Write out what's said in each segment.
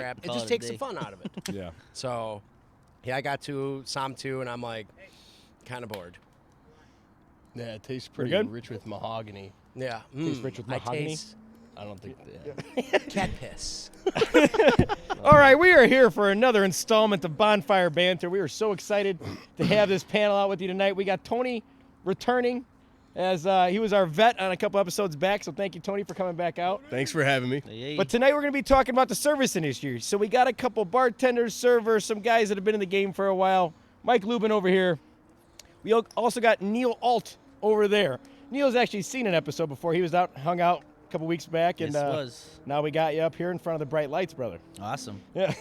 crap. It Call just it a takes the day. fun out of it. Yeah. So, yeah, I got to Som 2, and I'm like, kind of bored. Yeah, it tastes Pretty pretty good? rich with mahogany. Yeah. Tastes rich with I mahogany? taste I don't think. Yeah. cat piss. All right, we are here for another installment of Bonfire Banter. We are so excited to have this panel out with you tonight. We got Tony returning as he was our vet on a couple episodes back, so thank you, Tony, for coming back out. Thanks for having me. Hey. But tonight we're going to be talking about the service industry. So we got a couple bartenders, servers, some guys that have been in the game for a while. Mike Lubin over here. We also got Neil Alt over there. Neil's actually seen an episode before. He was hung out a couple weeks back, and Yes, was. now we got you up here in front of the bright lights, brother. Awesome. Yeah.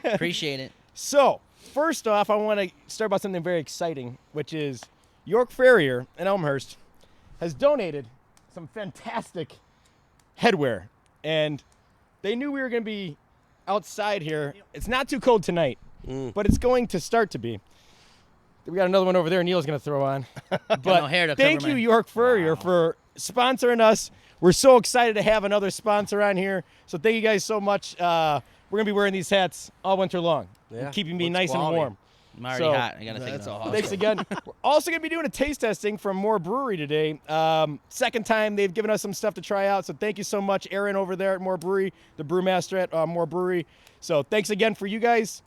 Appreciate it. So, first off, I want to start about something very exciting, which is York Farrier in Elmhurst has donated some fantastic headwear. And they knew we were going to be outside here. It's not too cold tonight, but it's going to start to be. We got another one over there Neil's going to throw on. But no hair to thank cover you, my- York Furrier, for sponsoring us. We're so excited to have another sponsor on here. So thank you guys so much. We're going to be wearing these hats all winter long, Yeah, keeping me looks nice quality. and warm. I'm already So, hot. I gotta take That's it off. awesome. Thanks again. We're also going to be doing a taste testing from Moore Brewery today. Second time they've given us some stuff to try out. So thank you so much, Aaron, over there at Moore Brewery, the brewmaster at Moore Brewery. So thanks again for you guys.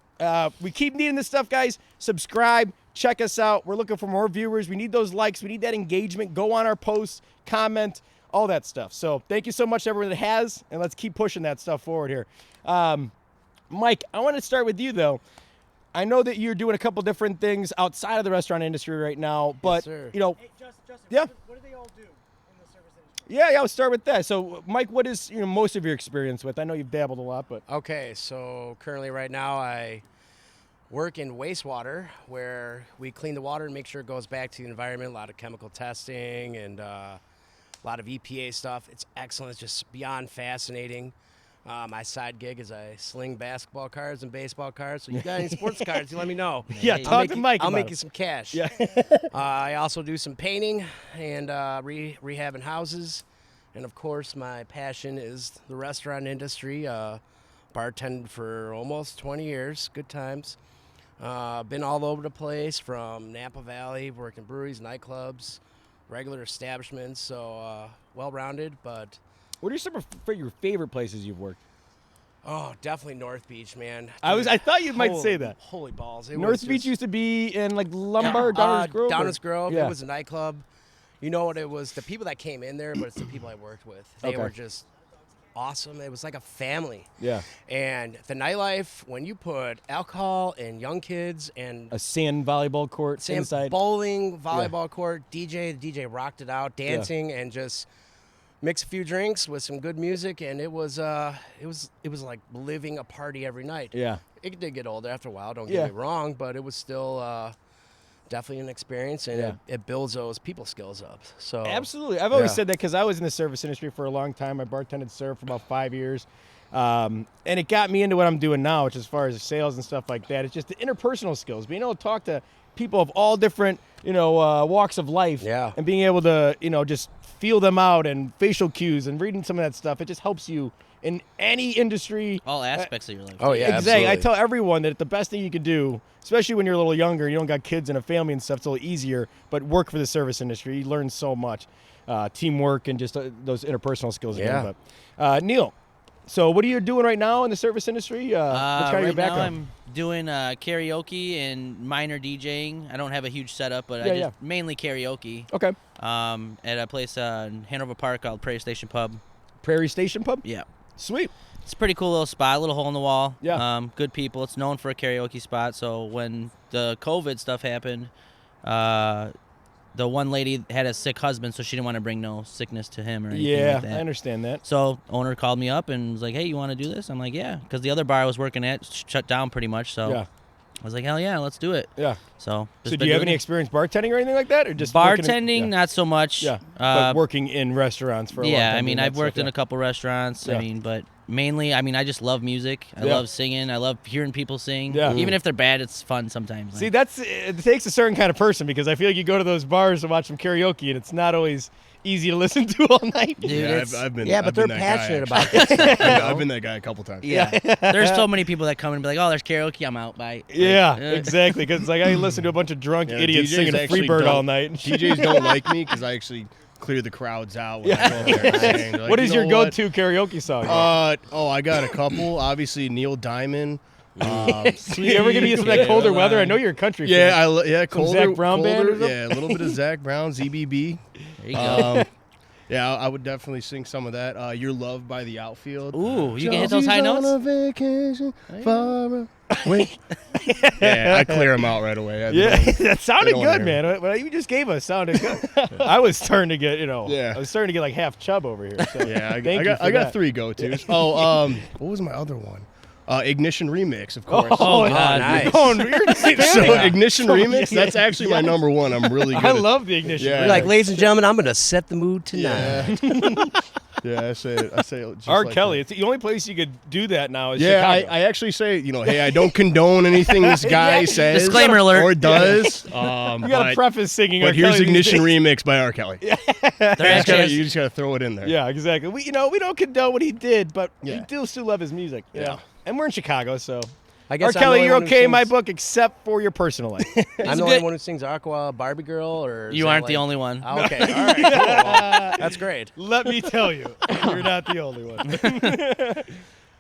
We keep needing this stuff, guys. Subscribe. Check us out. We're looking for more viewers. We need those likes. We need that engagement. Go on our posts, comment, all that stuff. So thank you so much to everyone that has, and let's keep pushing that stuff forward here. Mike, I want to start with you, though. I know that you're doing a couple different things outside of the restaurant industry right now, but, sir. you know, Hey, Justin, Yeah. what do they all do in the service industry? yeah, I'll start with that. So, Mike, what is most of your experience with? I know you've dabbled a lot, but Okay, so currently right now I work in wastewater where we clean the water and make sure it goes back to the environment. A lot of chemical testing and a lot of EPA stuff. It's excellent. It's just beyond fascinating. My side gig is I sling basketball cards and baseball cards. So you got any sports cards, you let me know. yeah, Hey, talk I'll to make you- Mike. I'll about make it. you some cash. Yeah. I also do some painting and rehabbing houses. And of course, my passion is the restaurant industry. Bartended for almost 20 years. Good times. Been all over the place from Napa Valley, working breweries, nightclubs, regular establishments. So well-rounded, but What are some of your favorite places you've worked? oh, definitely North Beach, man. I thought you might Holy- say that. Holy balls! It North was Beach just- used to be in like Lombard, Downers Grove. or- Downers Grove. Yeah. It was a nightclub. You know what? It was the people that came in there, but it's the people I worked with. They Okay. were just awesome. It was like a family. Yeah. And the nightlife, when you put alcohol and young kids and A sand volleyball court sand inside. bowling, volleyball court, the DJ rocked it out, dancing and just mix a few drinks with some good music, and it was like living a party every night. Yeah. It did get older after a while, don't Yeah. get me wrong, but it was still definitely an experience, and Yeah. it builds those people skills up. So Absolutely. I've always Yeah. said that because I was in the service industry for a long time. I bartended served for about 5 years. And it got me into what I'm doing now, which as far as sales and stuff like that, it's just the interpersonal skills, being able to talk to people of all different, walks of life. Yeah. And being able to, just feel them out and facial cues and reading some of that stuff. It just helps you in any industry. All aspects of your life. Oh, yeah. Exactly. I absolutely. tell everyone that the best thing you can do, especially when you're a little younger, you don't got kids and a family and stuff, it's a little easier, but work for the service industry. You learn so much. Teamwork and just those interpersonal skills. Yeah. Again. But, Neil, so what are you doing right now in the service industry? What's kind of your Right now background? I'm doing karaoke and minor DJing. I don't have a huge setup, but Yeah, mainly karaoke. Okay. At a place in Hanover Park called Prairie Station Pub. Prairie Station Pub? Yeah. Sweet. It's a pretty cool little spot, a little hole in the wall. Yeah. Good people. It's known for a karaoke spot. So when the COVID stuff happened, the one lady had a sick husband, so she didn't want to bring no sickness to him or anything Yeah, like that. I understand that. So owner called me up and was like, "Hey, you want to do this?" I'm like, "Yeah," because the other bar I was working at shut down pretty much. So Yeah. I was like, "Hell yeah, let's do it." Yeah. So So do you have any experience bartending or anything like that? Or just working in- bartending? Not so much. Yeah. But working in restaurants for a long time. Yeah, I doing mean, that I've worked stuff, in yeah. a couple restaurants. Yeah. I mean, but mainly, I mean, I just love music. I Yeah. love singing. I love hearing people sing. Yeah. Even if they're bad, it's fun sometimes. See, it takes a certain kind of person because I feel like you go to those bars to watch some karaoke and it's not always easy to listen to all night. Dude, Yeah, it's, I've been. Yeah, I've but been they're that guy, passionate actually. about this. I've been that guy a couple times. yeah. There's so many people that come and be like, oh, there's karaoke. I'm out. Bye. Yeah, Like, exactly. Because like I listen to a bunch of drunk Yeah, idiots DJs singing actually Freebird all don't- night. DJs don't like me because I actually clear the crowds out when I go up there and sing. They're like, What is "You your know what? go-to karaoke song? I got a couple. Obviously, Neil Diamond. you ever gonna get some of that colder weather? I know you're a country fan. Yeah, colder. Zac Brown band or colder, something? yeah, a little bit of Zach Brown, ZBB. There you go. Yeah, I would definitely sing some of that. You're Loved by the Outfield. Ooh, you can hit those high Josie's on notes? a vacation far away. Yeah, I clear them out right away. Yeah, that sounded don't good, hear man. What you just gave us sounded good. I was starting to get, Yeah. I was starting to get like half chub over here. So Yeah, I thank you got for I got that. 3 go-tos. What was my other one? Ignition Remix, of course. Oh, God. nice. Oh, you're So yeah. Ignition So, Remix, yeah, that's actually my yes. number one. I'm really good. I at- love the ignition. Yeah. You're like, ladies and gentlemen, I'm gonna set the mood tonight. Yeah. Yeah, I say it just R. like Kelly. that. It's the only place you could do that now. Is Yeah, Chicago. I actually say, hey, I don't condone anything this guy Yeah. says. Disclaimer alert. Or does. you got to but, preface singing. R. but here's Kelly these Ignition days. Remix by R. Kelly. There You actually you is- just gotta throw it in there. Yeah, exactly. We don't condone what he did, but we Yeah. do still love his music. Yeah. And we're in Chicago, so. I R. guess I'm the Kelly, only you're one who okay in my sings- book, except for your personal life. I'm the good- only one who sings Aqua Barbie Girl, or is You that aren't the like- only one. Oh, okay, all right, cool. Well, that's great. Let me tell you, you're not the only one.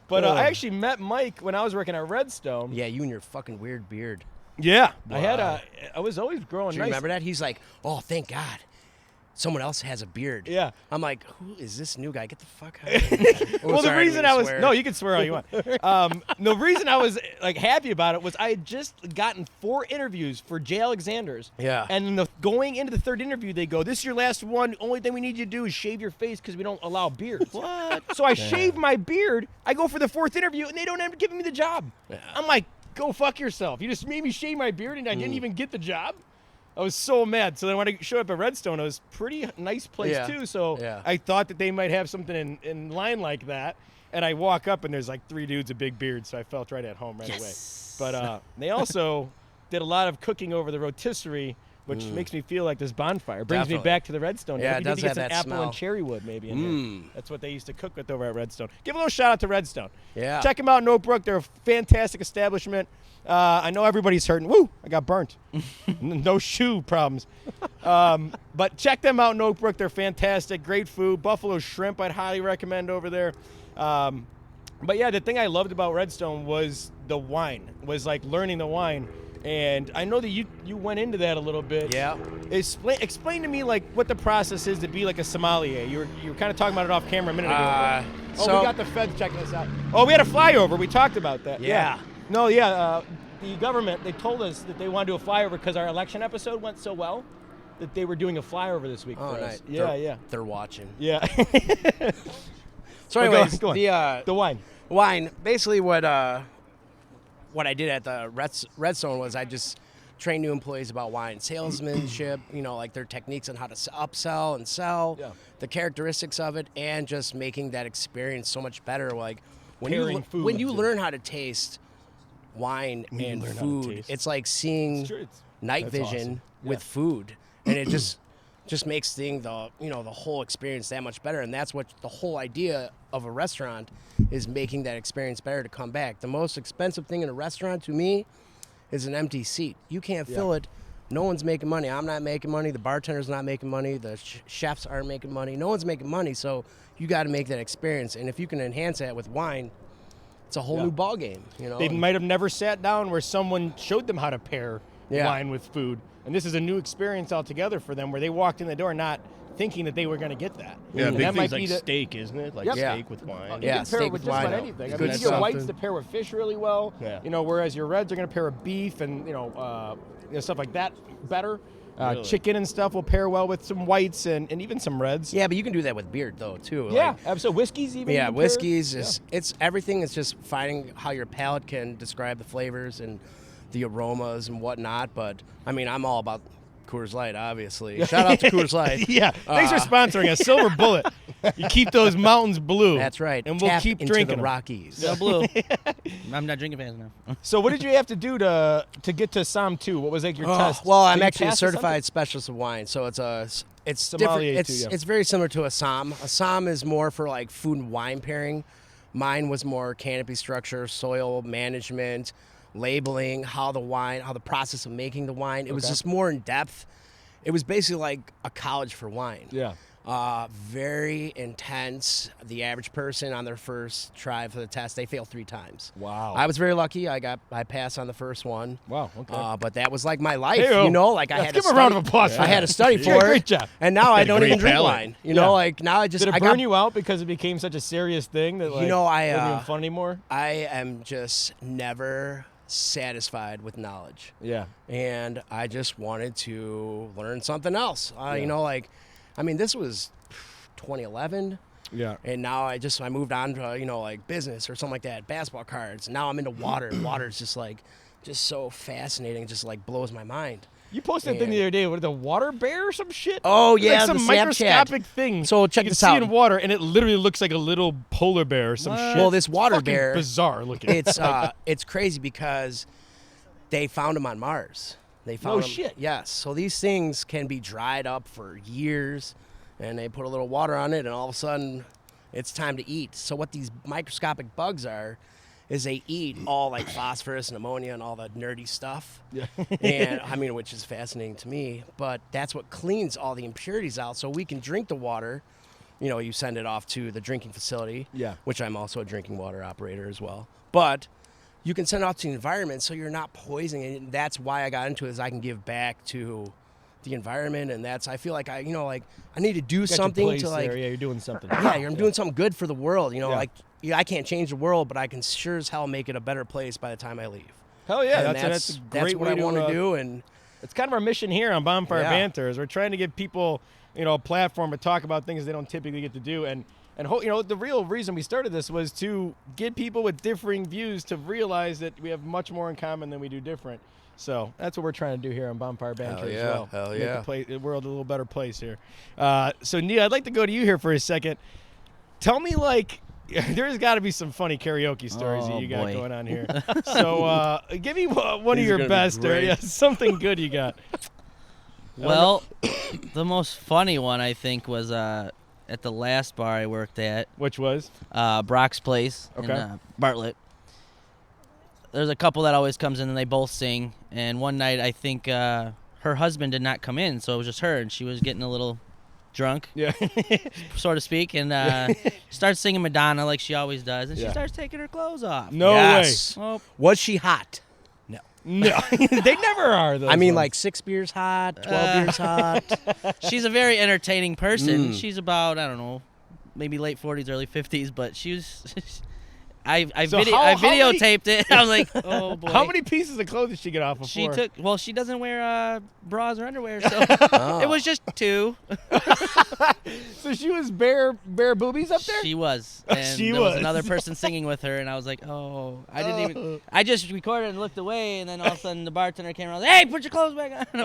But I actually met Mike when I was working at Redstone. Yeah, you and your fucking weird beard. Yeah. Wow. I was always growing Do you nice. remember that? He's like, oh, thank God. Someone else has a beard. Yeah. I'm like, who is this new guy? Get the fuck out of here. Oh, Well, the sorry, reason didn't I was swear. no, you can swear all you want. The reason I was like happy about it was I had just gotten 4 interviews for J. Alexander's. Yeah. And going into the 3rd interview, they go, "This is your last one. Only thing we need you to do is shave your face because we don't allow beards." What? So I shave my beard. I go for the 4th interview, and they don't end up giving me the job. I'm like, "Go fuck yourself! You just made me shave my beard, and I didn't even get the job." I was so mad. So then when I showed up at Redstone, it was a pretty nice place Yeah. too. So Yeah. I thought that they might have something in line like that. And I walk up and there's like 3 dudes with big beards, so I felt right at home right away. But they also did a lot of cooking over the rotisserie, which makes me feel like this bonfire. Brings me Definitely. back to the Redstone. Yeah, days. it We need does to get have some that apple smell. and cherry wood maybe in Mm. there. That's what they used to cook with over at Redstone. Give a little shout out to Redstone. Yeah. Check them out in Oak Brook. They're a fantastic establishment. I know everybody's hurting. Woo! I got burnt. No shoe problems. But check them out in Oak Brook. They're fantastic. Great food. Buffalo shrimp I'd highly recommend over there. But yeah, the thing I loved about Redstone was the wine. Was like learning the wine. And I know that you went into that a little bit. Yeah. Explain to me like what the process is to be like a sommelier. You were kind of talking about it off camera a minute ago. Oh, so- we got the feds checking us out. Oh, we had a flyover. We talked about that. Yeah. No, yeah. The government, they told us that they want to do a flyover because our election episode went so well that they were doing a flyover this week Oh, for nice. us. Yeah, They're- yeah. They're watching. Yeah. So, Go on, anyways, go on. the The wine. wine. Basically, what I did at the Redstone was I just trained new employees about wine salesmanship. Like their techniques on how to upsell and sell, Yeah. the characteristics of it, and just making that experience so much better. Like when Pairing you food, when you too. learn how to taste wine and learn how to food, taste. it's like seeing It's true, it's- night that's vision awesome. with food, and it just makes the whole experience that much better. And that's what the whole idea of a restaurant is, making that experience better to come back. The most expensive thing in a restaurant to me is an empty seat. You can't fill it. No one's making money. I'm not making money. The bartender's not making money. The chefs aren't making money. No one's making money. So you got to make that experience. And if you can enhance that with wine, it's a whole new ball game. They might have never sat down where someone showed them how to pair Yeah. wine with food. And this is a new experience altogether for them where they walked in the door not thinking that they were going to get that. Yeah, And big that might things be like the, steak, isn't it? Like Yep. Yeah. steak with wine. You Yeah, can pair steak it with with just about wine. anything. I Good mean, you get whites something. to pair with fish really well. Yeah. Whereas your reds are going to pair with beef and stuff like that better. Really? Chicken and stuff will pair well with some whites and even some reds. Yeah, but you can do that with beer though too. Yeah, Like, absolutely. Whiskeys even. yeah, you can pair. whiskeys Yeah. it's everything. It's just finding how your palate can describe the flavors and the aromas and whatnot. But I mean, I'm all about Coors Light, obviously. Shout out to Coors Light. Yeah, thanks for sponsoring us. Silver Bullet. You keep those mountains blue. That's right. And we'll Tap keep into drinking the 'em. Rockies. Go blue. I'm not drinking fast enough. So what did you have to do to get to Som 2? What was like your test? Well, Did I'm you actually a pass or something? certified specialist of wine, so it's Sommelier different. too, It's yeah. it's very similar to a som. A som is more for like food and wine pairing. Mine was more canopy structure, soil management, labeling, how the process of making the wine. It was just more in depth. It was basically like a college for wine. Yeah. Very intense. The average person on their first try for the test, they fail 3 times. Wow. I was very lucky. I passed on the first one. Wow. Okay. But that was like my life, Hey-o. you know. Like I Let's had give to him a round study- of applause for I had that. to study You for did a it. great job. And now I don't great even drink palate. wine. You Yeah. know, like now I just Did it I burn got, you out because it became such a serious thing that like I, wasn't even fun anymore? I am just never satisfied with knowledge, Yeah. and I just wanted to learn something else. You know, like, I mean, this was 2011. Yeah. And now I moved on to, like business or something like that, basketball cards. Now I'm into water. Water is just so fascinating. Just like blows my mind. You posted that thing the other day. What, the water bear or some shit? Oh, It's yeah, like some the Snapchat. microscopic thing. So check you this can see out. in water, and it literally looks like a little polar bear or some shit. Well, this water Fucking bear, bizarre looking. it's crazy because they found them on Mars. They found No them, shit. Yes. So these things can be dried up for years, and they put a little water on it, and all of a sudden, it's time to eat. So what these microscopic bugs are, is they eat all like phosphorus and ammonia and all the nerdy stuff. Yeah. And I mean, which is fascinating to me. But that's what cleans all the impurities out, so we can drink the water. You know, you send it off to the drinking facility. Yeah. Which I'm also a drinking water operator as well. But you can send it out to the environment, so you're not poisoning it. And that's why I got into it, is I can give back to the environment, and I feel like I need to do Got your something place to like. there. Yeah, you're doing something. Yeah, I'm doing something good for the world. You know, Yeah. like I can't change the world, but I can sure as hell make it a better place by the time I leave. Hell yeah, And that's a great what way I want to to do. And It's kind of our mission here on Bonfire Yeah. Banter. Is we're trying to give people, a platform to talk about things they don't typically get to do, and the real reason we started this was to get people with differing views to realize that we have much more in common than we do different. So that's what we're trying to do here on Bonfire Banter Hell as yeah, well. hell Make yeah. the world a little better place here. So Neil, I'd like to go to you here for a second. Tell me, like, there's got to be some funny karaoke stories that Oh, you got boy. going on here. So give me one of These are your gonna be best, or great. something good you got. Well, the most funny one I think was at the last bar I worked at, Which was? Brock's Place in Okay. Bartlett. There's a couple that always comes in and they both sing. And one night I think her husband did not come in, so it was just her, and she was getting a little drunk, Yeah. so to speak, and starts singing Madonna like she always does, and she Yeah. starts taking her clothes off. No yes. Oh, Was she hot? way. No. They never are, those I mean, ones. like 6 beers hot, 12 beers hot. she's a very entertaining person. Mm. She's about, I don't know, maybe late 40s, early 50s, but she was. I So how many- videotaped it. I was like, oh boy. How many pieces of clothes did she get off of? She took. Well, she doesn't wear bras or underwear, so Oh. it was just 2. So she was bare boobies up there? She was, and She there was was. another person singing with her, and I was like, oh, I didn't even. I just recorded and looked away, and then all of a sudden the bartender came around, hey, put your clothes back on. And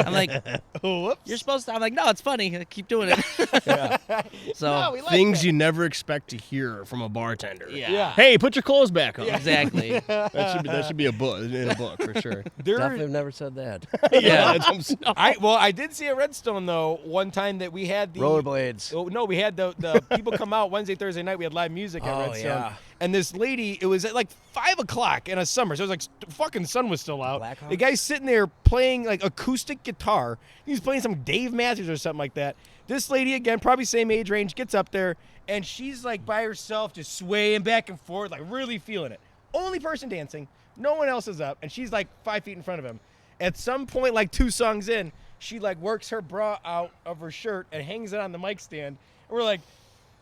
I'm like, Whoops. you're supposed to. I'm like, no, it's funny. Keep doing it. So No, we like Things that. you never expect to hear from a bartender. yeah. Hey, put your clothes back on. Exactly. That should be a book in a book for sure. There- Definitely never said that. Yeah. that's what I'm saying. I did see a Redstone though one time that we had the Rollerblades. Oh, no, we had the people come out Wednesday, Thursday night. We had live music at Oh, Redstone. yeah. And this lady, it was at like 5 o'clock in a summer, so it was like fucking sun was still out. Blackhawks? The guy's sitting there playing like acoustic guitar. He's playing some Dave Matthews or something like that. This lady, again, probably same age range, gets up there and she's like by herself, just swaying back and forth, like really feeling it. Only person dancing. No one else is up, and she's like 5 feet in front of him. At some point, like 2 songs in, she like works her bra out of her shirt and hangs it on the mic stand. And we're like,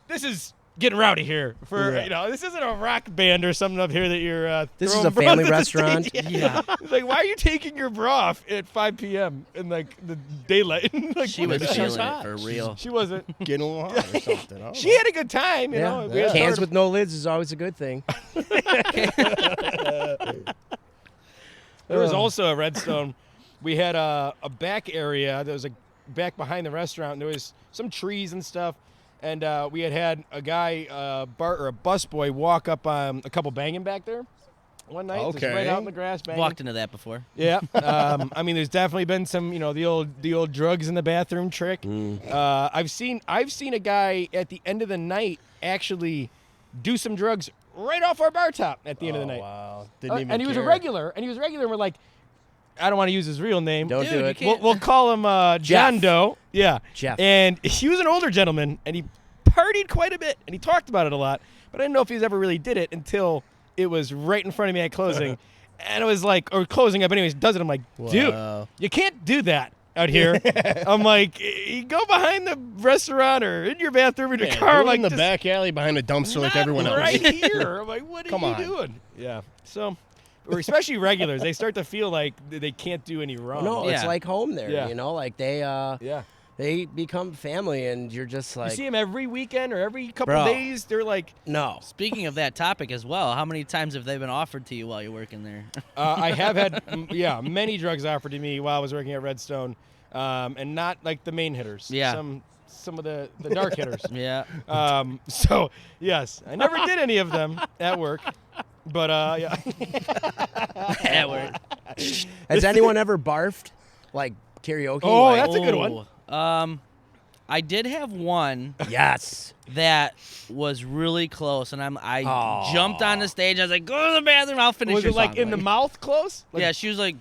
this is getting rowdy here. This isn't a rock band or something up here that you're. This throwing is a family bras at the restaurant. stage. Yeah. It's like, why are you taking your bra off at 5 p.m. in like the daylight? Like, She what was the hell? feeling it for real. She wasn't. Getting a little hot or something. Oh. She had a good time, you know. We had Cans sort with no lids is always a good thing. There was also a Redstone. We had a back area that was back behind the restaurant. And there was some trees and stuff. and we had a guy, bar or a busboy, walk up a couple banging back there one night, just right Okay. out in the grass banging. Walked into that before. Yeah, I mean, there's definitely been some, the old drugs in the bathroom trick. I've seen a guy at the end of the night actually do some drugs right off our bar top at the end of the night. Wow. Didn't even And he was a care. regular, and we're like, I don't want to use his real name. Don't Dude, do you it. can't- We'll call him John Jeff. Doe. Yeah. Jeff. And he was an older gentleman, and he partied quite a bit, and he talked about it a lot. But I didn't know if he's ever really did it until it was right in front of me at closing. And it was like, or closing up anyways, does it. I'm like, dude, Wow. you can't do that out here. I'm like, you go behind the restaurant or in your bathroom in your Yeah, car. do I'm it like, in the just back alley behind a dumpster like not everyone else. right here. I'm like, what are Come you on. doing? Yeah. So, or especially regulars, they start to feel like they can't do any wrong. No, it's Yeah. like home there. Yeah. You know, like they Yeah. they become family, and you're just You like, see them every weekend or every couple Bro. days. They're like, no. Speaking of that topic as well, how many times have they been offered to you while you're working there? I have had, many drugs offered to me while I was working at Redstone, and not like the main hitters. Yeah. Some of the dark hitters. Yeah. So yes, I never did any of them at work, but yeah. At work. Has anyone ever barfed like karaoke? Oh, like, that's a good one. I did have one yes. that was really close, and I Aw. jumped on the stage. I was like, "Go to the bathroom. I'll finish Was your it like song." in the mouth close? Like, Yeah, she was like,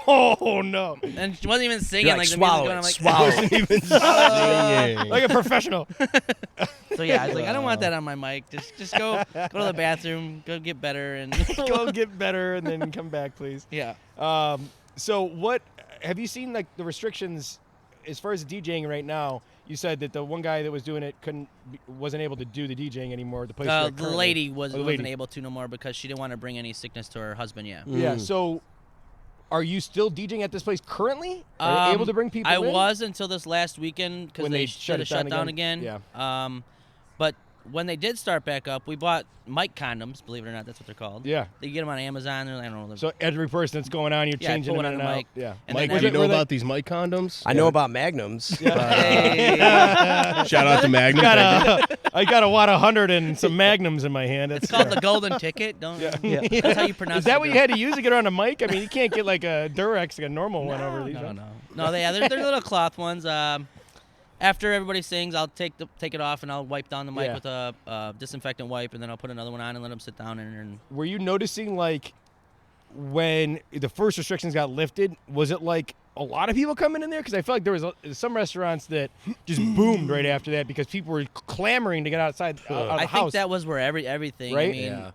Oh no. and she wasn't even singing. You're Like, like, the music swallow going. it, I'm like, swallow it. Even singing. Like a professional. So yeah, I was like, I don't want that on my mic. Just go to the bathroom, go get better, and Go get better and then come back, please. yeah. So what have you seen like the restrictions as far as the DJing right now? You said that the one guy that was doing it wasn't able to do the DJing anymore. The place you're at The currently. lady Oh, the wasn't lady. able to no more because she didn't want to bring any sickness to her husband. Yeah. Yeah. So, are you still DJing at this place currently? Are you able to bring people? I in? was until this last weekend because When they they should have shut down again. Yeah. But when they did start back up, we bought mic condoms. Believe it or not, that's what they're called. Yeah. You get them on Amazon. I don't know. So every person that's going on, you're Yeah, I changing put them one in on and the out. mic. Yeah. And Mike, then do you know were they- about these mic condoms? I know about Magnums. Hey. Shout out to Magnum. I got a Watt 100 and some Magnums in my hand. It's called the golden ticket. Don't. That's how you pronounce it. Is that what you had to use to get on a mic? I mean, you can't get like a Durex, like a normal one over these. right? No, they're little cloth ones. After everybody sings, I'll take it off and I'll wipe down the mic Yeah. with a disinfectant wipe, and then I'll put another one on and let them sit down and Were you noticing like when the first restrictions got lifted? Was it like a lot of people coming in there? Because I feel like there was some restaurants that just boomed right after that because people were clamoring to get outside out of the I house. think that was where everything. Right? I mean, Yeah.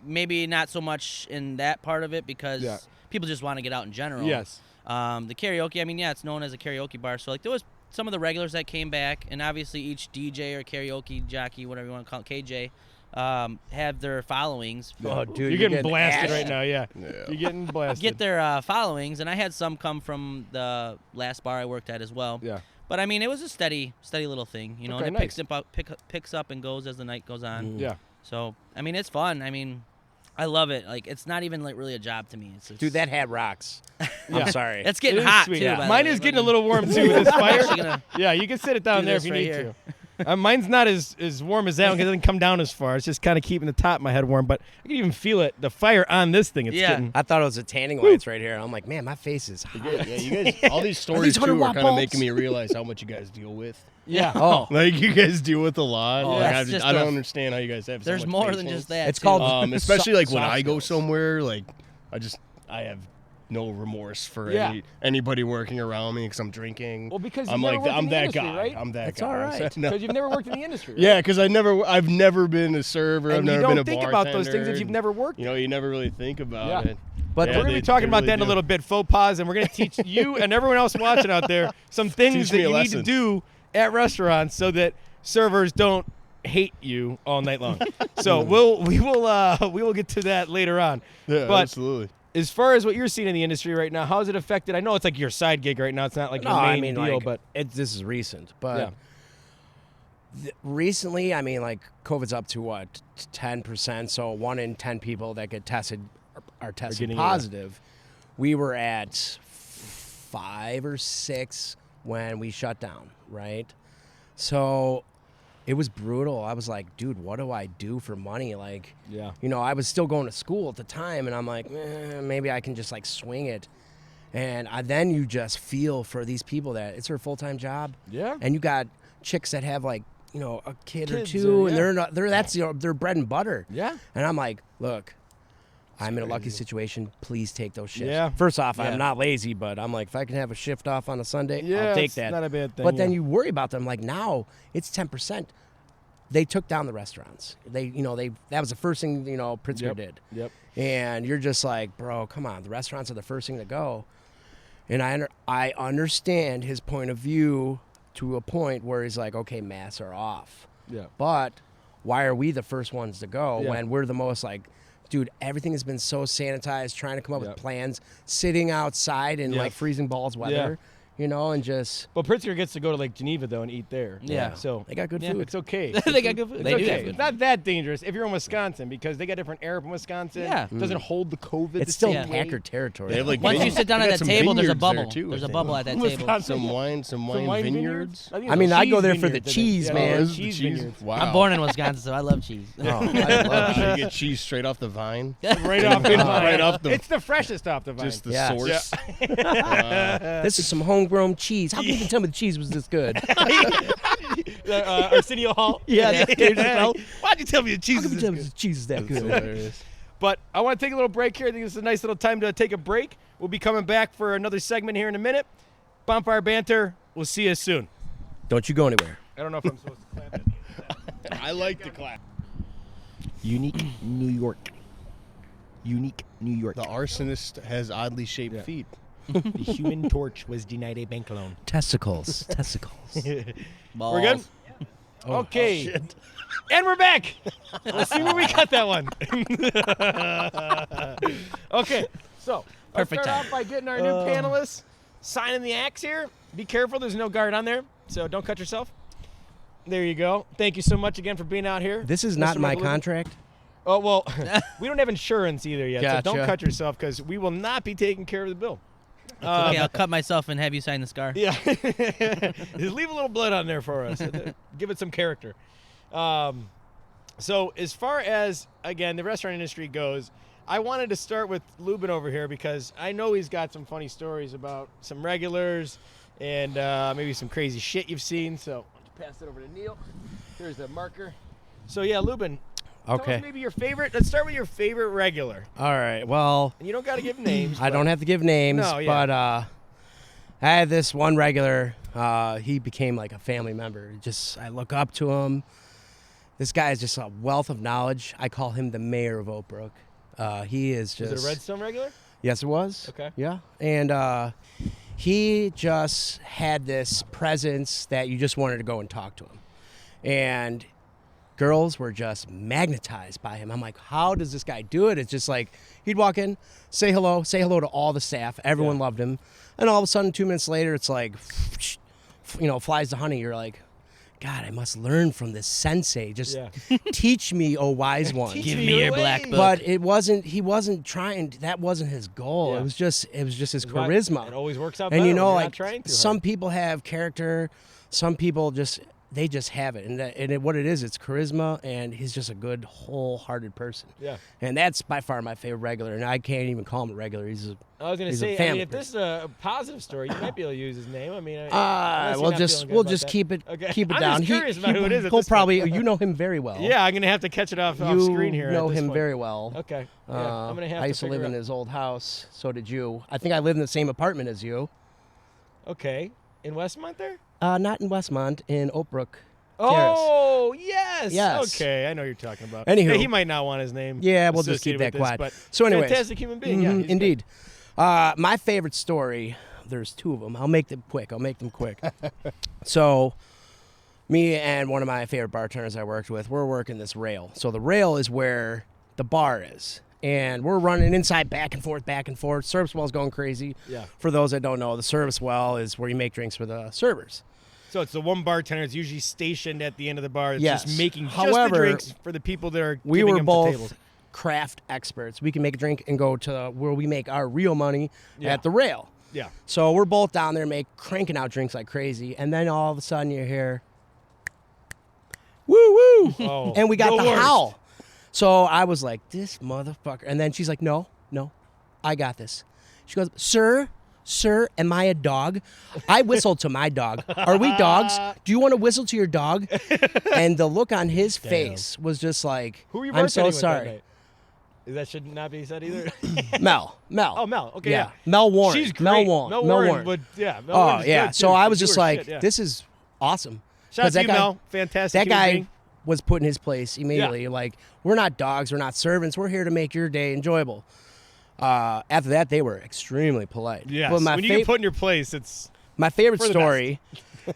maybe not so much in that part of it because Yeah. people just want to get out in general. Yes. The karaoke, I mean, yeah, it's known as a karaoke bar. So like there was some of the regulars that came back, and obviously each DJ or karaoke jockey, whatever you want to call it, KJ, have their followings. Oh, dude, You're getting getting blasted ashed. right now. Yeah. Yeah. You're getting blasted. Get their followings, and I had some come from the last bar I worked at as well. Yeah. But I mean, it was a steady little thing, you know, Okay, and it nice. picks up and goes as the night goes on. Yeah. So I mean, it's fun. I mean, I love it. Like it's not even like really a job to me. It's Dude, that hat rocks. Yeah. I'm sorry. it's It getting is hot sweet. too. Yeah. by the Mine way. is getting a Look, little warm too with this fire. actually gonna Yeah, you can sit it down do there if this you right need here. to. Mine's not as warm as that one because it doesn't come down as far. It's just kind of keeping the top of my head warm. But I can even feel it, the fire on this thing. It's Yeah. getting. I thought it was a tanning lights right here. I'm like, man, my face is hot. Yeah, you guys, all these stories these too 100 are watt kind of bulbs? making me realize how much you guys deal with. Yeah. Oh, Like you guys deal with a lot. Oh, Like, that's just I don't a- understand how you guys have. So There's much more than patience. just that. It's too. called- Especially like when soft I go skills. somewhere, like I have no remorse for Yeah. anybody working around me because I'm drinking. Well, because I'm you've never like worked in I'm the that industry, guy. right? I'm that That's guy. all right. No. Because you've never worked in the industry. Right? Yeah, because I've never been a server. I've And you never don't been a think about those things bartender, if you've never worked. You know, you never really think about Yeah. it. but Yeah, We're going to they- be talking they about really that in a do. little bit, faux pas, and we're going to teach you and everyone else watching out there some things Teach that me a you need to lesson. do at restaurants so that servers don't hate you all night long. So we will get to that later on. Yeah, But absolutely. as far as what you're seeing in the industry right now, how has it affected? I know it's like your side gig right now. It's not like no, your main I mean, deal, like, but this is recent. But yeah. recently, I mean, like COVID's up to what 10%. So 1 in 10 people that get tested are tested getting it. positive. We were at 5 or 6 when we shut down, right? So it was brutal. I was like, dude, what do I do for money? Like, Yeah. you know, I was still going to school at the time, and I'm like, maybe I can just like swing it. And then you just feel for these people that it's their full-time job. Yeah. And you got chicks that have like, you know, a kid or Kids, two, and yeah. that's their bread and butter. Yeah. And I'm like, look, I'm in a lucky situation. Please take those shifts. Yeah. First off, Yeah. I'm not lazy, but I'm like, if I can have a shift off on a Sunday, Yeah, I'll take it's that. not a bad thing, But then yeah. you worry about them. Like now, it's 10%. They took down the restaurants. That was the first thing Pritzker Yep. did. Yep. And you're just like, bro, come on. The restaurants are the first thing to go. And I understand his point of view to a point where he's like, okay, masks are off. Yeah. But why are we the first ones to go Yeah. when we're the most like, dude, everything has been so sanitized, trying to come up Yep. with plans, sitting outside in Yep. like freezing balls weather, and just, But Pritzker gets to go to Lake Geneva though and eat there. Yeah. So they got good Yeah. food. it's okay. They got good food. It's They do okay. have good It's not that dangerous if you're in Wisconsin because they got different air up in Wisconsin. Yeah. It doesn't hold the COVID. the It's still same way. Packer territory. They have like Once you sit down they at got that some table, there's a vineyards there, bubble. too, I There's a think. bubble at that table. Wisconsin. Some wine vineyards. I mean, I go cheese there for the vineyards, I think. cheese, Yeah, man. those The cheese cheese. vineyards. Wow. I'm born in Wisconsin, so I love cheese. Oh, I love You get cheese straight off the vine. Right off the vine. Right off the- It's the freshest off the vine. Just the Yes. source. This is some homegrown cheese. How can you even tell me the cheese was this good? Arsenio Hall. Yeah, Why'd you tell me the cheese How is can you tell me good? the cheese is that That's good? hilarious. But I want to take a little break here. I think this is a nice little time to take a break. We'll be coming back for another segment here in a minute. Bonfire Banter. We'll see you soon. Don't you go anywhere. I don't know if I'm supposed to clap it. I like the clap. Unique New York. Unique New York. The arsonist has oddly shaped feet. The Human Torch was denied a bank loan. Testicles. Balls. We're good? Okay. And we're back. Let's see where we got that one. Okay. So, let's Perfect start time. off by getting our new panelists signing the axe here. Be careful. There's no guard on there, so don't cut yourself. There you go. Thank you so much again for being out here. This is not Mr. my Michael Levin. contract. Oh, well, we don't have insurance either yet, so don't Gotcha. cut yourself because we will not be taking care of the bill. Okay, I'll cut myself and have you sign the scar. Yeah. Just leave a little blood on there for us. Give it some character. So as far as, again, the restaurant industry goes, I wanted to start with Lubin over here because I know he's got some funny stories about some regulars and maybe some crazy shit you've seen. So I'll pass it over to Neil. Here's the marker. So, yeah, Lubin, tell Okay. us maybe your favorite. Let's start with your favorite regular. All right. Well, And you don't got to give names. I but- don't have to give names, No, yeah. but I had this one regular. He became like a family member. I look up to him. This guy is just a wealth of knowledge. I call him the mayor of Oak Brook. He is just. Is it a Redstone regular? Yes, it was. Okay. Yeah, and he just had this presence that you just wanted to go and talk to him, and girls were just magnetized by him. I'm like, how does this guy do it? It's just like he'd walk in, say hello to all the staff. Everyone loved him, and all of a sudden, 2 minutes later, it's like, flies the honey. You're like, God, I must learn from this sensei. Just Yeah. teach me, oh wise one. Teach Give me me your your black ways. book. But he wasn't trying. That wasn't his goal. Yeah. It was just his Right. charisma. It always works out And better you when know, you're not like trying too some hard. people have character, some people just have it, and what it is, it's charisma, and he's just a good, wholehearted person. Yeah. And that's by far my favorite regular, and I can't even call him a regular. He's a I was gonna he's a say, I mean, family if this is a positive story, you might be able to use his name. I mean, unless you're we'll not just feeling good we'll about just that. keep it Okay. keep it I'm down. just curious about who it is at He'll this point. probably you know him very well. Yeah, I'm gonna have to catch it off you screen here. know at this him point. very well. Okay. Yeah, I'm gonna have I used to live figure in out- his old house. So did you. I think I lived in the same apartment as you. Okay. In Westmont there? Not in Westmont, in Oak Brook. Oh yes. Yes. Okay, I know what you're talking about. Anywho. Yeah, he might not want his name. Yeah, we'll just keep associated that with quiet. this, but So anyways. fantastic human being. Yeah, Mhm, he's good. indeed. My favorite story, there's two of them. I'll make them quick. So, me and one of my favorite bartenders I worked with, we're working this rail. So the rail is where the bar is. And we're running inside back and forth. Service well's going crazy. Yeah. For those that don't know, the service well is where you make drinks for the servers. So it's the one bartender that's usually stationed at the end of the bar that's Yes. just making just However, the drinks for the people that are We giving were them to tables. both craft experts. We can make a drink and go to where we make our real money Yeah. at the rail. Yeah. So we're both down there cranking out drinks like crazy, and then all of a sudden you hear, woo! Oh. And we got The the worst. howl. So I was like, this motherfucker. And then she's like, no, I got this. She goes, sir, am I a dog? I whistled to my dog. Are we dogs? Do you want to whistle to your dog? And the look on his face was just like, Who were you I'm bartending so with that sorry. night? That should not be said either. Mel. Oh, Mel. Okay, yeah. Mel Warren. She's great. Mel Warren. Mel Mel Warren. Warren. Would, yeah. Mel Oh, Warren's yeah. good, So too. I was She just do her like, shit, yeah. this is awesome. Shout out 'Cause to that you, guy- Mel. Fantastic. That human guy being. was put in his place immediately. Like, we're not dogs. We're not servants. We're here to make your day enjoyable. After that, they were extremely polite. Yes. But When you get put in your place, it's my favorite for the story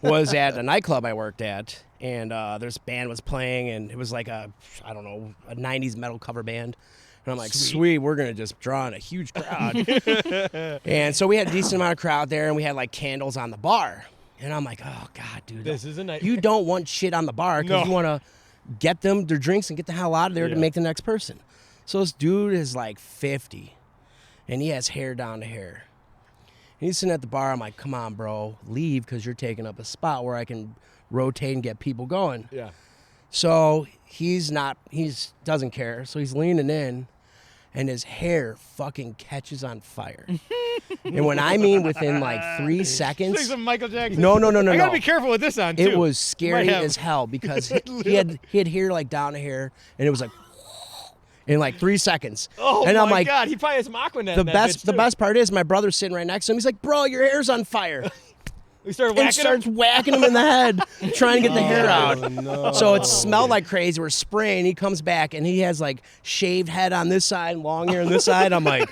was at a nightclub I worked at, and this band was playing, and it was like a 90s metal cover band. And I'm like, sweet, we're going to just draw in a huge crowd. And so we had a decent amount of crowd there, and we had like candles on the bar. And I'm like, oh, God, dude. this is a night. You don't want shit on the bar because No. you want to get them their drinks and get the hell out of there to Yeah. make the next person. So this dude is like 50, and he has hair down to hair. And he's sitting at the bar. I'm like, come on, bro, leave because you're taking up a spot where I can rotate and get people going. Yeah. So he doesn't care. So he's leaning in, and his hair fucking catches on fire. And when I mean within like 3 Like seconds, some Michael Jackson. no. I gotta no. be careful with this on too. It was scary Might have- as hell because he had hair like down to hair, and it was like in like 3 seconds. Oh and my I'm like, God! He probably has some Aquanet. the in that best bitch, the too. best part is my brother's sitting right next to him. He's like, bro, your hair's on fire. We started And whacking starts him. whacking him in the head, trying to get the hair out. No. So it smelled like crazy. We're spraying. He comes back and he has like shaved head on this side, long hair on this side. I'm like,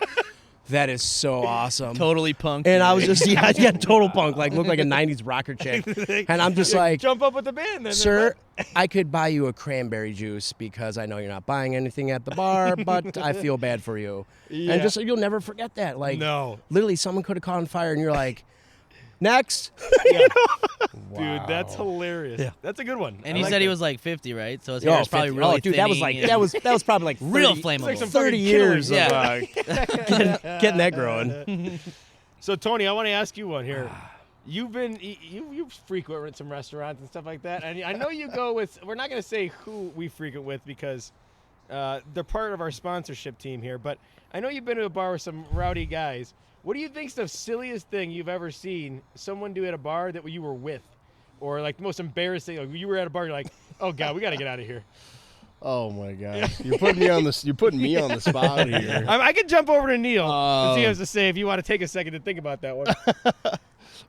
that is so awesome. Totally punk. And I was just yeah, total punk, like looked like a '90s rocker chick. And I'm just like, Jump up with the band, then. sir, I could buy you a cranberry juice because I know you're not buying anything at the bar, but I feel bad for you. Yeah. And just you'll never forget that. Like, No. literally, someone could have caught on fire, and you're like, next. Dude, that's hilarious. Yeah. That's a good one. And I he like said he that. was like 50, right? So his Oh, hair is probably 50. really oh, dude, that was thinning like and that was probably like 30, real It's flammable. like some 30 fucking years killers. of getting that growing. So Tony, I want to ask you one here. You've been you frequent some restaurants and stuff like that, and I know you go with. We're not going to say who we frequent with because they're part of our sponsorship team here. But I know you've been to a bar with some rowdy guys. What do you think's the silliest thing you've ever seen someone do at a bar that you were with, or like the most embarrassing? Like you were at a bar, you're like, oh God, we got to get out of here. Oh my gosh, you're putting me on the spot here. I can jump over to Neil and see what he Oh. has to say if you want to take a second to think about that one.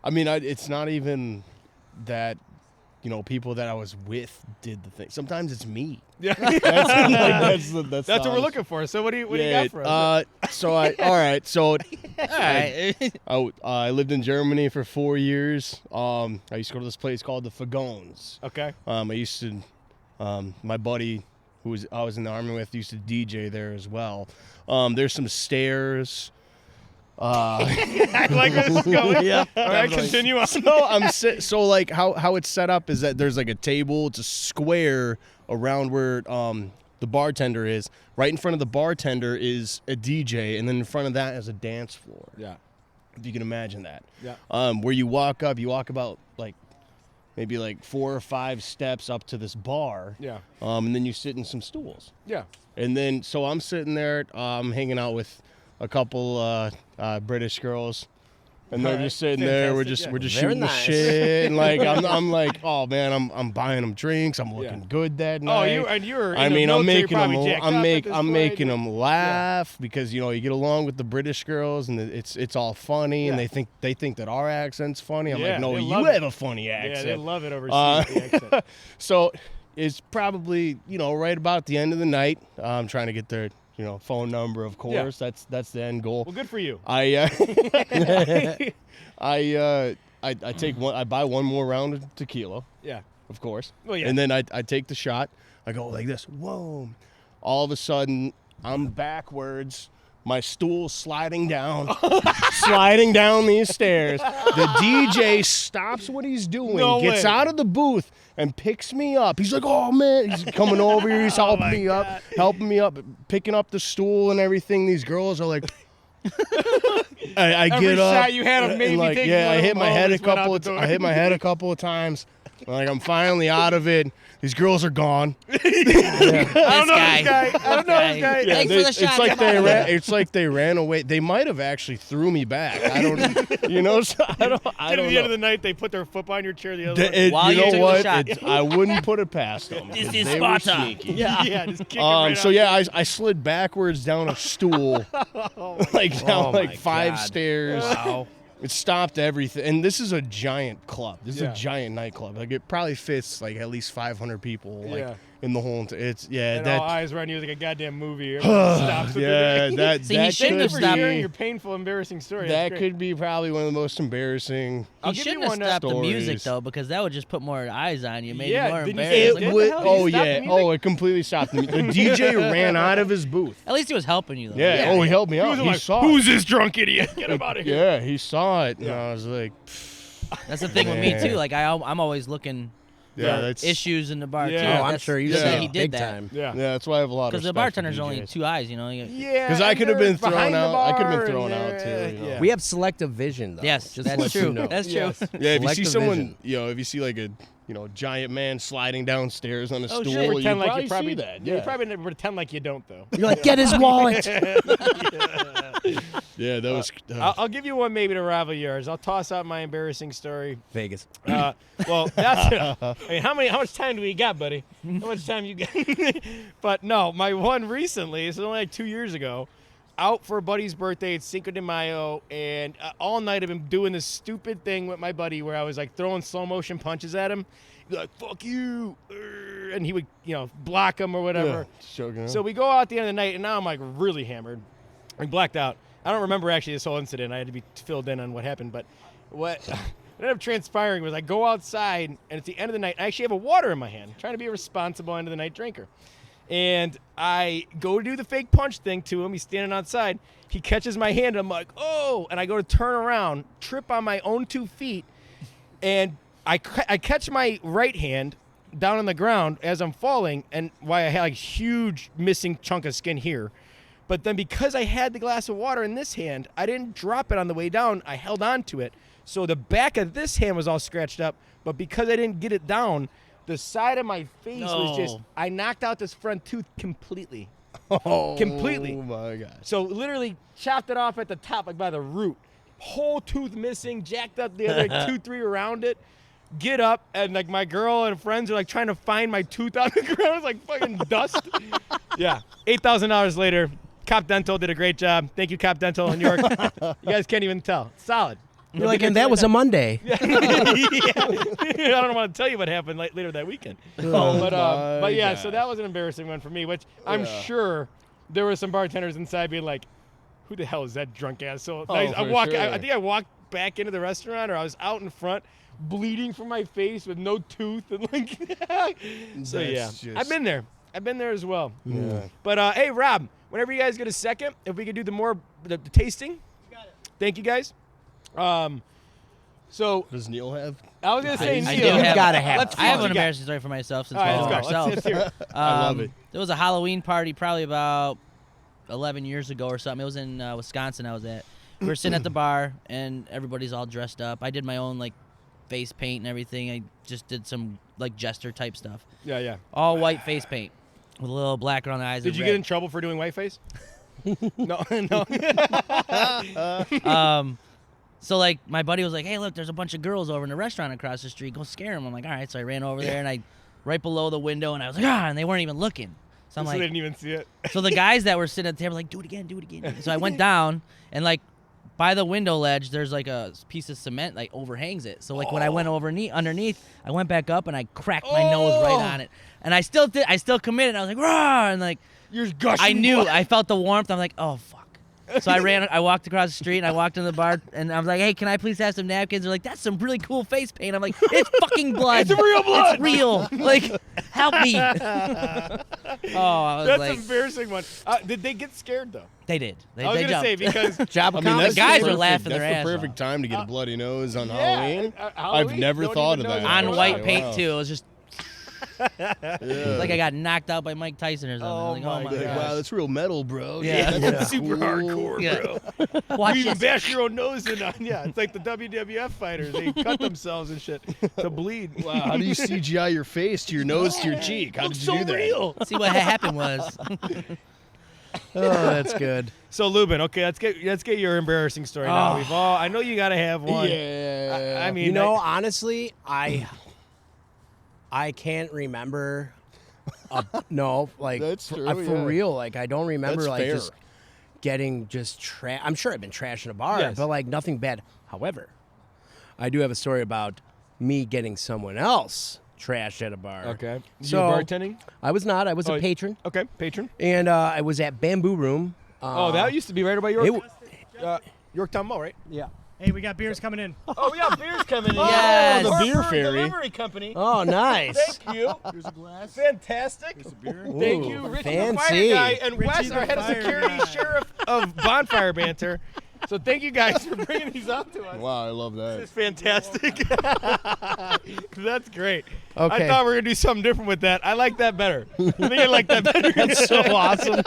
I mean, it's not even that, people that I was with did the thing. Sometimes it's me. Yeah. That's That's what we're looking for. So what do you got for us? All right. So All right. I lived in Germany for 4 years. I used to go to this place called the Fagons. Okay. I used to, my buddy who I was in the army with used to DJ there as well. There's some stairs. I like where this is going. Yeah, All right, continue on. So like how it's set up is that there's like a table. It's a square around where the bartender is. Right in front of the bartender is a DJ, and then in front of that is a dance floor. Yeah. If you can imagine that. Yeah. Where you walk about maybe 4 or 5 steps up to this bar. Yeah. And then you sit in some stools. Yeah. And then so I'm sitting there, hanging out with a couple British girls, and they're All right. just sitting there. We're Fantastic, just yeah. Very shooting nice. the shit, and like I'm like, oh man, I'm buying them drinks. I'm looking good that night. Oh, you're. I in the mean, I'm military, making probably them. jacked up at this I'm point. making them laugh because you get along with the British girls, and it's all funny, and Yeah. they think that our accent's funny. I'm Yeah, like, no, they you love it. have a funny Yeah, accent. they love it overseas. The accent. So it's probably right about the end of the night. I'm trying to get their phone number, of course. That's the end goal. Well, good for you. I take one. I buy one more round of tequila, Yeah. of course. Well, yeah. And then I take the shot. I go like this. Whoa! All of a sudden, I'm backwards. My stool's sliding down, sliding down these stairs. The DJ stops what he's doing, No gets way. out of the booth, and picks me up. He's like, "Oh man!" He's coming over here. He's helping me up, picking up the stool and everything. These girls are like, I Every get up. shot you had of and maybe like, taking yeah, one I of hit them my home head a just went out couple. the door. I hit my head a couple of times. Like, I'm finally out of it. These girls are gone. I don't know this guy. I don't know this guy. Thanks for the shot. It's like they ran. It's like they ran away. They might have actually threw me back. I don't. You know. So I don't. I At don't the end of know. the night, they put their foot behind your chair. The other one. While You you know took the what? shot. I wouldn't put it past them. This 'cause is they were Sparta. sneaky. yeah, just kick it right So out. yeah, I slid backwards down a stool, like down Oh my like 5 God. stairs. Wow. It stopped everything. And this is a giant club. This is Yeah. a giant nightclub. Like it probably fits like at least 500 people. Like Yeah. in the whole. It's yeah. And that all eyes were on you like a goddamn movie. Everyone stops what they're yeah. doing. That See, he that shouldn't Thank you have for could stopped. sharing be, your painful, embarrassing story. that That's great. could be probably one of the most embarrassing. I'll He give you shouldn't have one, stopped the music stories. though, because that would just put more eyes on you, made Yeah, you more didn't you embarrassed. say Like, it what would- the hell? Did you Oh stop the yeah. music? Oh, it completely stopped. The DJ ran out of his booth. At least he was helping you though. Yeah. Oh, he helped me He out. was He like, saw "Who's it. this drunk idiot? Get him out of here!" Yeah, he saw it, and I was like, That's the thing with me Man. too. Like I'm always looking yeah, for that's issues in the bar Yeah. too. Oh, I'm That's- sure you good saw that he it did big that. time. Yeah. yeah, that's why I have a lot of Because the respect for bartender's only DJs. 2 eyes, you know. Yeah, 'Cause I and could have they're been thrown behind the out. I could have been bar thrown and out, they're- too, you know. yeah. We have selective vision, though. Yes, just that's let you true. know. That's true. Yes. Yeah, if you see Selective someone, vision. if you see like a, giant man sliding downstairs on a Oh, stool, sure. you Pretend like probably you probably see that. You Yeah, probably never pretend like you don't though. You're like, get his wallet. yeah, that was. I'll give you one maybe to rival yours. I'll toss out my embarrassing story. Vegas. Well, that's. I mean, how much time do we got, buddy? How much time you got? But no, my one recently. It's only like 2 years ago. Out for a buddy's birthday. It's Cinco de Mayo, and all night I've been doing this stupid thing with my buddy where I was like throwing slow motion punches at him. He'd be like, "Fuck you," and he would, block him or whatever. So we go out at the end of the night, and now I'm like really hammered. I blacked out. I don't remember actually this whole incident. I had to be filled in on what happened, but what ended up transpiring was I go outside, and it's the end of the night. I actually have a water in my hand, trying to be a responsible end of the night drinker. And I go to do the fake punch thing to him. He's standing outside. He catches my hand. I'm like, oh, and I go to turn around, trip on my own 2 feet, and I catch my right hand down on the ground as I'm falling, and why I had like huge missing chunk of skin here. But then because I had the glass of water in this hand, I didn't drop it on the way down. I held on to it. So the back of this hand was all scratched up, but because I didn't get it down, the side of my face was just, No. I knocked out this front tooth completely. Oh Completely. my gosh. So literally chopped it off at the top, like by the root. Whole tooth missing, jacked up the other like 2-3 around it. Get up, and like my girl and friends are like trying to find my tooth on the ground. It's like fucking dust. Yeah. $8,000 later, Cop Dental did a great job. Thank you, Cop Dental in New York. You guys can't even tell. Solid. You're like, and that was a Monday. Yeah. I don't want to tell you what happened later that weekend. But yeah, so that was an embarrassing one for me, which I'm sure there were some bartenders inside being like, who the hell is that drunk asshole? Oh, I for sure. think I walked back into the restaurant, or I was out in front bleeding from my face with no tooth. And like, so yeah, That's just- I've been there. I've been there as well. Yeah. But hey, Rob, whenever you guys get a second, if we could do the tasting. Thank you guys. So Does Neil have? I was gonna say, I Neil, do have. gotta have Let's it. I have see what an you got. embarrassing story for myself since All right, we're let's go. ourselves. Let's hear it. I love it. There was a Halloween party probably about 11 years ago or something. It was in Wisconsin. I was at. We were sitting at the bar and everybody's all dressed up. I did my own like face paint and everything. I just did some like jester type stuff. Yeah, yeah. All white face paint with a little black around the eyes. Did and you red. get in trouble for doing whiteface? No, no. So like my buddy was like, "Hey, look, there's a bunch of girls over in the restaurant across the street. Go scare them." I'm like, "All right." So I ran over there and I, right below the window, and I was like, "Ah!" And they weren't even looking. So I'm So like, they didn't even see it. so the guys that were sitting at the table were like, "Do it again, do it again." So I went down and like by the window ledge, there's like a piece of cement like overhangs it. So like when I went underneath, I went back up and I cracked my nose right on it. And I still committed. I was like, "Rah!" And like You're gushing. I knew, blood. I felt the warmth. I'm like, "Oh fuck." So I walked across the street and I walked into the bar and I was like, "Hey, can I please have some napkins?" They're like, "That's some really cool face paint." I'm like, "It's fucking blood. It's real blood. It's real. Like, help me." I was That's like, an embarrassing one. Did they get scared though? they did. They, I was they gonna say jumped. because Job I mean, that's the guys the were perfect- laughing their That's ass the perfect off. time to get a bloody nose on yeah, Halloween. Halloween, I've never don't thought even of know that. that. On Wow. white paint Wow. too. It was just It's like I got knocked out by Mike Tyson or something. Oh like, my oh my gosh. Like, wow, that's real metal, bro. Yeah. That's super Ooh. hardcore, Yeah. bro. Watch You even this. bash your own nose in on. Yeah, it's like the WWF fighters. They cut themselves and shit to bleed. Wow, how do you CGI your face to your nose to your cheek? How did you do that? real. See what happened was. Oh, that's good. So Lubin, okay, let's get your embarrassing story now. Oh. We've all. I know you got to have one. Yeah. I mean, You know, honestly, I can't remember. No, like That's for, true, for yeah. real. Like I don't remember That's like fair. just getting just trash. I'm sure I've been trashed in a bar, Yes. but like nothing bad. However, I do have a story about me getting someone else trashed at a bar. Okay. So- you bartending? I was not. I was Oh, a patron, Okay, patron. and I was at Bamboo Room. Oh, that used to be right by York. it w- Yorktown Mall, right? yeah. Hey, we got beers coming in. Oh, we got beers coming in. Yes. Oh, The Harper beer fairy. Delivery Company. Oh, nice. Thank you. Here's a glass. Fantastic. Here's a beer. Thank Ooh, you, Richie the fancy. Fire Guy, and Richie Wes, the our head of Fire security Guy. sheriff of Bonfire Banter. So thank you guys for bringing these out to us. Wow, I love This that. is fantastic. That's great. I Okay. thought we were going to do something different with that. I like that better. I think I like that better. That's so awesome.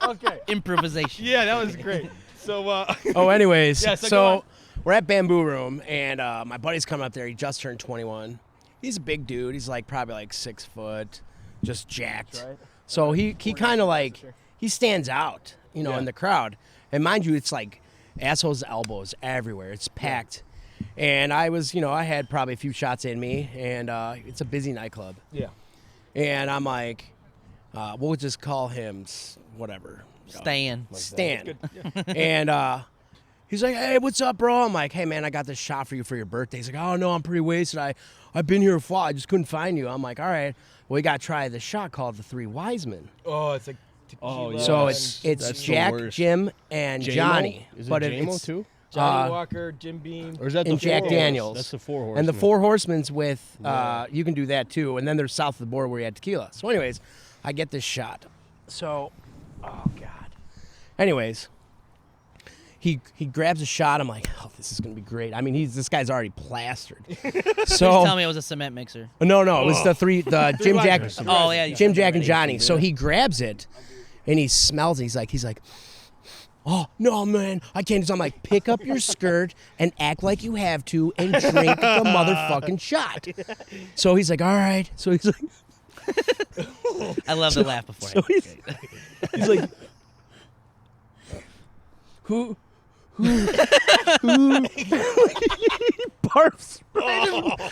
Okay. Improvisation. Yeah, that was great. So, Oh, anyways, Yeah, so go so on. we're at Bamboo Room, and my buddy's coming up there. He just turned 21. He's a big dude. He's like probably like 6 foot, just jacked. So he kind of like he stands out, you know, Yeah. in the crowd. And mind you, it's like assholes elbows everywhere. It's packed. And I was, you know, I had probably a few shots in me, and it's a busy nightclub. yeah. And I'm like, we'll just call him whatever. Stan. Stan. And he's like, hey, what's up, bro? I'm like, hey, man, I got this shot for you for your birthday. He's like, oh, no, I'm pretty wasted. I've been here a while. I just couldn't find you. I'm like, all right, well, we got to try this shot called the Three Wise Men. Oh, it's like tequila. So and it's That's the Jack, worst. Jim, and JMO? Johnny. Is it but JMO it's, too? Johnny uh, Walker, Jim Beam. Or is that and the Jack Four Daniels. Horse? That's the Four Horsemen. And the Four Horsemen's with, you can do that too. And then there's south of the border where you had tequila. So, anyways, I get this shot. So, oh, God. Anyways, he grabs a shot. I'm like, oh, this is going to be great. I mean, this guy's already plastered. So, Tell me it was a cement mixer. no, it was the Jim Jack. Oh, yeah. Jim, Jack, and Johnny. So he grabs it, and he smells it. He's like, oh, no, man, I can't. So I'm like, pick up your skirt and act like you have to and drink the motherfucking shot. So he's like, all right. So he's like, I love the laugh before. so he's like, who barfs right?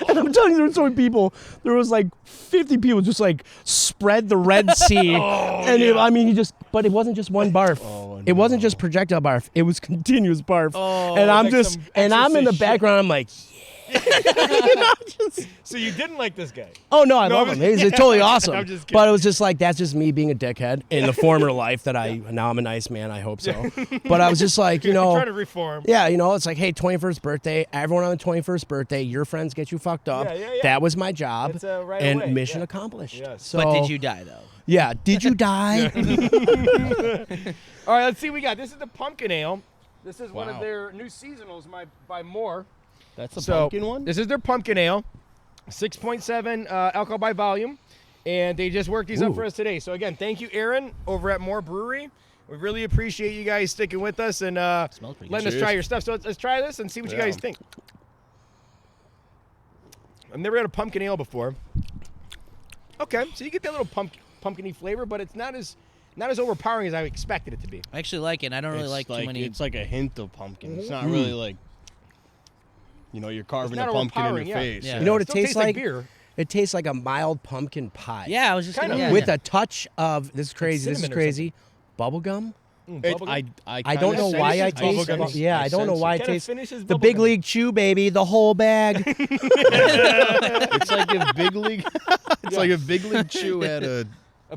And I'm telling you, there were so many people. There was like 50 people just like spread the Red Sea. And I mean, but it wasn't just one barf. It wasn't just projectile barf. It was continuous barf. And I'm like just, some and I'm in the Exorcist shit. background. I'm like, So you didn't like this guy? oh no, I No, love I'm him. just- He's totally awesome. I'm just kidding. But it was just like, that's just me being a dickhead in the former life that now I'm a nice man. I hope so. But I was just like, you know. trying to reform. Yeah, you know, it's like, hey, 21st birthday. Everyone on the 21st birthday, your friends get you fucked up. Yeah. That was my job. It's, right and away, mission yeah. accomplished. Yes. So, But did you die, though? Yeah. Did you die? All right, let's see what we got. This is the pumpkin ale. This is one of Wow. their new seasonals by Moore. That's the So pumpkin one? this is their pumpkin ale, 6.7 alcohol by volume, and they just worked these up Ooh. for us today. So again, thank you, Aaron, over at Moore Brewery. We really appreciate you guys sticking with us and Smells pretty letting good. us try your stuff. So let's try this and see what you Yeah. guys think. I've never had a pumpkin ale before. Okay, so you get that little pumpkin-y flavor, but it's not as overpowering as I expected it to be. I actually like it. And I don't really It's like too many. It's like a hint of pumpkin. It's not really like, you know, you're carving not a pumpkin in overpowering, your yeah. face. Yeah. You know what it Still tastes like? beer. It tastes like a mild pumpkin pie. Yeah, I was just Kind gonna, of. yeah, With yeah. a touch of, this is crazy, cinnamon or crazy, bubble gum. It, Bubblegum? I don't know why I taste bubblegum. it. Yeah, I don't know why I Kinda taste finishes the big bubblegum. league chew, baby, the whole bag. It's like if big league. It's like if big league chew had a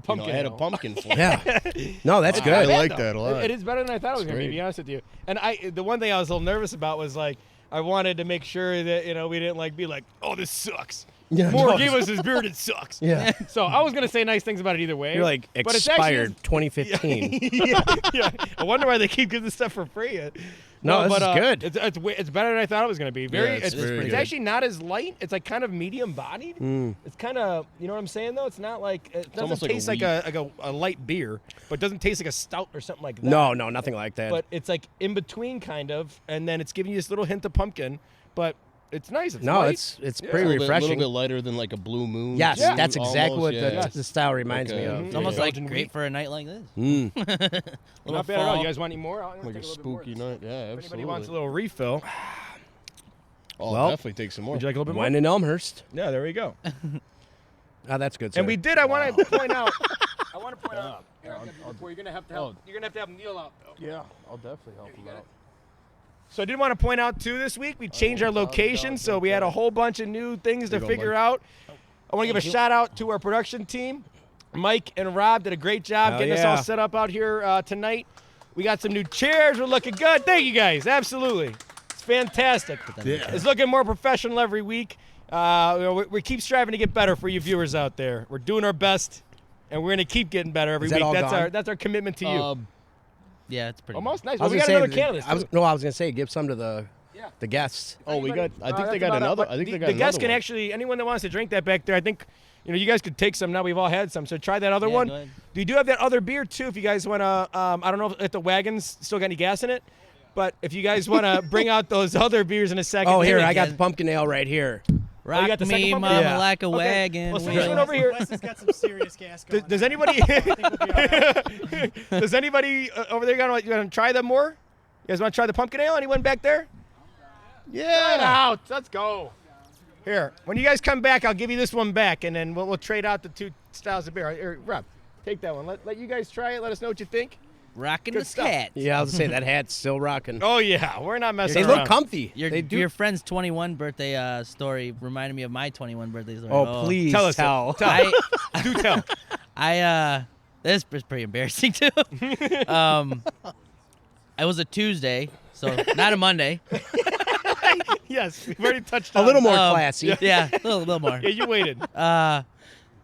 pumpkin had a ale. pumpkin flavor. Yeah. No, that's I good. like that a lot. It is better than I thought it was going to be, to great. be honest with you. And the one thing I was a little nervous about was like, I wanted to make sure that, you know, we didn't like be like, oh, this sucks. Yeah, Moore no, gave us his beer and it sucks. Yeah. So I was gonna say nice things about it either way. You're like but it's actually- expired 2015. yeah. I wonder why they keep giving this stuff for free. No, this is good. It's better than I thought it was gonna be. it's very it's good. actually not as light. It's like kind of medium bodied. It's kind of, you know what I'm saying though. It's not like it doesn't almost like a taste like a light beer, but it doesn't taste like a stout or something like that. No, nothing like that. But it's like in between kind of, and then it's giving you this little hint of pumpkin, but it's nice. It's no, light. it's A pretty little refreshing. bit lighter than like a Blue Moon. Yes, Yeah. that's exactly what Almost, the style reminds Okay. me of. It's almost like Belgian great wheat. for a night like this. Mm. Little Not bad at all. fall. You guys want any more? I'll Like take a little bit spooky more. night. Yeah, If absolutely. anybody wants a little refill, I'll Well, definitely take some more. would you like a little bit more? Wine in Elmhurst. Yeah, there we go. Oh, that's good. And sir. we did. I want to point out. I want to point out. Before you're gonna have to help- You're gonna have to have Neil out. Yeah, I'll definitely help him out. So I did want to point out too this week we changed our God, location, God, so we had a whole bunch of new things to Here you go, figure Mike. out. I want to give a shout out to our production team. Mike and Rob did a great job Hell getting us all yeah. set up out here tonight. We got some new chairs. We're looking good. Thank you guys. Absolutely, it's fantastic. Yeah. It's looking more professional every week. We keep striving to get better for you viewers out there. We're doing our best, and we're gonna keep getting better every Is that week. all That's gone? our commitment to you. Yeah, it's pretty. Almost nice. I Well, was we gonna got say, another candidate. I was gonna say give some to the guests. Oh, we got. I think that's they got about it. another. But I think the, they got the guests another can one. actually, anyone that wants to drink that back there, I think, you guys could take some now. We've all had some, so try that other Yeah, one. go ahead. You do have that other beer too, if you guys want to. I don't know if the wagons still got any gas in it, but if you guys want to bring out those other beers in a second. Oh, here maybe- I got the pumpkin ale right here. Rock got the second me, pump? mama, Yeah. like a Okay. wagon. Well, wheel. switch one over here. Wes has got some serious gas going. Does anybody? Does anybody over there gonna try them more? You guys want to try the pumpkin ale? Anyone back there? Try it out. Let's go. Here, when you guys come back, I'll give you this one back, and then we'll trade out the two styles of beer. Here, Rob, take that one. Let you guys try it. Let us know what you think. Rocking Good the stuff. scat. Yeah, I was gonna say that hat's still rocking. Oh yeah, we're not messing They around. look comfy. Your they do. your friend's 21 birthday story reminded me of my 21 birthday story. Oh, please Tell us. tell. Do tell. This is pretty embarrassing too. It was a Tuesday, so not a Monday. Yes, we've already touched A on little more Um, classy. Yeah, a little more. Yeah, you waited.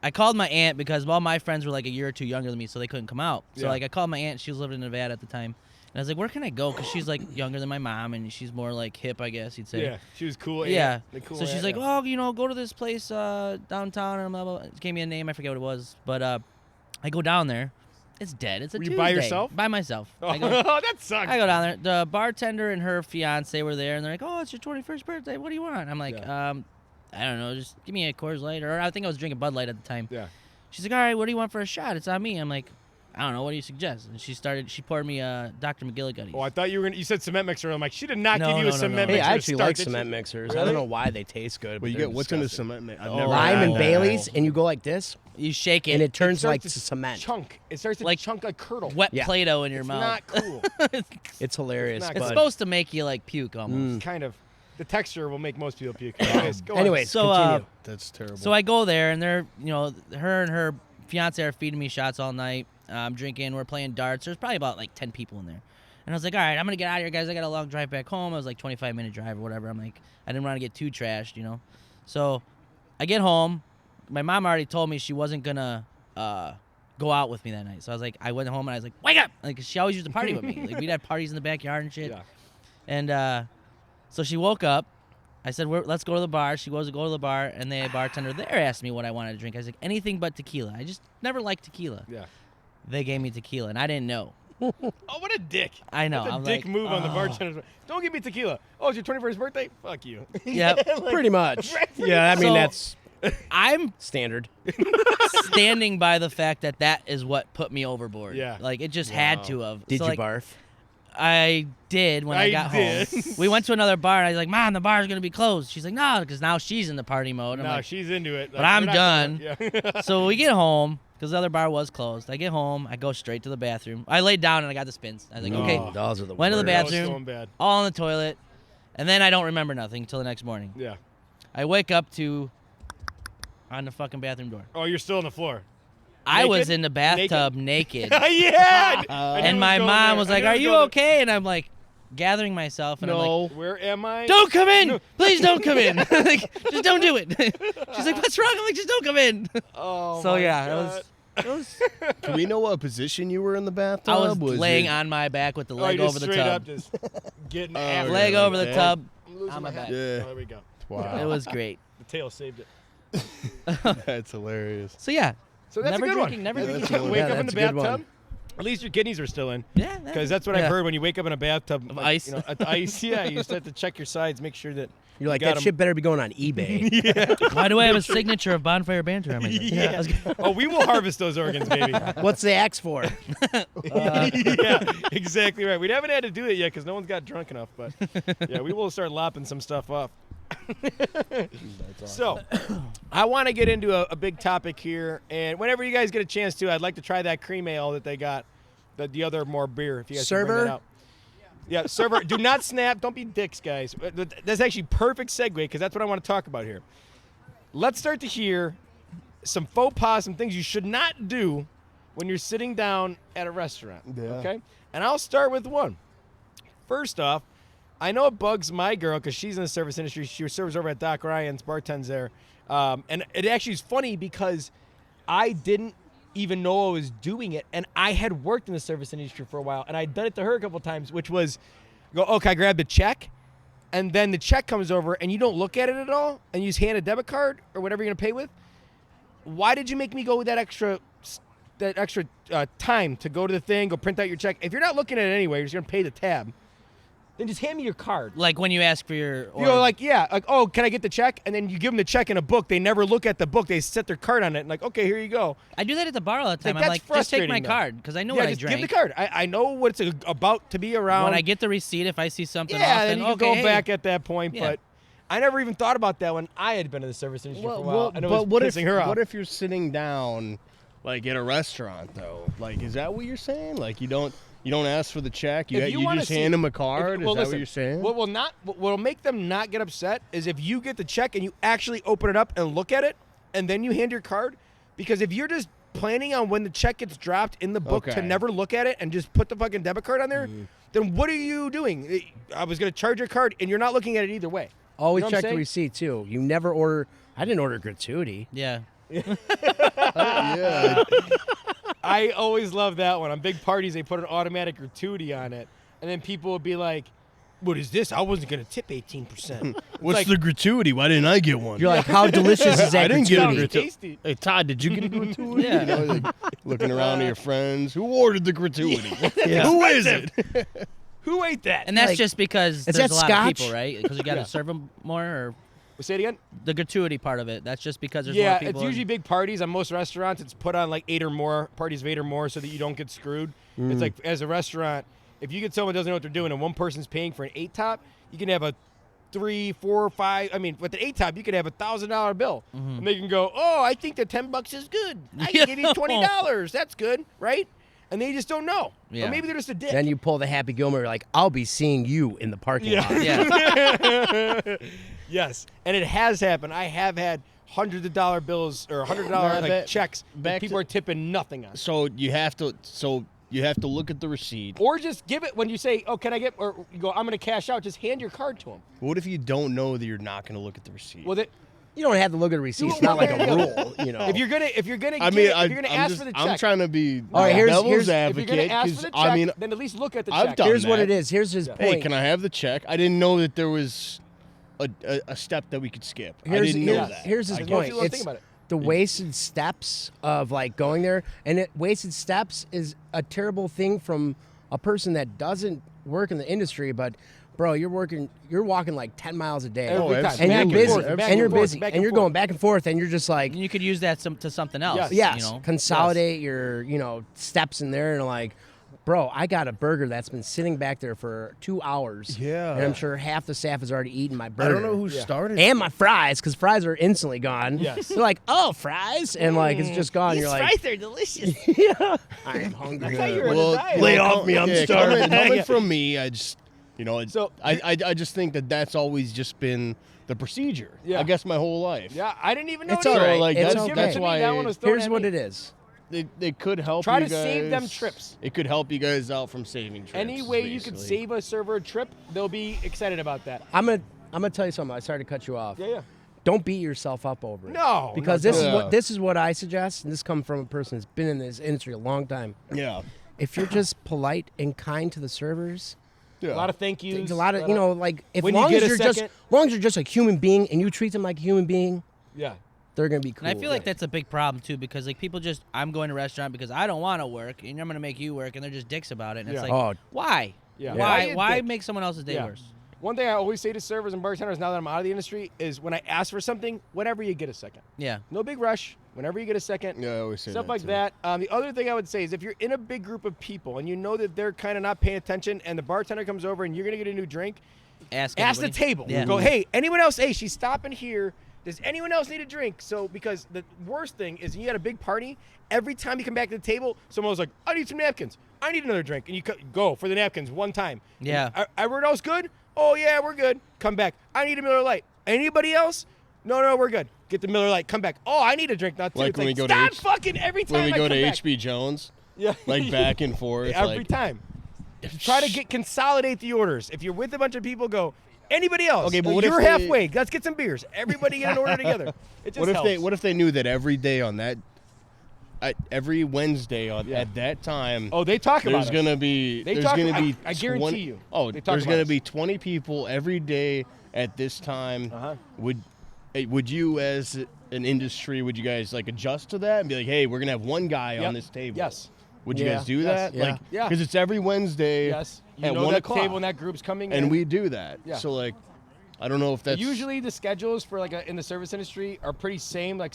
I called my aunt because all my friends were like a year or two younger than me, so they couldn't come out. So Yeah. like I called my aunt. She was living in Nevada at the time, and I was like, "Where can I go?" Because she's like younger than my mom, and she's more like hip, I guess you'd say. Yeah, she was cool. Yeah. The cool So she's aunt, like, yeah. "Oh, go to this place downtown," and blah, blah, blah. She gave me a name. I forget what it was, but I go down there. It's dead. It's a Were you Tuesday. by yourself? By myself. Oh, I go, that sucks. I go down there. The bartender and her fiance were there, and they're like, "Oh, it's your 21st birthday. What do you want?" I'm like, I don't know. Just give me a Coors Light, or I think I was drinking Bud Light at the time. Yeah. She's like, "All right, what do you want for a shot? It's on me." I'm like, "I don't know. What do you suggest?" And she poured me Dr. McGillicuddy's. Oh, I thought you said cement mixer. I'm like, she did not No, give you no, a no, cement no. Hey, mixer. I to actually start, like did cement you? mixers. I Really? don't know why they taste good. But you they're get what's in the disgusting. cement mix? I've Oh, never Lime had and that. Bailey's, and you go like this, You shake it, and it turns starts like to cement. Chunk. It starts to Like chunk like curdle. wet Yeah. Play-Doh in your It's mouth. not cool. It's hilarious. It's not It's but- supposed to make you like puke almost. Mm. Kind of. The texture will make most people puke. Anyways, go on. Anyways, So, continue. That's terrible. So I go there, and they're, her and her fiance are feeding me shots all night. I'm drinking. We're playing darts. There's probably about like 10 people in there. And I was like, all right, I'm going to get out of here, guys. I got a long drive back home. It was like 25-minute drive or whatever. I'm like, I didn't want to get too trashed. So I get home. My mom already told me she wasn't going to go out with me that night. So I was like, I went home, and I was like, wake up. Like, 'cause she always used to party with me. Like, we'd have parties in the backyard and shit. Yeah. And so she woke up. I said, let's go to the bar. She goes to go to the bar, and the bartender there asked me what I wanted to drink. I was like, anything but tequila. I just never liked tequila. Yeah. They gave me tequila, and I didn't know. Oh, what a dick. I know. That's a I'm dick like, move on the oh. bartender. Don't give me tequila. Oh, it's your 21st birthday? Fuck you. Yep. Pretty much. Right, pretty Yeah, I mean So- that's I'm standard. standing by the fact that is what put me overboard. Yeah. Like, it just had to have. Did So, you like, barf? I did when I I got did. home. We went to another bar, and I was like, Mom, the bar's going to be closed. She's like, no, because now she's in the party mode. I'm No, like, she's into it. But I'm we're not done. going- Yeah. So we get home, because the other bar was closed. I get home. I go straight to the bathroom. I laid down, and I got the spins. I was like, okay. Oh. Those are the Went to the worst. That was bathroom. going bad. All in the toilet, and then I don't remember nothing until the next morning. Yeah. I wake up to on the fucking bathroom door. Oh, you're still on the floor. I was Naked? in the bathtub naked, Yeah. I knew it and my going mom there. was I like, knew it "Are was you going okay?" And I'm like, gathering myself, and I'm like, No. Where am I? don't come in! Please don't come in! Like, just don't do it. She's like, what's wrong? I'm like, just don't come in. Oh, So my yeah, God. it was. Do we know what position you were in the bathtub? I was laying it- on my back with the Oh, leg you just over the straight tub. up just getting Oh, after Leg it. over the Yeah. tub. I'm losing on my back. hat. Yeah. Oh, there we go. Wow. It was great. The tail saved it. That's hilarious. So yeah, So that's Never a good drinking, one. never Yeah, drinking. that's good. Wake Yeah, up in the that's a good one. bathtub. At least your kidneys are still in. yeah. Because that's what Yeah. I've heard when you wake up in a bathtub Of like, ice. You know, at ice, yeah, you just have to check your sides, make sure that You're like, got that 'em. shit better be going on eBay. Why do I have a signature of Bonfire Banter on my leg? Yeah. Oh, we will harvest those organs, baby. What's the axe for? Yeah, exactly right. We haven't had to do it yet because no one's got drunk enough, but yeah, we will start lopping some stuff off. So, I want to get into a big topic here, and whenever you guys get a chance to, I'd like to try that cream ale that they got, the other more beer. If you guys can bring Server? that out. Yeah, server. Do not snap. Don't be dicks, guys. That's actually perfect segue because that's what I want to talk about here. Let's start to hear some faux pas, some things you should not do when you're sitting down at a restaurant. Yeah. Okay? And I'll start with one. First off, I know it bugs my girl because she's in the service industry. She serves over at Doc Ryan's, bartends there. And it actually is funny because I didn't even know I was doing it. And I had worked in the service industry for a while. And I'd done it to her a couple times, which was go, okay, I grab the check. And then the check comes over and you don't look at it at all. And you just hand a debit card or whatever you're going to pay with. Why did you make me go with that extra time to go to the thing, go print out your check? If you're not looking at it anyway, you're just going to pay the tab. Then just hand me your card. Like when you ask for your. You know, like, yeah, like, oh, can I get the check? And then you give them the check in a book. They never look at the book. They set their card on it and like, okay, here you go. I do that at the bar all the time. Like, I'm that's like, just take my frustrating, though. card because I know Yeah, what I just drank. give the card. I know what it's about to be around. When I get the receipt, if I see something yeah, off, then then you can okay, go hey. back at that point. Yeah. But I never even thought about that when I had been in the service industry for a while. and it was but what pissing if her off. what if you're sitting down, like at a restaurant though? Like, is that what you're saying? Like, you don't ask for the check. You If you you wanna just see- hand them a card. well, is that listen, what you're saying? What'll make them not get upset is if you get the check and you actually open it up and look at it, and then you hand your card. Because if you're just planning on when the check gets dropped in the book to Okay. never look at it and just put the fucking debit card on there, then what are you doing? I was gonna charge your card, and you're not looking at it either way. Always You know what I'm check the saying? receipt, too. You never order. I didn't order gratuity. Yeah. Yeah. I always love that one. On big parties, they put an automatic gratuity on it, and then people would be like, "What is this? I wasn't gonna tip 18%." What's like- the gratuity? Why didn't I get one? You're like, how delicious is that I didn't get a gratuity? gratuity. tasty. Hey Todd, did you get a gratuity? Yeah. You know, like, looking around to your friends. Who ordered the gratuity? Yeah. Who is it? Who ate that? And that's Like, just because is there's that a lot scotch? of people, right? Because you got to serve them more, or Say it again. the gratuity part of it. That's just because there's more Yeah, people. it's usually big parties. On most restaurants, it's put on like 8 or more parties of 8 or more, so that you don't get screwed. It's like as a restaurant, if you get someone who doesn't know what they're doing, and one person's paying for an 8 top, you can have a 3, 4, 5. I mean, with an 8 top, you could have $1,000 bill, and they can go, "Oh, I think the $10 is good. I can give you $20. That's good, right?" And they just don't know. Yeah. Or maybe they're just a dick. Then you pull the Happy Gilmore, like, I'll be seeing you in the parking lot. Yeah. Yes, and it has happened. I have had hundreds of dollar bills or $100 Nah, like back- checks that back people to- are tipping nothing on. So you have to look at the receipt. Or just give it when you say, "Oh, can I get?" Or you go, "I'm going to cash out." Just hand your card to them. What if you don't know that you're not going to look at the receipt? Well, You don't have to look at the receipt. It's not like a rule, you know. if you're gonna I mean, if you're gonna ask for the check, I'm trying to be All right, here's- devil's here's- if you're advocate. gonna ask for 'cause, the check, I mean, then at least look at the I've check. done Here's what that. it is. Here's his point. hey, can I have the check? I didn't know that there was a step that we could skip. I Here's, didn't know here's, that. here's his I know point. people don't It's think about it. the wasted steps of like going there, and wasted steps is a terrible thing from a person that doesn't work in the industry. But bro, you're walking like 10 miles a day, Every time. and Back you're and busy, forth, back and you're and forth, busy, back and you're forth. going back and forth, and you're just like, And you could use that to something else. Yes. yes, You know? consolidate your steps in there, and like, bro, I got a burger that's been sitting back there for 2 hours. Yeah. and I'm sure half the staff has already eaten my I burger. don't know who started. And my fries, because fries are instantly gone. Yes. They're like, oh, fries? And like, it's just gone. You're like, are delicious. yeah, I'm hungry. thought you were in Well, a diet. Lay off me, I'm starving. Coming from me, I just, So- I just think that's always just been the procedure. Yeah. I guess my whole life. Yeah, I didn't even know. It's it all either. right. like, It's that's- okay. that's why- That one was thrown Here's at what me. it is. they could help. Try you to save them guys- trips. It could help you guys out from saving trips. Any way you could basically. save a server a trip, they'll be excited about that. I'm gonna tell you something. I started to cut you off. Yeah. Don't beat yourself up over it. No, Because no, this is what I suggest, and this comes from a person that's been in this industry a long time. Yeah. If you're just polite and kind to the servers, Yeah. A lot of thank yous. there's a lot of like if When you long get as a you're just second- long as you're just a human being and you treat them like a human being, Yeah. they're gonna be cool. And I feel like with it. that's a big problem too, because like people just, I'm going to a restaurant because I don't want to work, and I'm gonna make you work, and they're just dicks about it. And Yeah. it's like, Oh. why? Yeah. Why? Yeah. Why Dick. make someone else's day Yeah. worse? One thing I always say to servers and bartenders now that I'm out of the industry is when I ask for something, whenever you get a second. Yeah. No big rush. Whenever you get a second. Yeah, I always say Stuff that like too. that. The other thing I would say is if you're in a big group of people and you know that they're kind of not paying attention and the bartender comes over and you're going to get a new drink, Ask the everybody. table. Yeah. Go, hey, anyone else? Hey, she's stopping here. Does anyone else need a drink? So, because the worst thing is you had a big party, every time you come back to the table, someone was like, I need some napkins. I need another drink. And you go for the napkins one time. Yeah. Everyone else good? Oh, yeah, we're good. Come back. I need a Miller Lite. Anybody else? No, we're good. Get the Miller Lite. Come back. Oh, I need a drink now, too. Like It's when we go to stop H- fucking every time When we I go come to back. HB Jones, Yeah. like back and forth, Every like, time. Try to consolidate the orders. If you're with a bunch of people, go, anybody else? Okay, but what if you're they- halfway. Let's get some beers. Everybody get an order together. It just helps. What if they knew that every day on that, every Wednesday at that time, Oh, they talk about there's us. gonna be They there's talk- gonna be I guarantee 20 you. Oh, They talk there's about gonna us. be 20 people every day at this time. Uh-huh. Would you as an industry would you guys like adjust to that and be like, hey, we're gonna have one guy Yep. on this table? Yes. Would you Yeah. guys do Yes. that? Yeah. Like, Yeah. because it's every Wednesday. Yes. You at know 1 that o'clock. table and that group's coming and in. we do that. Yeah. So like, I don't know if that's Usually the schedules for like in the service industry are pretty same. Like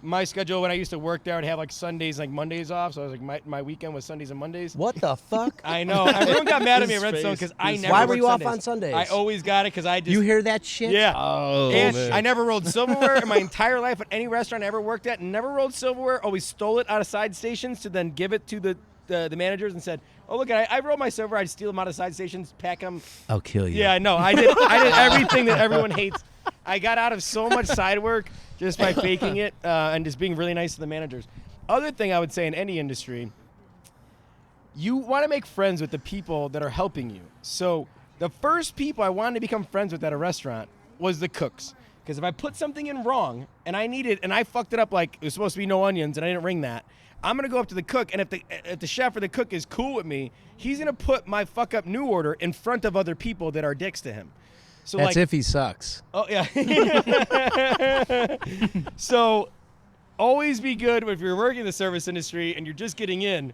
my schedule when I used to work there, I'd have like Sundays, like Mondays off. So I was like my weekend was Sundays and Mondays. what the fuck? I know. Everyone got mad at me at His Redstone face. because I His never. Why were worked you off Sundays. on Sundays? I always got it because I just. You hear that shit? Yeah. Oh, And man. I never rolled silverware in my entire life at any restaurant I ever worked at. Never rolled silverware. Always stole it out of side stations to then give it to the managers and said, "Oh look, I roll my silverware. I'd steal them out of side stations, pack them." I'll kill you. Yeah, no, I did everything that everyone hates. I got out of so much side work just by faking it and just being really nice to the managers. Other thing I would say in any industry, you want to make friends with the people that are helping you. So the first people I wanted to become friends with at a restaurant was the cooks. Because if I put something in wrong and I fucked it up like it was supposed to be no onions and I didn't ring that, I'm gonna go up to the cook, and if the chef or the cook is cool with me, he's gonna put my fuck up new order in front of other people that are dicks to him. So That's like, if he sucks. oh yeah. So always be good if you're working in the service industry and you're just getting in.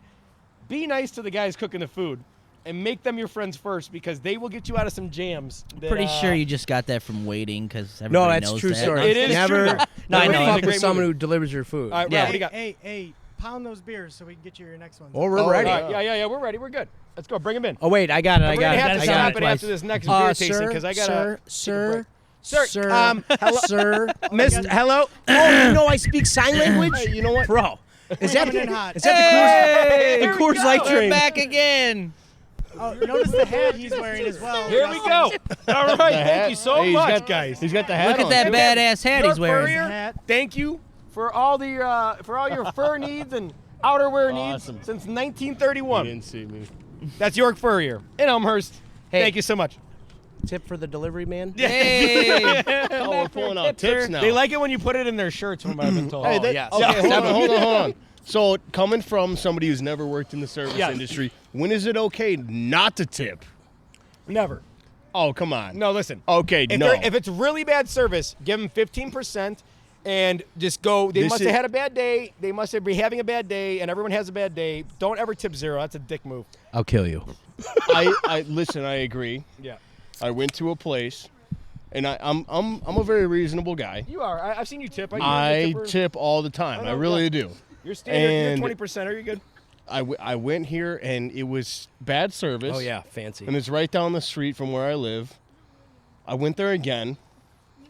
Be nice to the guys cooking the food, and make them your friends first because they will get you out of some jams. that, Pretty sure you just got that from waiting because No, everybody that's knows true that. story. It is Never, true. No, I never know. fuck It's a with great someone movie. who delivers your food. All right, Yeah. Rob, what do you got? Hey, pound those beers so we can get you your next one. Oh, we're Oh, ready. All right, yeah, we're ready. We're good. Let's go. Bring them in. Oh wait, I got it. I We're got gonna it. have I to got stop it it twice. after this next beer tasting Sir, because I gotta. sir, Sir, sir, hello, sir. Miss, hello. Oh, you know I speak sign language. Hey, you know what? Bro? Is that Coming in hot. is that Hey! the Coors go. Light We're train? back again. Oh, notice the hat he's wearing as well. Here we go. All right, The thank hat. you so Hey, he's much, got- guys. He's got the hat Look at on. that Look badass hat he's Your wearing. Furrier, Hat. thank you for all your fur needs and outerwear needs Awesome. since You 1931. didn't see me. That's York Furrier in Elmhurst. Hey. Thank you so much. Tip for the delivery man. Hey. Oh, we're pulling out tips now. They like it when you put it in their shirts, from what I've been told. Hey, Oh, that, yes. okay, Yeah. hold on. So, coming from somebody who's never worked in the service Yes. industry, when is it okay not to tip? Never. Oh, come on. No, listen. Okay, If, no. if it's really bad service, give them 15% and just go. They This must is- have had a bad day. They must be having a bad day, and everyone has a bad day. Don't ever tip zero. That's a dick move. I'll kill you. I listen. I agree. Yeah. I went to a place, and I'm a very reasonable guy. You are. I've seen you tip. I tip all the time. I I know, really yeah. do. You're standard. and- You're 20%. Are you good? I went here, and it was bad service. Oh yeah, fancy. And it's right down the street from where I live. I went there again,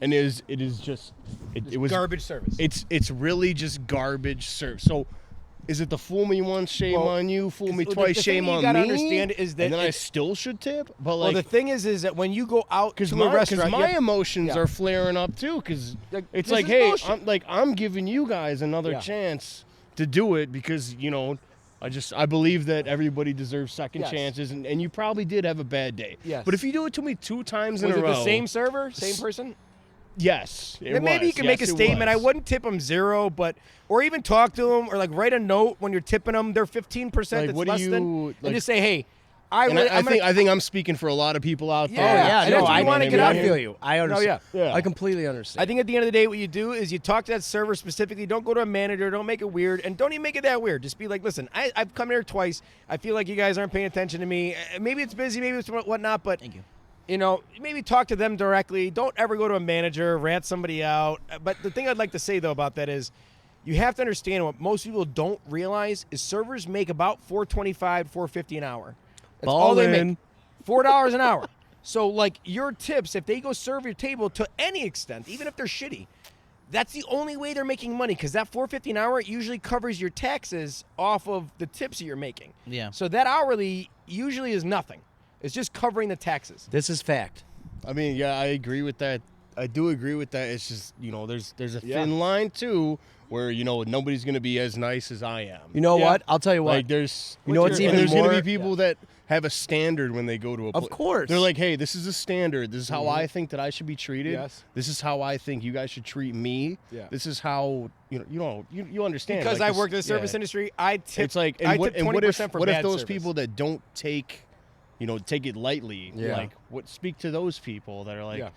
and it is just it was Garbage service. It's really just garbage service. So, is it the fool me once, shame Well, on you, fool me the twice, thing shame you on gotta me? understand is that and then I it's- still should tip. But well, the like, thing is that when you go out to because a restaurant, you my have- emotions Yeah. are flaring up too. Because Like, it's this like, is hey, bullshit. I'm giving you guys another Yeah. chance to do it because I believe that everybody deserves second Yes. chances, and you probably did have a bad day. Yes. But if you do it to me 2 times in Was a it row, the same server, same person? Yes, it Then maybe you was. can make a Yes, it statement. I was. wouldn't tip them 0, or even talk to them, or like write a note when you're tipping them. They're 15%. Like, That's what do less you, than, like- and just say, hey, And really, I think I'm speaking for a lot of people out there. Yeah. Oh yeah, and no, that's what I you wanna I get out feel here. you. I understand. yeah. I completely understand. I think at the end of the day, what you do is you talk to that server specifically. Don't go to a manager. Don't make it weird, and don't even make it that weird. Just be like, listen, I've come here twice. I feel like you guys aren't paying attention to me. Maybe it's busy, maybe it's whatnot, but Thank you. maybe talk to them directly. Don't ever go to a manager, rat somebody out. But the thing I'd like to say though about that is, you have to understand what most people don't realize is servers make about $4.25, $4.50 an hour. That's all they make. $4 an hour. So like your tips, if they go serve your table to any extent, even if they're shitty, that's the only way they're making money because that $4.50 an hour usually covers your taxes off of the tips that you're making. Yeah. So that hourly usually is nothing. It's just covering the taxes. this is fact. I mean, yeah, I agree with that. I do agree with that. It's just there's a Yeah. thin line too, where nobody's gonna be as nice as I am. You know Yeah. what? I'll tell you what. Like there's You know what's and even there's gonna more- be people that have a standard when they go to a Of course. They're like, hey, this is a standard. This is how I think that I should be treated. Yes. This is how I think you guys should treat me. Yeah. This is how you understand. Because like I this- work in the service yeah. industry, I tip. It's like, I and what, tip and 20% what if for what if bad those service. people that don't take it lightly, Yeah. like speak to those people that are like, Yeah.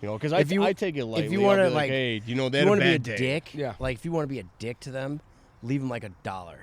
because If you- I take it lightly. if you I'll want to be like, hey, they if had you a want to be a bad day. dick, Yeah. like if you want to be a dick to them, leave them like $1.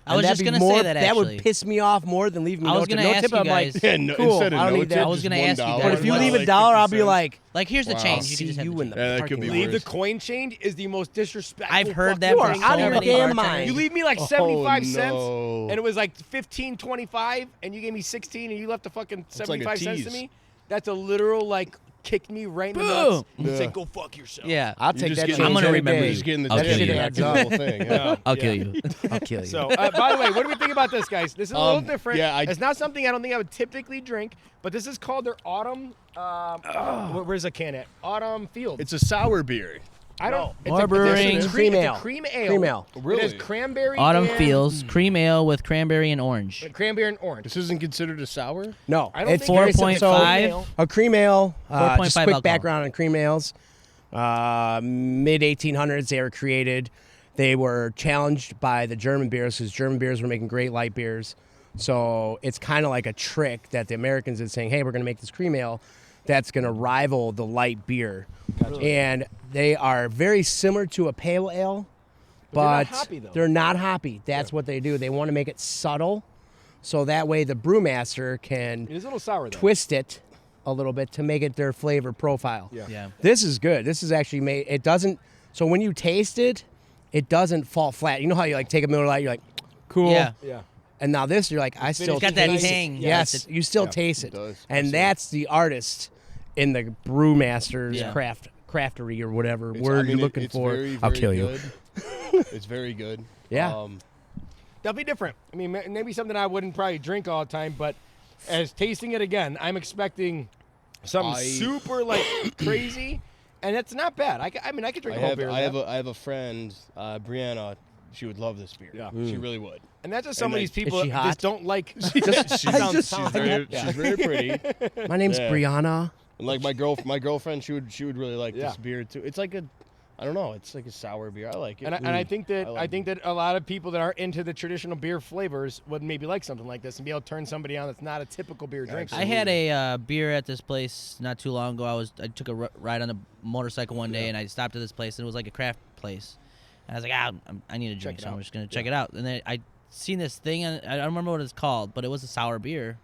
I was And just that'd be gonna say more- that, That would actually. piss me off more than leaving me I no was tip. gonna No ask tip, you I'm like, guys- Yeah, no, cool, instead of I don't no need that. tip, I was just gonna ask you $1. guys But if you Well, leave like $1, I'll be 50 like, Like, here's the Wow. change. I'll You see can just have you the in the change. Yeah, that could parking be lot. Leave the worse. coin change is the most disrespectful. I've heard fucking that You from are thing out of so your many damn bartenders. mind. You leave me like Oh, 75 cents, no. and it was like 15.25, and you gave me 16, and you left the fucking like a 75 cents to tease. me. That's a literal like kicked me right in the Boom. nuts. You Yeah. said, "Go fuck yourself." Yeah. I'll You're take just that getting- change I'm gonna any remember day. you. Just getting the I'll tip. kill you. That's the whole thing. Yeah. I'll kill you. I'll kill you. So, by the way, what do we think about this, guys? This is a little different. yeah, it's not something I don't think I would typically drink, but this is called their Autumn. Where's the can at? Autumn Field. It's a sour beer. I don't. It's More a, brewing. It's a Cream it's ale. a cream ale. Cream ale. It Really? has cranberry. Autumn and, Feels cream ale with cranberry and orange. Cranberry and orange. This isn't considered a sour. No, I don't it's think very it's a simple. So, 4.5. a cream ale. 4.5 Just quick alcohol. background on cream ales. Mid 1800s, they were created. They were challenged by the German beers because German beers were making great light beers. So it's kind of like a trick that the Americans did, saying, "Hey, we're going to make this cream ale that's going to rival the light beer." And they are very similar to a pale ale, But they're not but hoppy, though. they're not hoppy. That's what they do. They want to make it subtle, so that way the brewmaster can It is a little sour though. twist it a little bit to make it their flavor profile. Yeah. Yeah. This is good. This is actually made. It doesn't. So when you taste it, it doesn't fall flat. You know how you like take a Miller Lite, you're like, cool. Yeah. Yeah. And now this, you're like, I still It's got that taste it. tang. Yes, Yes, you still yeah, taste it it. does. And Absolutely. that's the artist in the brewmaster's Yeah. craftery or whatever It's- word I mean, you're looking it's for. Very, I'll very kill you. good. It's very good. Yeah. That'll be different. I mean, maybe something I wouldn't probably drink all the time, but as tasting it again, I'm expecting something super like crazy, and it's not bad. I mean, I could drink a whole beer. Of I that. have a friend, Brianna. She would love this beer. Yeah. She really would. And that's just some of And these I- people Is she that hot? just don't like. She's very pretty. My name's Yeah. Brianna. And like my girlfriend, she would really like Yeah. this beer too. It's like I don't know, it's like a sour beer. I like it. And I think that I I, like think that a lot of people that aren't into the traditional beer flavors would maybe like something like this and be able to turn somebody on that's not a typical beer drinker. I had a beer at this place not too long ago. I took a ride on a motorcycle one day and I stopped at this place and it was like a craft place. And I was like, I need a drink, it so I'm out. just gonna check it out. And then I seen this thing and I don't remember what it's called, but it was a sour beer.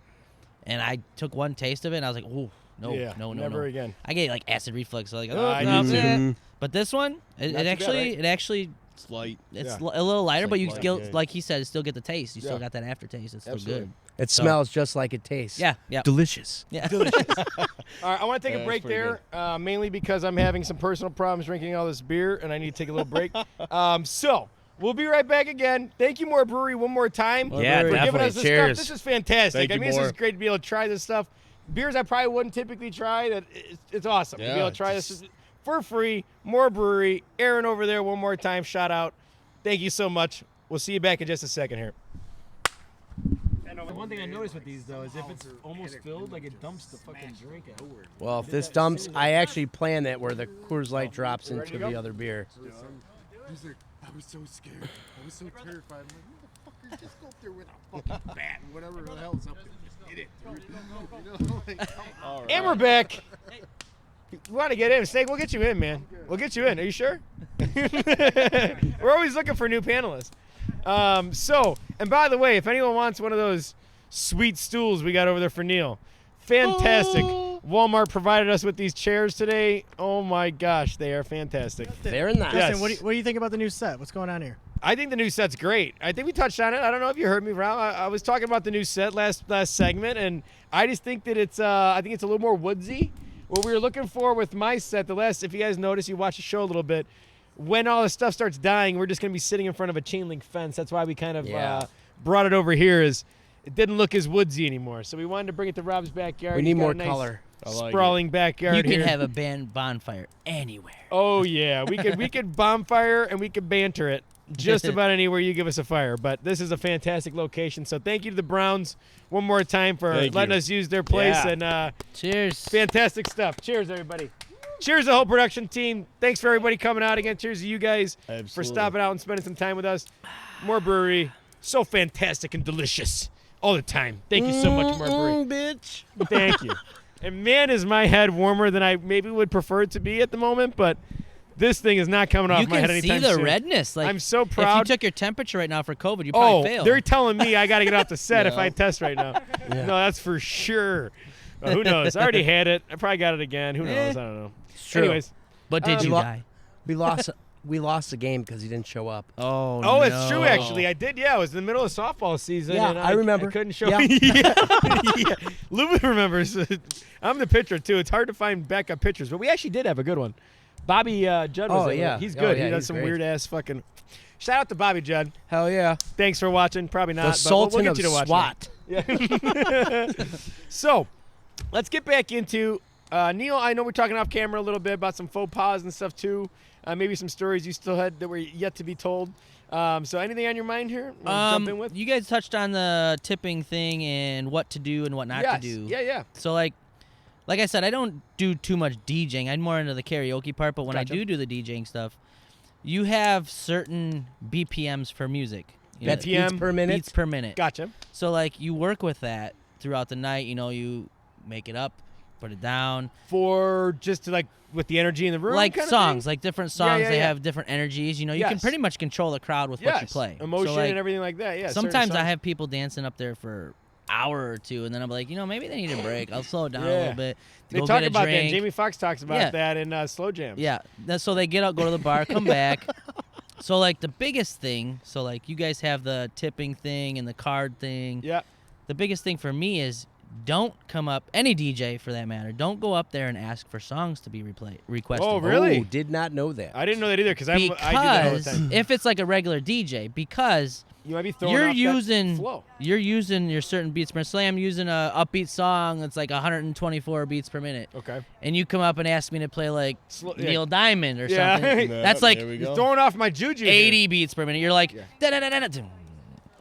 And I took one taste of it and I was like, oh no, Yeah, no, never again. I get like acid reflux. So like, I no, do too. eh. But this one, it Not too bad, actually, right? it actually. it's light. It's Yeah. a little lighter, It's but like you light, still, yeah. like he said, still get the taste. You still Yeah. got that aftertaste. It's still Absolutely. good. It So- smells just like it tastes. Yeah, yeah, Delicious. yeah. All right, I want to take Yeah, a it's break pretty there, mainly because I'm having some personal problems drinking all this beer, and I need to take a little break. So we'll be right back again. Thank you, More Brewery, one more time. Yeah, for giving definitely. us this Cheers. stuff. This is fantastic. Thank I you, mean, this is More. great to be able to try this stuff. Beers I probably wouldn't typically try. It's awesome to be Yeah, able to try just- this for free. More Brewery, Aaron over there, one more time. Shout out. Thank you so much. We'll see you back in just a second here. One thing I noticed with these though is if it's almost filled, like it dumps the fucking drink out. Well, if this dumps, I actually plan that where the Coors Light drops into the other beer. He's like, I was so scared. I was so terrified. I'm like, motherfucker, just go up there with a fucking bat and whatever the hell's up there. Just hit it, dude. You know, like, come on. And we're back. You want to get in, Snake? We'll get you in, man. We'll get you in. Are you sure? We're always looking for new panelists. And by the way, if anyone wants one of those sweet stools we got over there for Neil, fantastic. Walmart provided us with these chairs today. Oh my gosh, they are fantastic. Very nice. Yes. Justin, what do you think about the new set? What's going on here? I think the new set's great. I think we touched on it. I don't know if you heard me, Rob. I was talking about the new set last segment, and I just think that it's I think it's a little more woodsy. What we were looking for with my set, if you guys notice, you watch the show a little bit, when all the stuff starts dying, we're just going to be sitting in front of a chain link fence. That's why we kind of brought it over here. Is it didn't look as woodsy anymore. So we wanted to bring it to Rob's backyard. We He's need got more a nice color. sprawling backyard You can here. have a bonfire anywhere. Oh yeah, we could bonfire and we could banter it just about anywhere you give us a fire. But this is a fantastic location. So thank you to the Browns one more time for Thank letting you. us use their place Yeah. and Cheers. fantastic stuff. Cheers, everybody. Cheers to the whole production team. Thanks for everybody coming out again. Cheers to you guys for Absolutely. stopping out and spending some time with us. More Brewery, so fantastic and delicious all the time. Thank you so much, More Brewery. Bitch. Thank you. And man, is my head warmer than I maybe would prefer it to be at the moment, but this thing is not coming off You my head can see anytime the soon. redness. Like, I'm so If proud. you took your temperature right now for COVID, you Oh, probably fail. they're telling me I got to get off the set if No. I test right now. No, that's for sure. But who knows? I already had it. I probably got it again. Who knows? I don't know. true. Anyways. But did you lo- die? We lost. We lost the game because he didn't show up. Oh, Oh, no. it's true, actually. I did, yeah. I was in the middle of softball season. Yeah, and I remember. I couldn't show Yeah. yeah. Lou remembers. I'm the pitcher, too. It's hard to find backup pitchers, but we actually did have a good one. Bobby Judd was Oh, there. yeah. He's Oh, good. yeah, he does he's some great. weird-ass fucking... Shout out to Bobby Judd. Hell yeah. Thanks for watching. Probably not, The but we'll Sultan get of you to watch SWAT. Yeah. So, let's get back into Neil. I know we're talking off camera a little bit about some faux pas and stuff too. Maybe some stories you still had that were yet to be told. So, anything on your mind here? Jump in with? You guys touched on the tipping thing and what to do and what not to do. Yeah. So like I said, I don't do too much DJing. I'm more into the karaoke part, but when Gotcha. I do the DJing stuff, you have certain BPMs for music. You know, That's beats per minute. Beats per minute. Gotcha. So like you work with that throughout the night. You know, you make it up, put it down. For just to with the energy in the room, Like kind of songs, thing? like different songs, yeah, they yeah. have different energies. You know, you can Yes. pretty much control the crowd with Yes. what you play. Emotion So, like, and everything like that. Yeah. certain sometimes I songs. have people dancing up there for hour or two, and then I'm like, maybe they need a break. I'll slow it down a Yeah. little bit. They Go talk get a about that. drink. Jamie Foxx talks about Yeah. that in Slow Jams. Yeah. So they get out, go to the bar, come back. So like the biggest thing, so like you guys have the tipping thing and the card thing. Yeah. The biggest thing for me is don't come up, any DJ for that matter, don't go up there and ask for songs to be requested. Oh, really? Oh, did not know that. I didn't know that either because I do that all the Because time. if it's like a regular DJ, because You might be throwing you're off that using flow. you're using your certain beats per minute. Say I'm using a upbeat song that's like 124 beats per minute, Okay. and you come up and ask me to play like Yeah. Neil Diamond or Yeah. something. That's like there we You're go. throwing off my juju. here. 80 beats per minute. You're like, Yeah. da-da-da-da-da.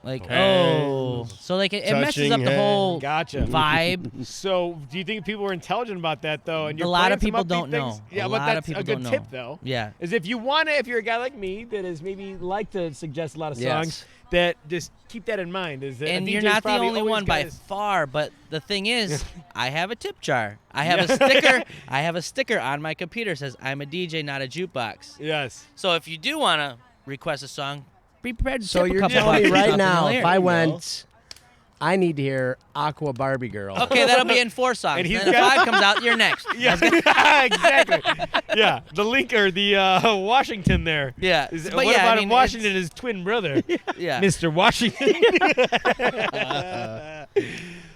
Like, Oh. so like it messes up Touching the whole Gotcha. vibe. So, do you think people were intelligent about that though? And A you're lot of playing some people don't upbeat know. things? Yeah, A but lot of that's people a good don't tip know. though. Yeah. Is if you want to, if you're a guy like me that is maybe like to suggest a lot of Yes. songs, that just keep that in mind. Is that a And you're DJ's not the probably only always one got by his- far, but the thing is, I have a tip jar. I have Yeah. a sticker. I have a sticker on my computer that says I'm a DJ, not a jukebox. Yes. So if you do want to request a song, be prepared to So tip a you're couple telling me bucks or right something, now, they'll if hear I it. went, I need to hear Aqua Barbie Girl. Okay, that'll be in 4 songs. And And he's then if got- 5 comes out, you're next. Yeah, exactly. Yeah, the link or the Washington there. Yeah. Is, But what yeah, I about mean, Washington, his twin brother, Yeah. Mr. Washington?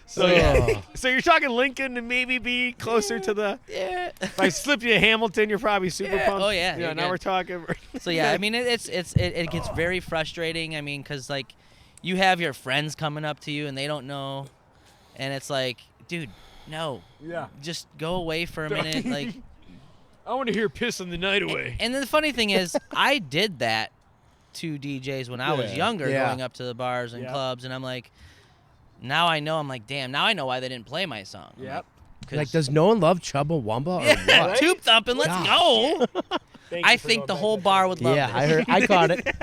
So yeah. So you're talking Lincoln to maybe be closer to the. Yeah. If I slip you a Hamilton, you're probably super Yeah. pumped. Oh, yeah, Yeah. you're Now good. we're talking. So yeah, I mean it gets very frustrating. I mean, cause like you have your friends coming up to you and they don't know, and it's like, dude, no, Yeah. just go away for a minute. Like, I want to hear "Piss on the Night Away." and then the funny thing is, I did that two DJs when I was Yeah. younger, Yeah. going up to the bars and Yep. clubs, and I'm like, now I know. I'm like, damn. Now I know why they didn't play my song. I'm Yep. Like, does no one love Chubbawamba or Yeah, what? tube thumping. Let's go. Thank you I for think going the back whole that bar far. would love Yeah, this. I heard. I caught it.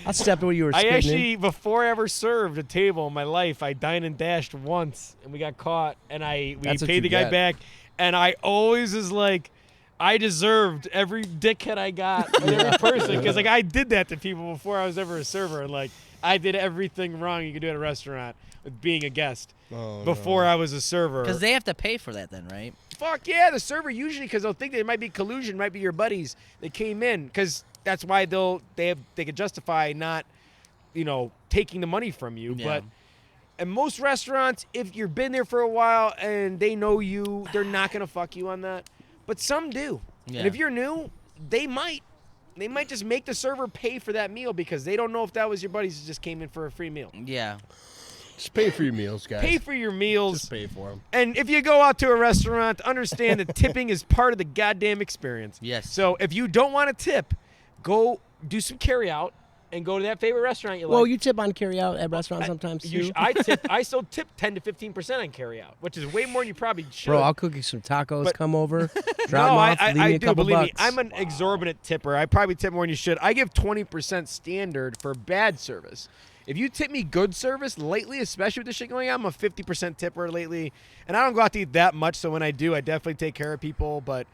I stepped in what you were I spitting actually, in. before I ever served a table in my life, I dined and dashed once, and we got caught, and we That's what paid you the guy get. back, and I always was like, I deserved every dickhead I got, and every person, because like I did that to people before I was ever a server, and like I did everything wrong you could do at a restaurant with being a guest Oh, before I was a server. Because they have to pay for that then, right? Fuck yeah, the server usually, because they'll think there might be collusion, might be your buddies that came in, because that's why they could justify not, taking the money from you. Yeah. But in most restaurants, if you've been there for a while and they know you, they're not gonna fuck you on that. But some do, Yeah. and if you're new, they might just make the server pay for that meal because they don't know if that was your buddies that just came in for a free meal. Yeah. Just pay for your meals, guys. Pay for your meals. Just pay for them. And if you go out to a restaurant, understand that tipping is part of the goddamn experience. Yes. So if you don't want to tip, go do some carry out and go to that favorite restaurant you Well, like. you tip on carry out at restaurants sometimes too. I still tip 10 to 15% on carry out, which is way more than you probably should. Bro, I'll cook you some tacos. But- come over, drop 'em no, off, leave me I a do. couple Believe bucks. me, I'm an exorbitant tipper. I probably tip more than you should. I give 20% standard for bad service. If you tip me good service lately, especially with the shit going on, I'm a 50% tipper lately. And I don't go out to eat that much, so when I do, I definitely take care of people. But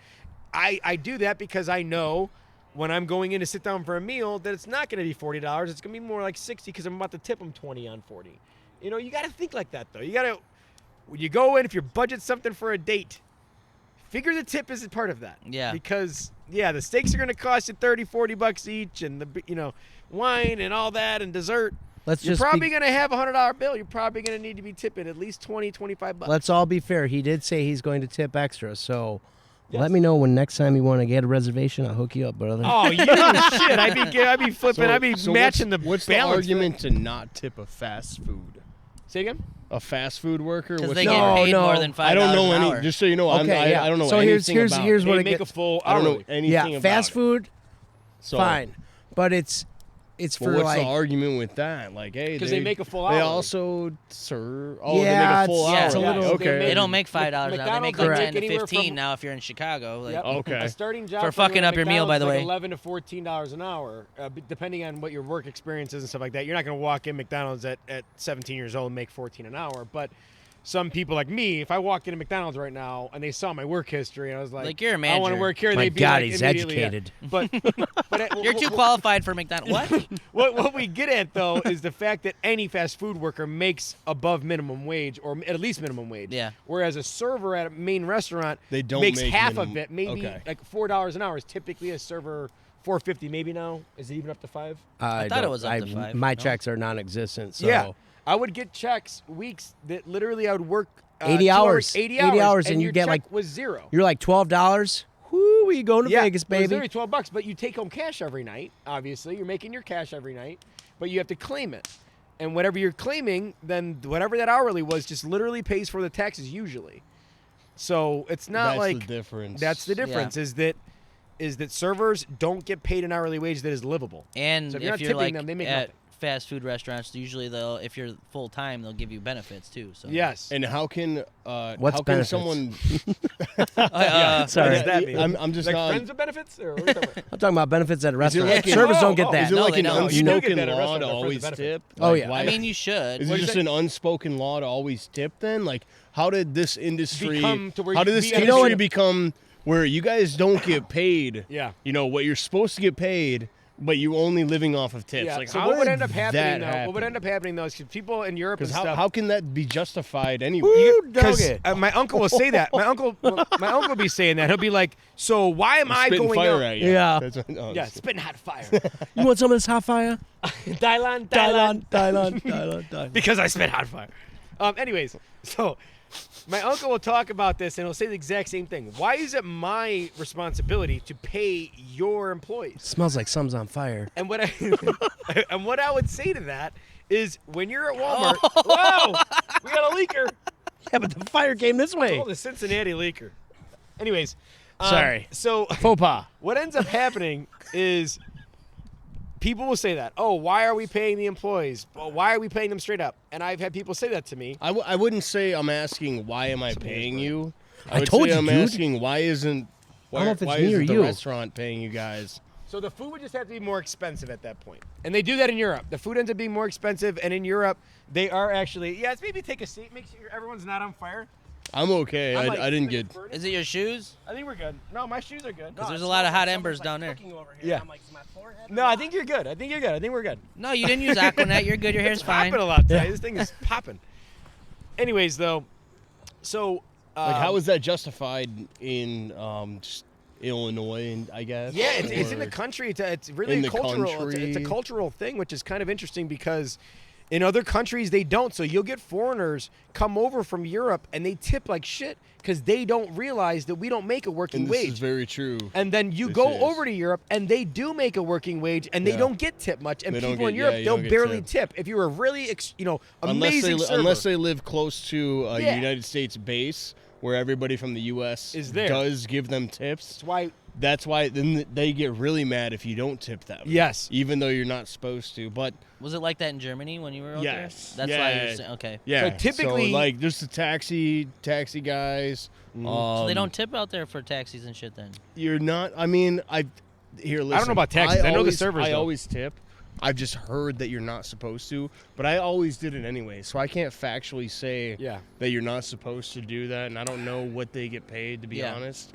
I do that because I know when I'm going in to sit down for a meal that it's not going to be $40. It's going to be more like $60 because I'm about to tip them 20 on 40. You got to think like that, though. You got to, when you go in, if you budget something for a date, figure the tip is a part of that. Yeah. Because, the steaks are going to cost you 30, 40 bucks each, and the, wine and all that and dessert. Let's You're just probably be, going to have a $100 bill. You're probably going to need to be tipping at least 20, 25 bucks. let's all be fair. He did say he's going to tip extra, so Yes. let me know when next time you want to get a reservation. I'll hook you up, brother. Oh, you shit. I'd be flipping. I'd be matching what's the balance. the argument to not tip a fast food? Say again? A fast food worker? Because What's they the- get paid no. more than $5 I don't know an any. hour. Just so you know, Okay, yeah. I don't know So anything here's about. here's They what it make gets. a full I don't know hourly. anything Yeah, about fast it. food, So, fine, but it's Well, for what's like the argument with that? Like, hey, 'Cause they make a full They hourly. also serve. Oh, Yeah, they make a full it's- hour. it's a Yeah, little- okay. They don't make $5 now. They McDonald's make don't like make 10 to anywhere 15 from- now if you're in Chicago. Like, Yep. Okay. A starting job For fucking anyone at up your meal, by the McDonald's is way. like $11 to $14 an hour, depending on what your work experience is and stuff like that. You're not going to walk in McDonald's at 17 years old and make $14 an hour, but some people like me, if I walked into McDonald's right now and they saw my work history, and I was like, you're a I want manager. to work here. My they'd be God, like, he's immediately, yeah. educated. But you're too qualified for McDonald's. What? what we get at though is the fact that any fast food worker makes above minimum wage or at least minimum wage. Yeah. Whereas a server at a main restaurant They don't makes make half minimum- of it, maybe okay. like $4 an hour is typically a server. $4.50 maybe now. Is it even up to $5? I thought it don't- was up to 5, My no? checks are non-existent. So Yeah. I would get checks weeks that literally I would work 80 2 hours. 80 80 hours, hours, and and you your get, check like- was zero. you're like $12. Whoo, we go to Yeah, Vegas, it was baby. literally $12, but you take home cash every night. Obviously, you're making your cash every night, but you have to claim it. And whatever you're claiming, then whatever that hourly was, just literally pays for the taxes usually. So it's not That's like the difference. that's the difference. Is that servers don't get paid an hourly wage that is livable. And So if you're not you're tipping like them, they make at nothing. fast food restaurants, usually if you're full time, they'll give you benefits too. So Yes. And how can What's how can benefits? someone? Sorry. What does that mean? I'm just like not. friends with benefits? Or what are you talking about? I'm talking about benefits at a Is it restaurant. like an- Servers don't Oh, get that. Is it No, like they an don't. You do get unspoken that at law restaurants to for always friends with tip? Oh, Like, yeah. why- I mean, you should. Is it just an unspoken law to always tip then? Like, how did this industry Become to where how did you- this we industry understand- become where you guys don't get paid? Yeah. You know what you're supposed to get paid, but you only living off of tips. Yeah. Like, So how what would did end up happening that though? happen? What would end up happening though is 'cause people in Europe and Because stuff. how can that be justified anyway? Woo, Because dog it. my uncle will say that. My uncle will be saying that. He'll be like, "So why am I Spitting going fire out?" at you. Yeah. That's what, no, Yeah, just- spitting hot fire. You want some of this hot fire? Dylan. Dylan. Because I spit hot fire. Anyways, so my uncle will talk about this and he'll say the exact same thing. Why is it my responsibility to pay your employees? Smells like something's on fire. And what I would say to that is when you're at Walmart, whoa, we got a leaker. Yeah, but the fire came this way. Oh, the Cincinnati leaker. Anyways, Sorry. So Faux pas. what ends up happening is people will say that. Oh, why are we paying the employees? Well, why are we paying them straight up? And I've had people say that to me. I wouldn't say I'm asking why am I paying you. I would told say you, I'm dude. asking why isn't don't know if it's why me or isn't the you. restaurant paying you guys? So the food would just have to be more expensive at that point. And they do that in Europe. The food ends up being more expensive, and in Europe, they are actually, yes, maybe take a seat, make sure everyone's not on fire. I'm okay. I'm like, I didn't get. Is it your shoes? I think we're good. No, my shoes are good. Because there's a lot of hot embers down there. Yeah. I'm like, is my forehead No, I think you're good. I think we're good. No, you didn't use Aquanet. You're good. Your hair's It's fine. popping a lot today. This thing is popping. Anyways, though, so Like, how is that justified in just Illinois? And I guess. yeah, it's in Or- the country. It's really In a the cultural. It's a country. cultural thing, which is kind of interesting because in other countries they don't. So you'll get foreigners come over from Europe and they tip like shit because they don't realize that we don't make a working And this wage. is very true. And then you This go is. over to Europe and they do make a working wage and they Yeah. don't get tipped much. And They don't people in get- Europe, yeah, you they'll don't get barely tipped. tip. If you're a really, unless amazing server. unless they live close to a Yeah. United States base where everybody from the U.S. Is there. does give them tips. That's why. That's why then they get really mad if you don't tip them. Yes. Even though you're not supposed to. But Was it like that in Germany when you were out Yes. there? That's why Yeah. you're saying, okay. yeah, typically- so, like there's the taxi guys. So they don't tip out there for taxis and shit then? You're not. I mean, here. Listen, know about taxis. I know the servers, I though. always tip. I've just heard that you're not supposed to, but I always did it anyway. So I can't factually say Yeah. that you're not supposed to do that, and I don't know what they get paid to be Yeah. honest.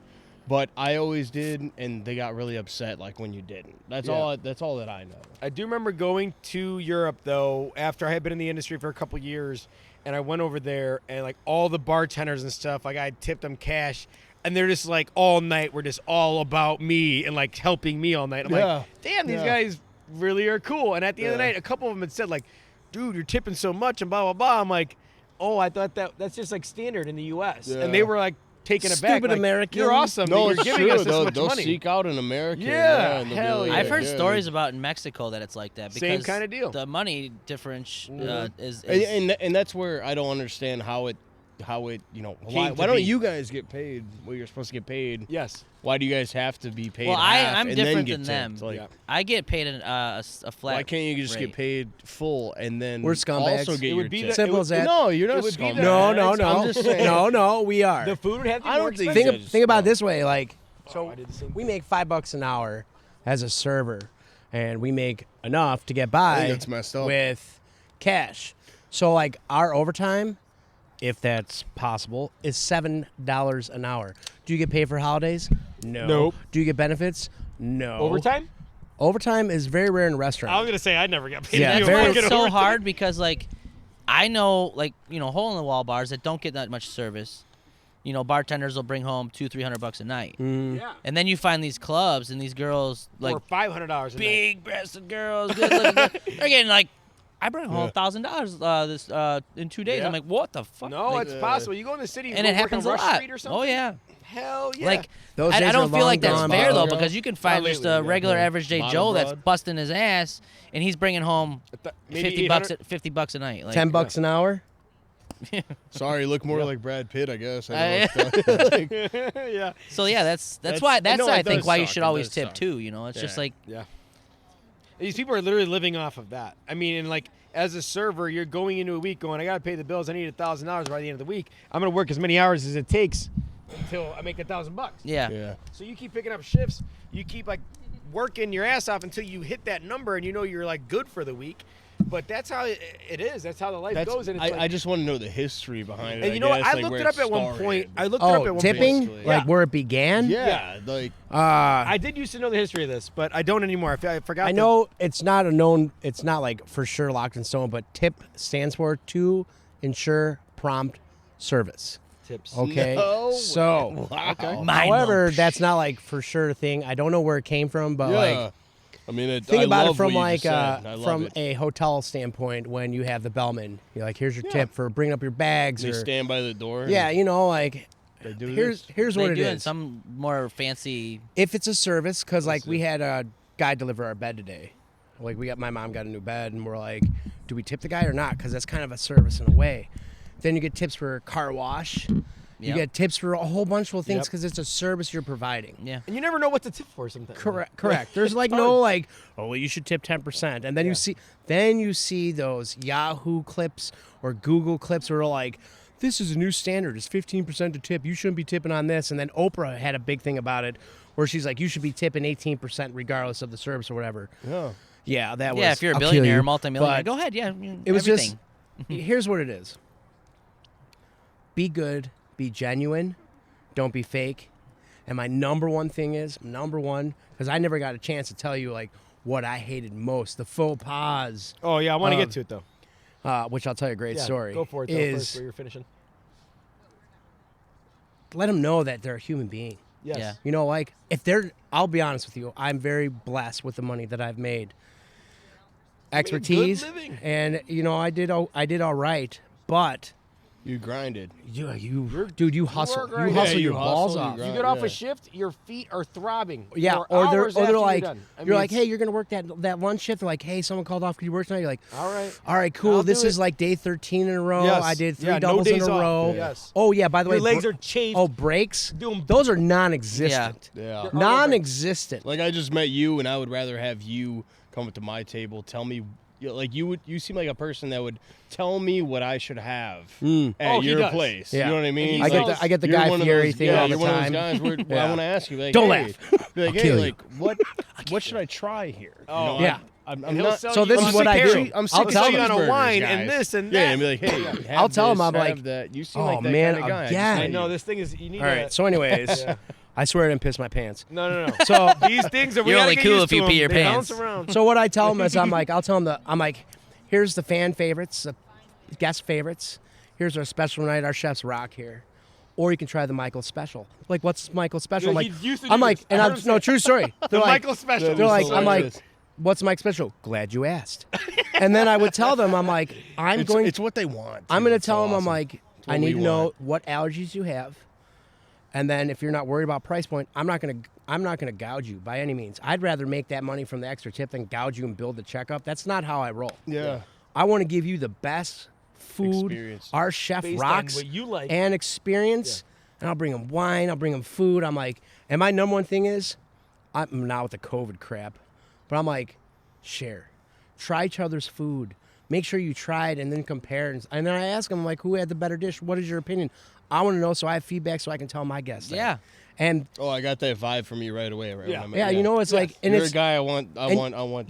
But I always did, and they got really upset like when you didn't. That's Yeah. all. That's all that I know. I do remember going to Europe though after I had been in the industry for a couple years, and I went over there and like all the bartenders and stuff, like I tipped them cash, and they're just like all night we're just all about me and like helping me all night. I'm Yeah. like, damn, these Yeah. guys really are cool. And at the end of the Yeah. night, a couple of them had said like, dude, you're tipping so much and blah blah blah. I'm like, oh, I thought that's just like standard in the U.S. Yeah. And they were like taken aback. Stupid like, Americans. You're awesome. No, that it's you're giving true. us this much They'll money. seek out an American. Yeah, and they'll be hell like, yeah. I've heard yeah, stories about in Mexico that it's like that. Same Because kinda deal. The money difference is and that's where I don't understand how it why to don't be. you guys get paid what you're supposed to get paid? Yes. Why do you guys have to be paid? Well, half I'm and then different get than them. tipped? Like, Yeah. I get paid a flat. why can't you just rate. get paid full and then We're scumbags. also get It your would be tip? the- Simple as that. No, you're not It would be the- scumbags. No, I'm just saying. no, we are. The food would have to be I more don't think- expensive. Think about it this way, like, So I did the same we thing. make $5 an hour as a server, and we make enough to get by that's messed up. with cash. So like our overtime, if that's possible, is $7 an hour. Do you get paid for holidays? No. Nope. Do you get benefits? No. Overtime? Overtime is very rare in I was restaurants. gonna say I never got paid. Yeah, to That's do why very- it's fucking so overtime. hard because like I know like hole in the wall bars that don't get that much service. Bartenders will bring home $200-300 a night, Yeah. and then you find these clubs and these girls like Or $500 a night. big-breasted girls, good looking. They're getting like, I bring home $1,000 this in 2 days. Yeah. I'm like, what the fuck? No, Like, it's possible. You go in the city and go it work happens a on Rush lot. Street or something. Oh yeah. Hell yeah. Like Those I days don't are feel long like that's gone, fair though bro. because you can find Not just lately, a yeah. regular average day Bottom Joe that's broad. busting his ass and he's bringing home maybe $50 $800. $50 a night. Like, $10 an hour. Sorry, you look more like Brad Pitt, I guess. I I- know it's not- Yeah. So yeah, that's That's- why that's no, why I it think does why you suck. should It always does tip suck. too. It's just Yeah. like Yeah. These people are literally living off of that. I mean, and like as a server, you're going into a week going, I gotta pay the bills. I need $1,000 by the end of the week. I'm gonna work as many hours as it takes until I make $1,000. yeah. yeah. So you keep picking up shifts. You keep like working your ass off until you hit that number, and you know you're like good for the week. But that's how it is. That's how the life goes. And it's I like, just want to know the history behind it. and you know what? guess, I like, looked where it up at one started. point. I looked it up at Oh, one tipping? point. Like Yeah. where it began? Yeah, like I did used to know the history of this, but I don't anymore. I forgot. I know it's not it's not like for sure locked in stone, but TIP stands for to ensure prompt service. tips. Okay. No So, Mind however, blown. that's not like for sure thing. I don't know where it came from, but yeah. like I mean, think I about it love from what you like just said. I love from it. a hotel standpoint when you have the bellman. You're like, here's your tip for bringing up your bags. They or, stand by the door. yeah, like they do here's this. here's They what it do in is. some more fancy. If it's a service, because like we had a guy deliver our bed today. Like my mom got a new bed, and we're like, do we tip the guy or not? Because that's kind of a service in a way. Then you get tips for car wash. You Yep. get tips for a whole bunch of things Yep. because it's a service you're providing. Yeah. And you never know what to tip for sometimes. Correct. There's like no like, oh well, you should tip 10%, and then you see those Yahoo clips or Google clips where they're like, this is a new standard. It's 15% to tip. You shouldn't be tipping on this. And then Oprah had a big thing about it, where she's like, you should be tipping 18% regardless of the service or whatever. Yeah. Yeah, that was. Yeah, if you're a I'll kill billionaire, you. multimillionaire, But go ahead. Yeah, It was everything. just. Here's what it is. Be good. Be genuine. Don't be fake. And my number one thing is because I never got a chance to tell you like what I hated most, the faux pas. Oh yeah, I want to get to it though. Which I'll tell you a great story. Go for it. Though, Is first, where you're finishing. let them know that they're a human being. Yes. Yeah. You know, like if they're, I'll be honest with you, I'm very blessed with the money that I've made. Expertise, living. and you know, I did all right, but You grinded. dude, you hustle, grinding. you hustle Yeah, your you balls hustle, you off. grind. You get off Yeah. a shift, your feet are throbbing. Yeah, for or they're hours after like, you're done. I you're mean, like, it's- hey, you're gonna work that lunch shift. They're like, hey, someone called off. Could you work tonight? You're like, all right. cool. I'll This do is it. like day 13 in a row. Yes. I did 3 Yeah, no doubles in days a off. row. Yes. Oh yeah, by the Your way, legs are chafed. Oh, breaks. Doing- Those are non-existent. Yeah. Non-existent. Like I just met you, and I would rather have you come up to my table, tell me, you seem like a person that would tell me what I should have at Oh, he your does. place. Yeah. You know what I mean? I get I get the you're Guy one of Fieri those- thing yeah, all the you're one time. of those guys where Yeah. I want to ask you, like, Don't hey, laugh. be like, I'll hey, kill you. like, what should I try here? Oh. Yeah. I'm And he'll not. sell So you this on is what I sick do. berry. I'm I'll sick of tell you on a cheeseburgers, wine guys. and this and Yeah, that. and be like, hey, have I'll tell this, him, I'm have like, that. You seem oh, like that man, kind of guy. I just again. met I know you. this thing is. You need. All right. So, anyways, I swear I didn't piss my pants. No. So, These things are. we You're gotta only get cool used if to you them. pee your They pants. bounce around. so what I tell them is, I'm like, here's the fan favorites, the guest favorites. Here's our special night. Our chefs rock here. Or you can try the Michael special. Like, what's Michael special? Yeah, I'm he like, used to I'm do like, this. and I I'm heard him no say- true story. The They're like, Michael special. they're like, So I'm like, hilarious. what's Mike special? Glad you asked. And then I would tell them, I'm like, It's what they want. I'm too. going to It's tell them, I'm awesome. like, It's what I need we to know want. what allergies you have. And then if you're not worried about price point, I'm not going to gouge you by any means. I'd rather make that money from the extra tip than gouge you and build the checkup. That's not how I roll. Yeah. I want to give you the best food. Experience. Our chef Based on rocks what you like. and experience. And I'll bring them wine. I'll bring them food. I'm like, and my number one thing is, I'm not with the COVID crap, but I'm like, share. Try each other's food. Make sure you try it and then compare. And then I ask them, like, who had the better dish? What is your opinion? I want to know so I have feedback so I can tell my guests. that. Yeah. And Oh, I got that vibe from you right away. Right Yeah. when I met yeah, you know, it's like, and You're it's a guy I want. and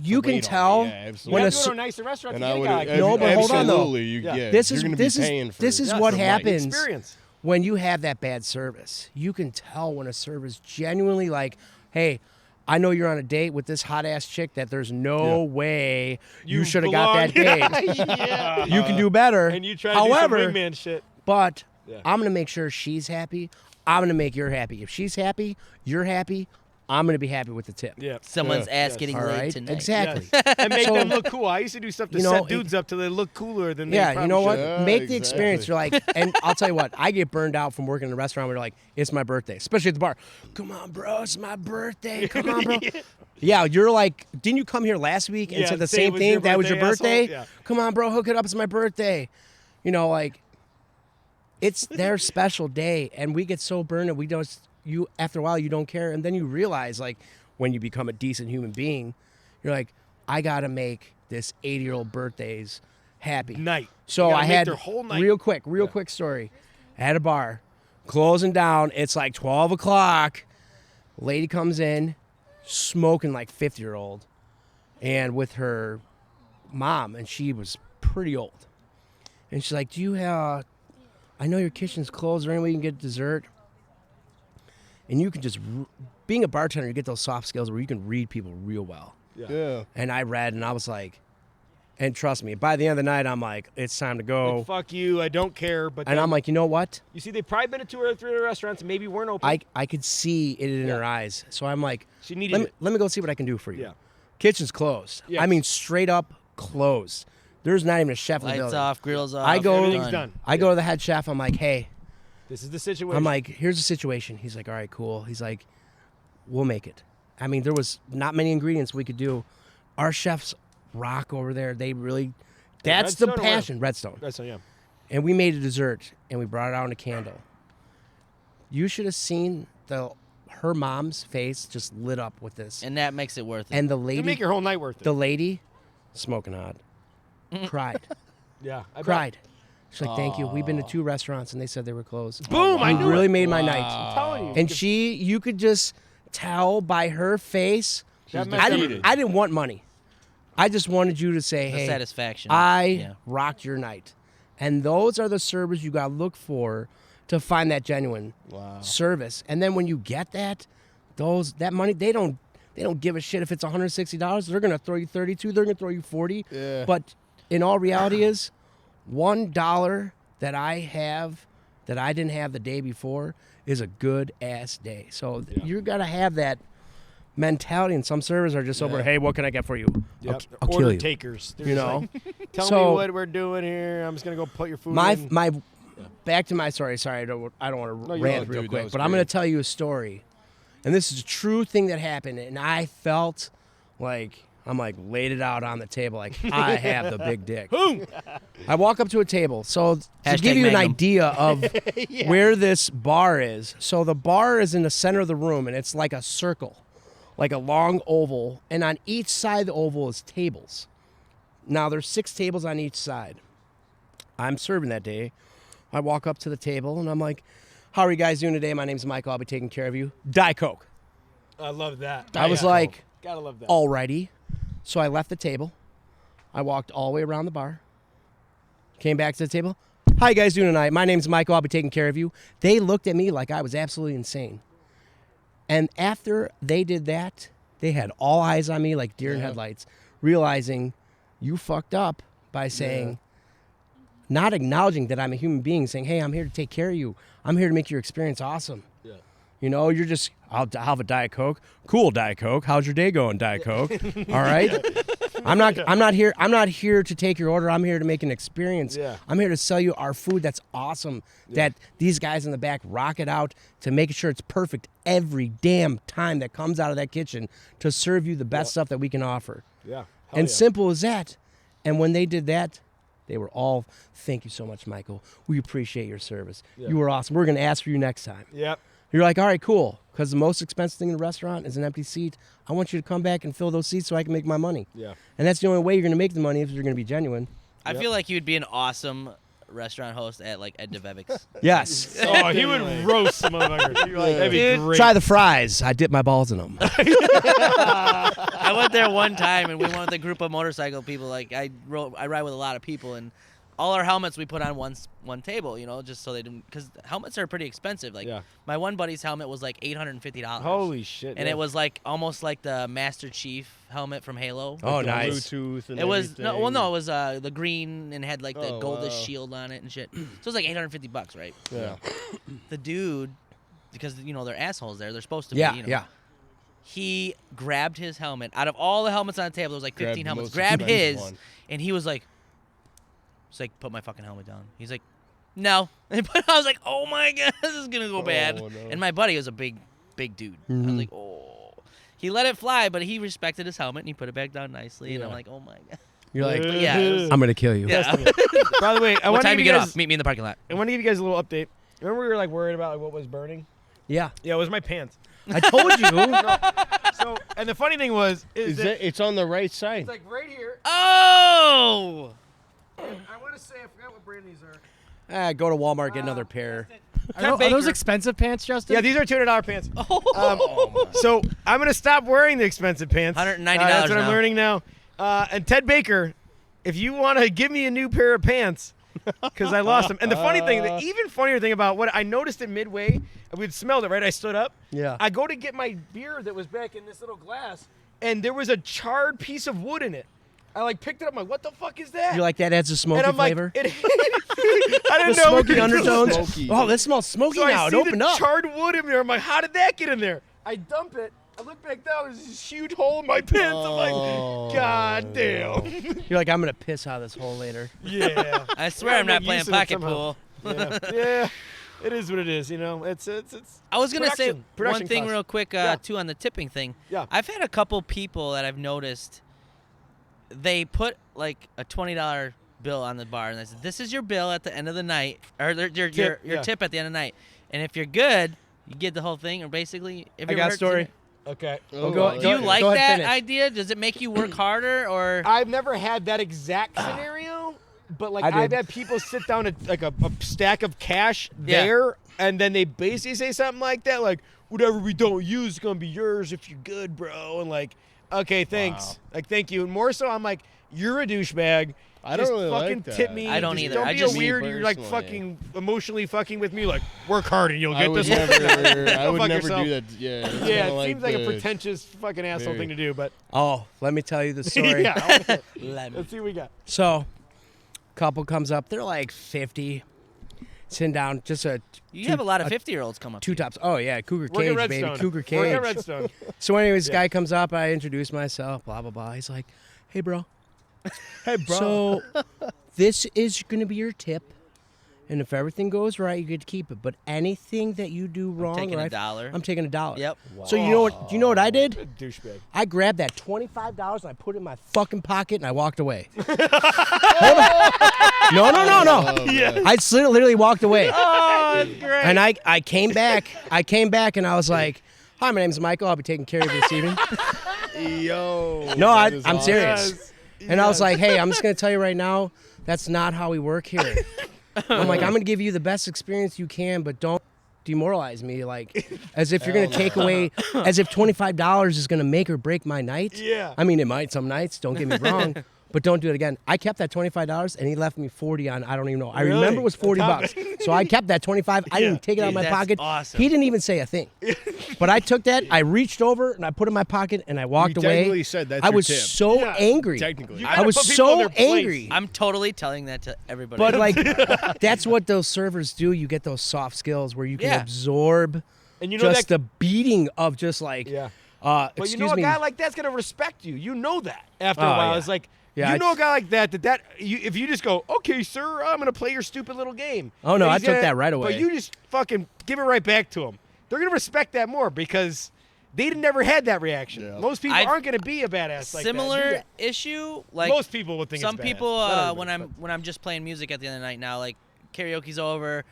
you to can wait on tell me. Yeah, You absolutely. have a to go s- to a nicer restaurant And to I get a would. guy. No, but hold on, though. Absolutely, Yeah. yeah. this you're is gonna this be is paying for this is Yes, what the right happens experience. when you have that bad service. You can tell when a server's genuinely like, hey, I know you're on a date with this hot ass chick that there's no way you should have got that date. Yeah. You can do better. And you try to However, do some wingman shit. but Yeah. I'm gonna make sure she's happy. I'm gonna make you happy. If she's happy, you're happy. I'm gonna be happy with the tip. Yeah. Someone's ass Yes. getting All laid right. tonight. Exactly. And make So- them look cool. I used to do stuff to You know, set dudes up till they look cooler than they Yeah, probably you know what? should. Yeah, Make the experience. You're exactly. like, and I'll tell you what, I get burned out from working in a restaurant where you're like, it's my birthday, especially at the bar. Come on, bro, it's my birthday. Come on, bro. Yeah, you're like, didn't you come here last week and Yeah, said the say it same was thing? your That was your birthday, birthday? asshole? Yeah. Come on, bro, hook it up. It's my birthday. You know, like, it's their special day, and we get so burned and we don't. You after a while you don't care, and then you realize like when you become a decent human being, you're like, I gotta make this 80-year-old birthdays happy. Night. So You gotta I make had their whole night. real quick story. At a bar, closing down. It's like 12 o'clock. Lady comes in, smoking like 50-year-old, and with her mom, and she was pretty old. And she's like, "Do you have? I know your kitchen's closed. Is there any way you can get dessert?" And you can just, being a bartender, you get those soft skills where you can read people real well. Yeah. And I read, and I was like, and trust me, by the end of the night, I'm like, it's time to go. Like, fuck you. I don't care. But And then- I'm like, you know what? you see, they probably been to 2 or 3 other restaurants, and maybe weren't open. I could see it in her eyes. So I'm like, She needed it. let me go see what I can do for you. Yeah. Kitchen's closed. Yeah. I mean, straight up closed. There's not even a chef in the Lights building. off, grills off. I go- Everything's done. I go to the head chef. I'm like, hey, This is the situation. I'm like, here's the situation. He's like, all right, cool. He's like, we'll make it. I mean, there was not many ingredients we could do. Our chefs rock over there. They really, that's the Redstone or where? passion. Redstone. That's yeah. And we made a dessert, and we brought it out in a candle. You should have seen her mom's face just lit up with this. And that makes it worth it. And the You lady, make your whole night worth it. the lady, smoking hot, cried, Yeah, I bet. cried. She's like, "Thank you. We've been to 2 restaurants and they said they were closed. Boom! I You knew really it. made my night." I'm telling you. And you could just tell by her face. That She's I meant didn't, I didn't want money. I just wanted you to say, the "Hey, satisfaction. I Yeah. rocked your night." And those are the servers you got to look for to find that genuine service. And then when you get that money, they don't give a shit if it's $160. They're gonna throw you 32. They're gonna throw you 40. Yeah. But in all reality, is $1 that I have that I didn't have the day before is a good ass day. So you gotta have that mentality. And some servers are just over, "Hey, what can I get for you? Yep. I'll Order kill you." takers. They're You just know. like, tell So- me what we're doing here. I'm just gonna go put your food in. My back to my story. Sorry, I don't want to you're rant good, real dude. That quick, was but I'm going great. to tell you a story, and this is a true thing that happened, and I felt like I'm like laid it out on the table, like I have the big dick. I walk up to a table, so to Hashtag give you an Magnum. idea of where this bar is. So the bar is in the center of the room, and it's like a circle, like a long oval, and on each side of the oval is tables. Now there's 6 tables on each side. I'm serving that day. I walk up to the table and I'm like, "How are you guys doing today? My name's Michael. I'll be taking care of you. Diet Coke." I love that. I was Yeah. like, gotta love that. "Alrighty." So I left the table. I walked all the way around the bar. Came back to the table. "How you guys doing tonight? My name's Michael. I'll be taking care of you." They looked at me like I was absolutely insane. And after they did that, they had all eyes on me like deer in headlights, realizing you fucked up by saying, not acknowledging that I'm a human being, saying, "Hey, I'm here to take care of you. I'm here to make your experience awesome." Yeah. You know, you're just, "I'll have a Diet Coke." "Cool, Diet Coke. How's your day going, Diet Coke?" All right. I'm not here to take your order. I'm here to make an experience. Yeah. I'm here to sell you our food that's awesome. That these guys in the back rock it out to make sure it's perfect every damn time that comes out of that kitchen to serve you the best stuff that we can offer. Yeah. And simple as that. And when they did that, they were all, "Thank you so much, Michael. We appreciate your service. You were awesome. We're going to ask for you next time." Yep. You're like, "All right, cool. Because the most expensive thing in a restaurant is an empty seat. I want you to come back and fill those seats so I can make my money." Yeah. And that's the only way you're going to make the money if you're going to be genuine. I feel like you'd be an awesome restaurant host at like Ed DeVevick's. Yes. Oh, he would roast some motherfuckers. You're like, that'd be Dude, great. Try the fries. I dip my balls in them. I went there one time and we went with a group of motorcycle people. Like I ride with a lot of people, and all our helmets we put on one table, you know, just so they didn't, because helmets are pretty expensive. Like Yeah. my one buddy's helmet was like $850. Holy shit. And it was like almost like the Master Chief helmet from Halo. Oh, The nice. Bluetooth and It was everything. it was the green and had like the Oh, goldish wow. shield on it and shit. So it was like $850, right? Yeah. The dude, because you know they're assholes there, they're supposed to Yeah, be. You know, yeah. He grabbed his helmet out of all the helmets on the table. There was like Grabbed 15 the helmets. most Grabbed expensive his, one. and he was like, "Put my fucking helmet down." He's like, "No." But I was like, "Oh my god, this is gonna go bad." Oh, no. And my buddy was a big dude. I was like, "Oh." He let it fly, but he respected his helmet and he put it back down nicely. And I'm like, "Oh my god." You're like, But yeah, it was- "I'm going to kill you." yeah. By the way, I What want to time give you you get guys. off? Meet me in the parking lot. I want to give you guys a little update. Remember we were like worried about like, what was burning? Yeah. Yeah, it was my pants. I told you. So, and the funny thing was, Is that it? It's on the right side. it's like right here. Oh. I want to say I forgot what brand these are. Go to Walmart, get another pair. Are Baker. those expensive pants, Justin? Yeah, these are $200 pants. So I'm gonna stop wearing the expensive pants. $190 That's what I'm now. learning now. And Ted Baker, if you want to give me a new pair of pants, because I lost them. And the funny thing, the even funnier thing about what I noticed it midway, we'd smelled it, right? I stood up. Yeah. I go to get my beer that was back in this little glass, and there was a charred piece of wood in it. I like picked it up. I'm like, what the fuck is that? You're like, "That adds a smoky and I'm flavor." like, I didn't The know. smoky undertones. Smoky. Oh, this smells smoky So now. I It see opened the up. charred wood in there. I'm like, how did that get in there? I dump it. I look back down. There's this huge hole in my pants. I'm Oh. like, God damn. You're like, "I'm going to piss out of this hole later." Yeah. I swear Gotta I'm not make playing use of it pocket somehow. pool. Yeah. It is what it is. You know, it's. I was gonna say Production one thing cost. real quick Yeah. too on the tipping thing. Yeah. I've had a couple people that I've noticed. They put like a $20 bill on the bar and they said, "This is your bill at the end of the night, or your yeah. tip at the end of the night." and if you're good, you get the whole thing. Or basically, if I you're got a hurt, story. Okay. Oh, go- Do you Go like ahead, that finish. idea? Does it make you work harder, or I've never had that exact scenario, but like I I've did. had people sit down at like a stack of cash Yeah. there, and then they basically say something like that, like whatever we don't use is gonna be yours if you're good, bro. And like, okay, thanks, Wow. like thank you. And more so, I'm like, you're a douchebag. I don't Just really fucking like that. tip me. I don't Just either. Don't I be just- a Me weird. You're like personally. fucking emotionally fucking with me. Like work hard and you'll I get would this. never. I Go would fuck never yourself. do that. Yeah. it's Yeah, kinda it seems like a the- pretentious fucking asshole very- thing to do, but Oh, let me tell you the story. yeah. Let me- Let's see what we got. So, couple comes up. They're like 50, sitting down. Just you have a lot of 50-year-olds come up. two to you. tops. Oh yeah, Cougar Work at Cage, baby, Redstone. Cougar Work Cage. at Redstone. So anyway, this guy comes up. I introduce myself. Blah blah blah. He's like, "Hey, bro. Hey, bro. So this is gonna be your tip, and if everything goes right, you get to keep it. But anything that you do wrong, taking right, $1. I'm taking $1. Yep. So you know what? Do you know what I did? Douchebag. I grabbed that $25 and I put it in my fucking pocket and I walked away. Hold on. No. Yeah. I literally walked away. Oh, that's great. And I came back. I came back and I was like, "Hi, my name's Michael. I'll be taking care of you this evening." Yo. No, that is I'm awesome. serious. Yes. And I was like, "Hey, I'm just gonna tell you right now, that's not how we work here." I'm like, "I'm gonna give you the best experience you can, but don't demoralize me, like, as if you're gonna take away, as if $25 is gonna make or break my night." Yeah. I mean, it might some nights. Don't get me wrong. But don't do it again. I kept that $25 and he left me 40 on, I don't even know. I Really? remember it was 40 On top bucks. So I kept that 25. I didn't take it out of Dude, my that's pocket. awesome. He didn't even say a thing. But I took that, I reached over and I put it in my pocket and I walked away. technically said that's I your was tip. so Yeah. angry. Technically. You I gotta was put people in so their place. angry. I'm totally telling that to everybody. But like that's what those servers do. You get those soft skills where you can Yeah. absorb And you know just that. the beating of just like Yeah. But But excuse you know a me. guy like that's gonna respect you. You know that after a Oh, while. yeah. It's like Yeah, you know a it's- guy like that if you just go, okay, sir, I'm gonna play your stupid little game. Oh, no, And I he's took that right away. But you just fucking give it right back to him. They're gonna respect that more because they never had that reaction. Yeah. Most people I've- aren't gonna be a badass like similar that. issue, like Most people would think some it's badass. people Not when everybody, I'm just playing music at the end of the night now, like karaoke's over,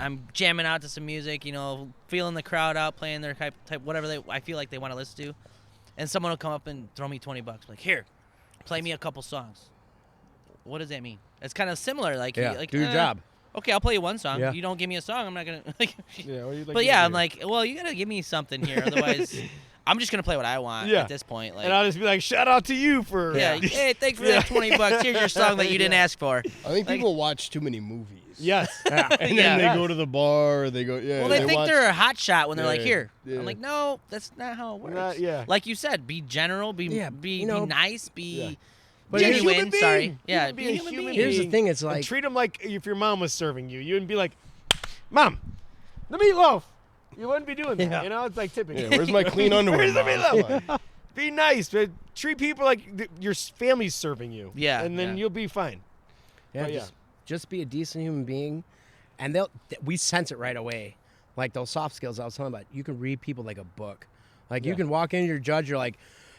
I'm jamming out to some music, you know, feeling the crowd out, playing their type whatever I feel like they want to listen to, and someone will come up and throw me $20, like, here, play me a couple songs. What does that mean? It's kind of similar, like Yeah, like, do your job. Okay, I'll play you one song. Yeah. You don't give me a song, I'm not gonna. Like, Yeah, what do you like but me yeah, to I'm do? like, well, you gotta give me something here, otherwise, I'm just gonna play what I want Yeah. at this point. Like, and I'll just be like, shout out to you for yeah, hey, thanks for that $20. Here's your song that you didn't ask for. I think Like- people watch too many movies. Yes. And then Yeah. they go to the bar. Or they go. Yeah. Well, they think watch, they're a hot shot when they're like, Yeah, here. yeah. I'm like, no, that's not how it works. Yeah. Like you said, be general, be Yeah, be, you know- be nice, be Yeah. But here's- genuine. Human being. Sorry, yeah, You be be a a human human being. Here's the being. thing, it's And like treat them like if your mom was serving you. You wouldn't be like, Mom, the meatloaf. You wouldn't be doing that. Yeah. You know, it's like tipping. Yeah, where's my clean underwear? Where's the Mom? meatloaf? Come on. Be nice, but treat people like your family's serving you. Yeah, and then yeah. you'll be fine. yeah, But yeah. just be a decent human being, and we sense it right away. Like those soft skills I was talking about, you can read people like a book. Like you Yeah. can walk in, your judge, you're like,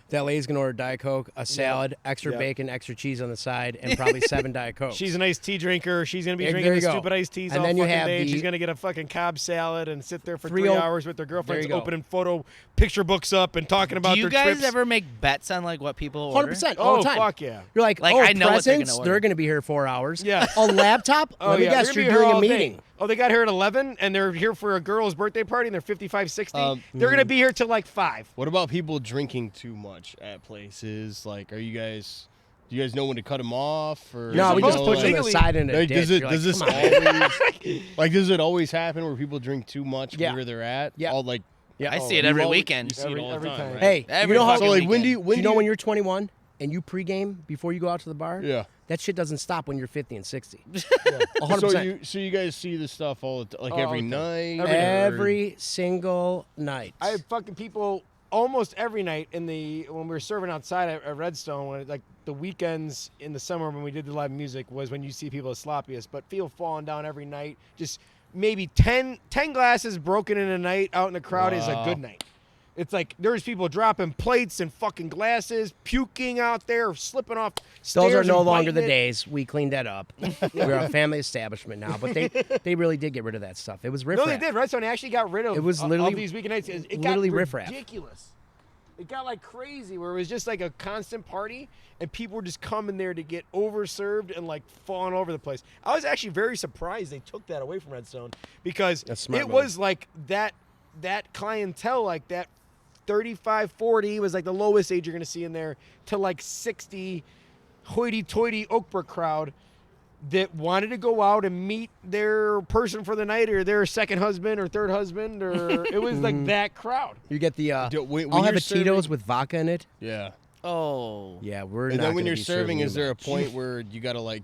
that lady's gonna order Diet Coke, a salad, extra Yeah. bacon, extra cheese on the side, and probably 7 Diet Cokes. She's a nice tea drinker. She's gonna be Yeah, drinking there the you go. stupid iced teas And all then you fucking have day. the- She's gonna get a fucking Cobb salad and sit there for 3 3 oh hours with their girlfriends, you go. opening photo picture books up and talking about Do you their guys trips. ever make bets on like what people order? 100% all Oh the time. fuck yeah! You're like, Like, oh, I know what they're presents, gonna they're order. gonna be here 4 hours. Yeah. A laptop? Oh Let me yeah, guess, they're you're gonna be doing here a all day. meeting. Oh, they got here at 11, and they're here for a girl's birthday party, and they're 55, 60. They're mm. gonna be here till like 5. What about people drinking too much at places? Like, do you guys know when to cut them off? Or No, we supposed just to put you on the legally- side in a Like, ditch. does it You're does like, this "Come on." always like does it always happen where people drink too much Yeah. where they're at? Yeah. All like Yeah. I see it you every always- weekend. You see it all Every the time. time. Right? Hey, Every you know how? fucking So like when weekend. do you Do when you do know you, when you're 21 and you pregame before you go out to the bar? yeah. That shit doesn't stop when you're 50 and 60. Yeah. 100%. So you guys see this stuff all the like All every the night. Every night. Every single night. I have fucking people almost every night when we were serving outside at Redstone, when like the weekends in the summer when we did the live music was when you see people as sloppiest, but people falling down every night. Just maybe 10 glasses broken in a night out in the crowd is a Wow. good night. It's like there's people dropping plates and fucking glasses, puking out there, slipping off stairs. Those are no and longer biting the it. days. We cleaned that up. We're a family establishment now, but they really did get rid of that stuff. It was riffraff. No, they did. Redstone actually got rid of. It was of literally- these weekend nights. It literally got riffraff. ridiculous. It got like crazy, where it was just like a constant party, and people were just coming there to get overserved and like falling over the place. I was actually very surprised they took that away from Redstone because That's smart it move. was like that clientele, like that 35, 40 was like the lowest age you're going to see in there, to like 60 hoity-toity Oakbrook crowd that wanted to go out and meet their person for the night, or their second husband or third husband, or it was like that crowd. You get the. Dude, when I'll have you're a Tito's serving- with vodka in it. Yeah. Oh. Yeah, we're And not. then when gonna you're be serving, you is there a much. point where you gotta like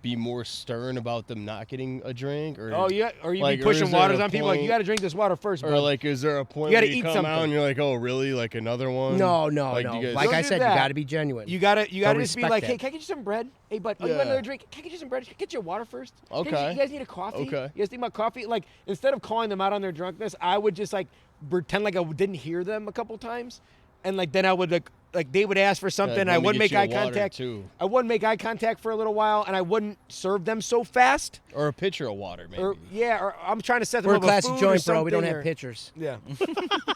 be more stern about them not getting a drink, or Oh, yeah, or you like, be or pushing is there waters a on people like, you point- got to drink this water first, or bud. like is there a point You gotta where you eat come something. out and you're like, oh really, like another one? No, Like, no. you guys- Like Don't I do said, that. you got to be genuine. You gotta just be respect like, that. hey, can I get you some bread? Hey, bud, oh, you want Yeah. another drink? Can I get you some bread? Can I get you water first? Okay. You guys need a coffee? Okay. You guys think about coffee? Like, instead of calling them out on their drunkenness, I would just like pretend like I didn't hear them a couple times, and like then I would like they would ask for something. let I me wouldn't get make you a eye water, contact. too. I wouldn't make eye contact for a little while, and I wouldn't serve them so fast. Or a pitcher of water, maybe. Or I'm trying to set them We're a up with classy food or joint, bro. We don't something, have or- pitchers. Yeah.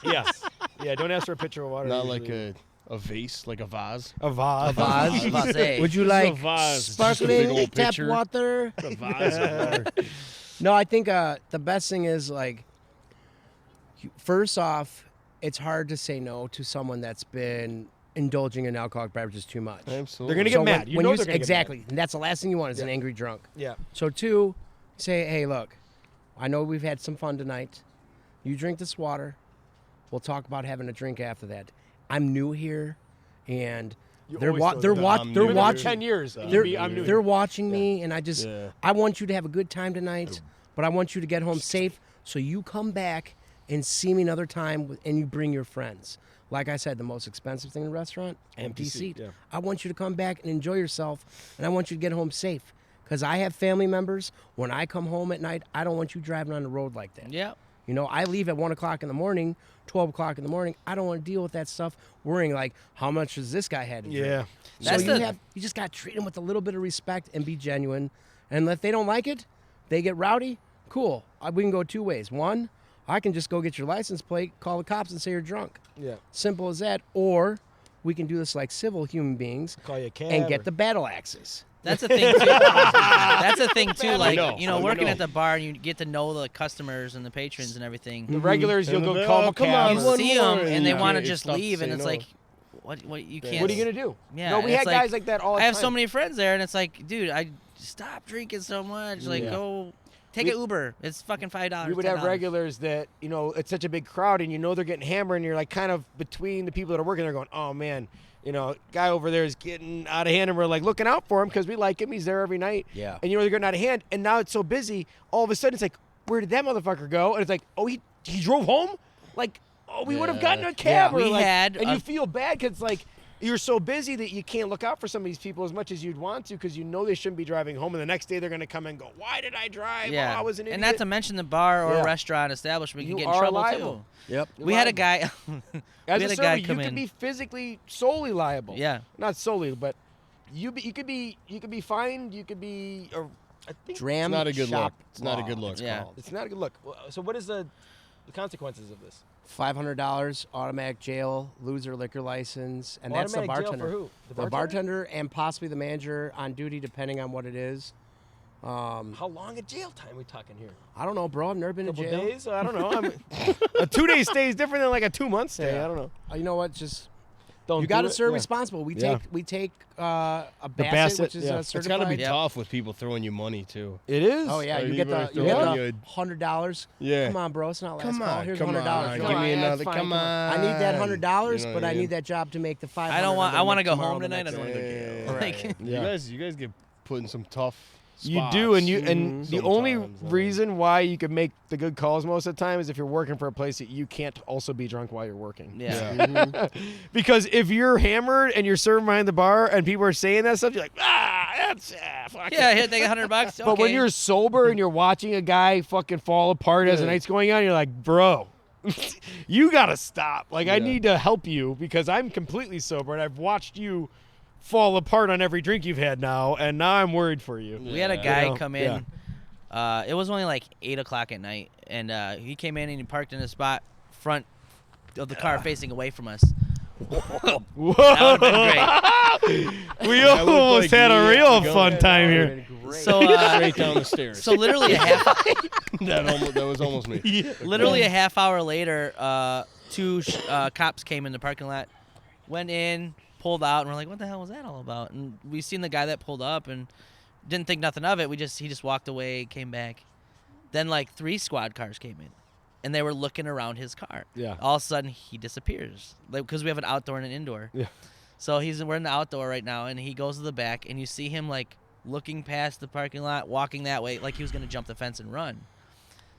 Yes. Yeah. Don't ask for a pitcher of water. Not like usually. a vase, like a vase. a vase. Vase. Vase. Would you This is a like vase. It's just a big sparkling old tap pitcher. water? A vase of water. No, I think the best thing is like, first off, it's hard to say no to someone that's been indulging in alcoholic beverages too much. Absolutely. They're gonna get So mad. when, You when know you they're gonna get exactly, and that's the last thing you want is an Yeah. angry drunk. Yeah. So two, say, hey, look, I know we've had some fun tonight. You drink this water. We'll talk about having a drink after that. I'm new here, and You they're always wa- throw they're that. wa- I'm they're new Been there for watching. 10 years. They're, I'm new. they're watching me, and I just Yeah. I want you to have a good time tonight, but I want you to get home safe. So you come back and see me another time, and you bring your friends. Like I said, the most expensive thing in a restaurant, empty seat. yeah. I want you to come back and enjoy yourself, and I want you to get home safe. Because I have family members. When I come home at night, I don't want you driving on the road like that. Yeah. You know, I leave at 1 o'clock in the morning, 12 o'clock in the morning. I don't want to deal with that stuff, worrying like, how much does this guy had to drink? Yeah. So That's you just got to treat them with a little bit of respect and be genuine. And if they don't like it, they get rowdy, cool. We can go two ways. One, I can just go get your license plate, call the cops, and say you're drunk. Yeah. Simple as that. Or we can do this like civil human beings Call you a cab. and or- get the battle axes. That's a thing too. That's a thing too. Like know. you know, I working know. at the bar, you get to know the customers and the patrons and everything. The regulars, you'll And go they'll be, call "Oh, them a come cab. on, You one see more," them and they you want to can't just stop leave, and saying it's no. like, what you can't. What are you gonna do? Yeah, No, we it's had guys like that all the I have time. so many friends there, and it's like, dude, I stop drinking so much. Like, Yeah. go take We- an Uber. It's fucking $5. We would have $10. regulars that, you know, it's such a big crowd and you know they're getting hammered and you're like kind of between the people that are working there going, oh man, you know, guy over there is getting out of hand and we're like looking out for him because we like him. He's there every night. Yeah. And you know they're getting out of hand and now it's so busy. All of a sudden it's like, where did that motherfucker go? And it's like, oh, he drove home? Like, oh, we would have Yeah. gotten a cab. Yeah. Or We like, had and a- you feel bad because like, you're so busy that you can't look out for some of these people as much as you'd want to because you know they shouldn't be driving home. And the next day they're going to come and go, why did I drive? Yeah, Oh, I was an idiot. and not to mention the bar or Yeah. restaurant establishment You can get in are trouble liable. Yep. too. We had a guy. As we a had a server, guy you come could in. be physically solely liable. Yeah. Not solely, but you could be fined. You could be. I think Dram It's not a good shop look. It's not a law, good look. it's Yeah. called. it's not a good look. So what is the consequences of this? $500, automatic jail, lose their liquor license, and that's the Automatic jail bartender. for who? The The bartender and possibly the manager on duty, depending on what it is. How long a jail time we talking here? I don't know, bro. I've never been Couple to jail. days? I don't know. A 2-day stay is different than like a 2-month stay. Yeah. I don't know. You know what? Just Don't you got to do it. serve Yeah. responsible. We Yeah. take a Bassett, Bassett, which is yeah. a It's It's got to be certified. Yep. tough with people throwing you money too. It is. Oh yeah, Or you you get better the throw me $100. $100. Yeah. Come on, bro. It's not last Come call. on, Here's come $100. on. Come Give on. me yeah, another. it's fine, Come come on. on. I need that $100, You know but what I mean? need that job to make the $500. I don't want. I want to go home tonight. I don't want to go to Yeah. jail. Like, Yeah. You guys get put in some tough You spots. do, and the only sometimes, reason why you can make the good calls most of the time is if you're working for a place that you can't also be drunk while you're working. yeah. Because if you're hammered and you're serving behind the bar and people are saying that stuff, you're like, that's fuck Yeah. it. Here, take $100. But when okay. you're sober and you're watching a guy fucking fall apart as the night's going on, you're like, bro, You gotta stop. Like, I Yeah. need to help you because I'm completely sober and I've watched you fall apart on every drink you've had now, and now I'm worried for you. We had a Yeah. guy You know, come in. It was only like 8 o'clock at night, and he came in and he parked in a spot front of the car facing away from us. Whoa. That would have been great. We That looked almost like had a you real had to go. fun time here. So, Straight down the stairs. so literally a half, that was almost me. literally a half hour later, two cops came in the parking lot, went in, pulled out, and we're like, "What the hell was that all about?" And we seen the guy that pulled up and didn't think nothing of it. He just walked away, came back. Then like 3 squad cars came in, and they were looking around his car. Yeah. All of a sudden, he disappears, like because we have an outdoor and an indoor. Yeah. So we're in the outdoor right now, and he goes to the back, and you see him like looking past the parking lot, walking that way, like he was gonna jump the fence and run.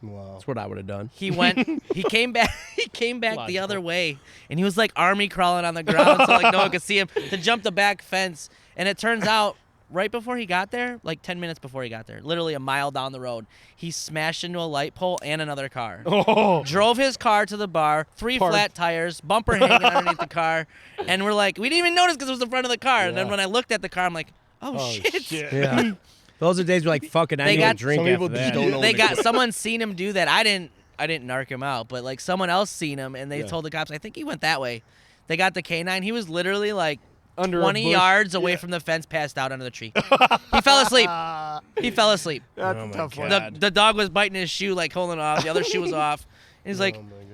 Wow. That's what I would have done. He went. He came back. He came back the Logical. other way, and he was like army crawling on the ground, so like no one could see him to jump the back fence. And it turns out, right before he got there, like 10 minutes before he got there, literally a mile down the road, he smashed into a light pole and another car. Oh. Drove his car to the bar, 3 Parked. flat tires, bumper hanging underneath the car, and we're like, we didn't even notice because it was the front of the car. And then Yeah. when I looked at the car, I'm like, oh, Oh, shit. Yeah. Those are days where like fucking I They didn't got- drink Some people after just that. don't know. They when got quit. someone seen him do that. I didn't narc him out, but like someone else seen him, and they Yeah. told the cops, I think he went that way. They got the canine. He was literally like Under a 20 bush. yards away from the fence, passed out under the tree. He fell asleep. He fell asleep. That's Oh a my tough one. God. The dog was biting his shoe, like holding it off. The other shoe was off. And he's like, Oh my gosh.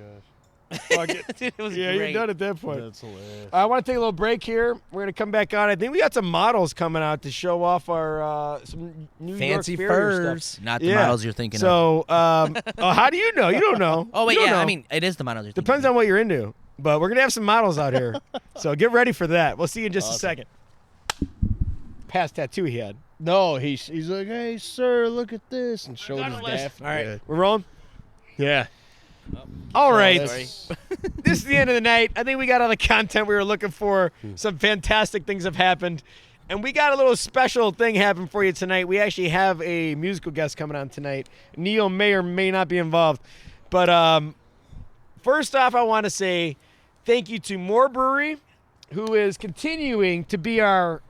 Fuck it. dude, it was Yeah, great. you're done at that point. That's hilarious. I want to take a little break here. We're going to come back on. I think we got some models coming out to show off our some New Fancy York Farrier furs. stuff. Not the Yeah. models you're thinking of. So, oh, how do you know? You don't know. Oh, wait, You don't yeah. know. I mean, it is the models you're thinking Depends on what you're into. But we're going to have some models out here. So get ready for that. We'll see you in just a Awesome. second. Past tattoo he had. No, he's like, hey, sir, look at this, and showed his daft. All right. Yeah. We're rolling? Yeah. All right. that's- This is the end of the night. I think we got all the content we were looking for. Some fantastic things have happened. And we got a little special thing happen for you tonight. We actually have a musical guest coming on tonight. Neil may or may not be involved. But first off, I want to say thank you to Moore Brewery, who is continuing to be our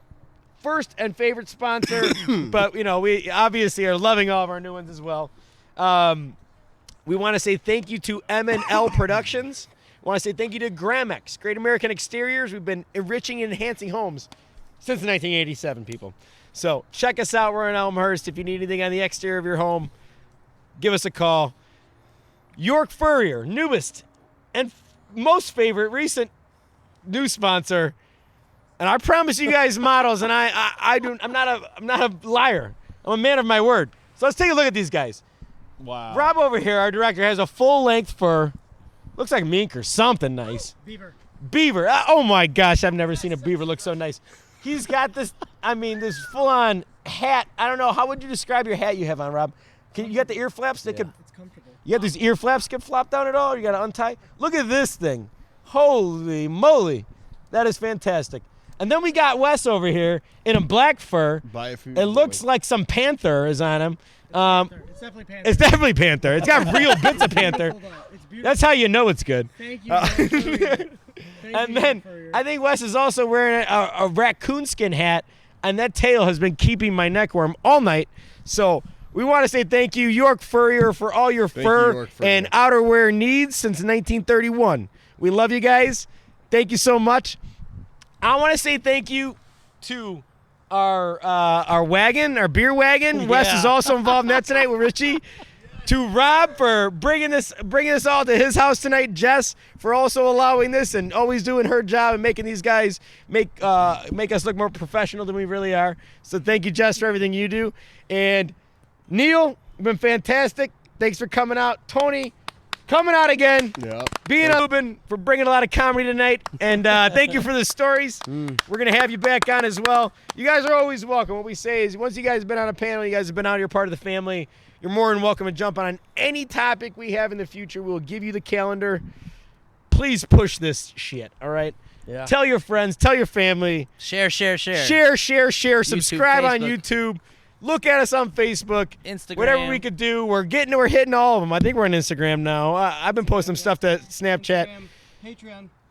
first and favorite sponsor. But, you know, we obviously are loving all of our new ones as well. We want to say thank you to M&L Productions. We want to say thank you to Gramex, Great American Exteriors. We've been enriching and enhancing homes since 1987, people. So check us out. We're in Elmhurst. If you need anything on the exterior of your home, give us a call. York Furrier, newest and most favorite recent new sponsor. And I promise you guys models, and I'm not a liar. I'm a man of my word. So let's take a look at these guys. Wow. Rob over here, our director, has a full-length fur. Looks like mink or something nice. Beaver. Oh my gosh, I've never seen a beaver look so nice. He's got this, this full-on hat. I don't know, how would you describe your hat you have on, Rob? You got the ear flaps that could, It's comfortable. you got these ear flaps could flop down at all? You got to untie? Look at this thing. Holy moly. That is fantastic. And then we got Wes over here in a black fur. Buy it for It looks like some panther is on him. It's definitely panther. It's definitely panther. It's got real bits of panther. Hold on. It's beautiful. That's how you know it's good. Thank you. Thank And you then for your- I think Wes is also wearing a raccoon skin hat, and that tail has been keeping my neck warm all night. So we want to say thank you, York Furrier, for all your Thank you, fur York Furrier. and outerwear needs since 1931. We love you guys. Thank you so much. I want to say thank you to our wagon, our beer wagon. Wes is also involved in that tonight with Richie. To Rob for bringing this all to his house tonight. Jess for also allowing this and always doing her job and making these guys make us look more professional than we really are. So thank you, Jess, for everything you do. And Neil, you've been fantastic. Thanks for coming out. Tony, coming out again. Yep. Being open for bringing a lot of comedy tonight, and thank you for the stories. We're gonna have you back on as well. You guys are always welcome. What we say is, once you guys have been on a panel, you guys have been out, you're part of the family. You're more than welcome to jump on any topic we have in the future. We'll give you the calendar. Please push this shit. All right. Yeah. Tell your friends. Tell your family. Share. Share. Subscribe on Facebook. YouTube. Look at us on Facebook. Instagram. Whatever we could do. We're hitting all of them. I think we're on Instagram now. I've been posting some stuff to Snapchat.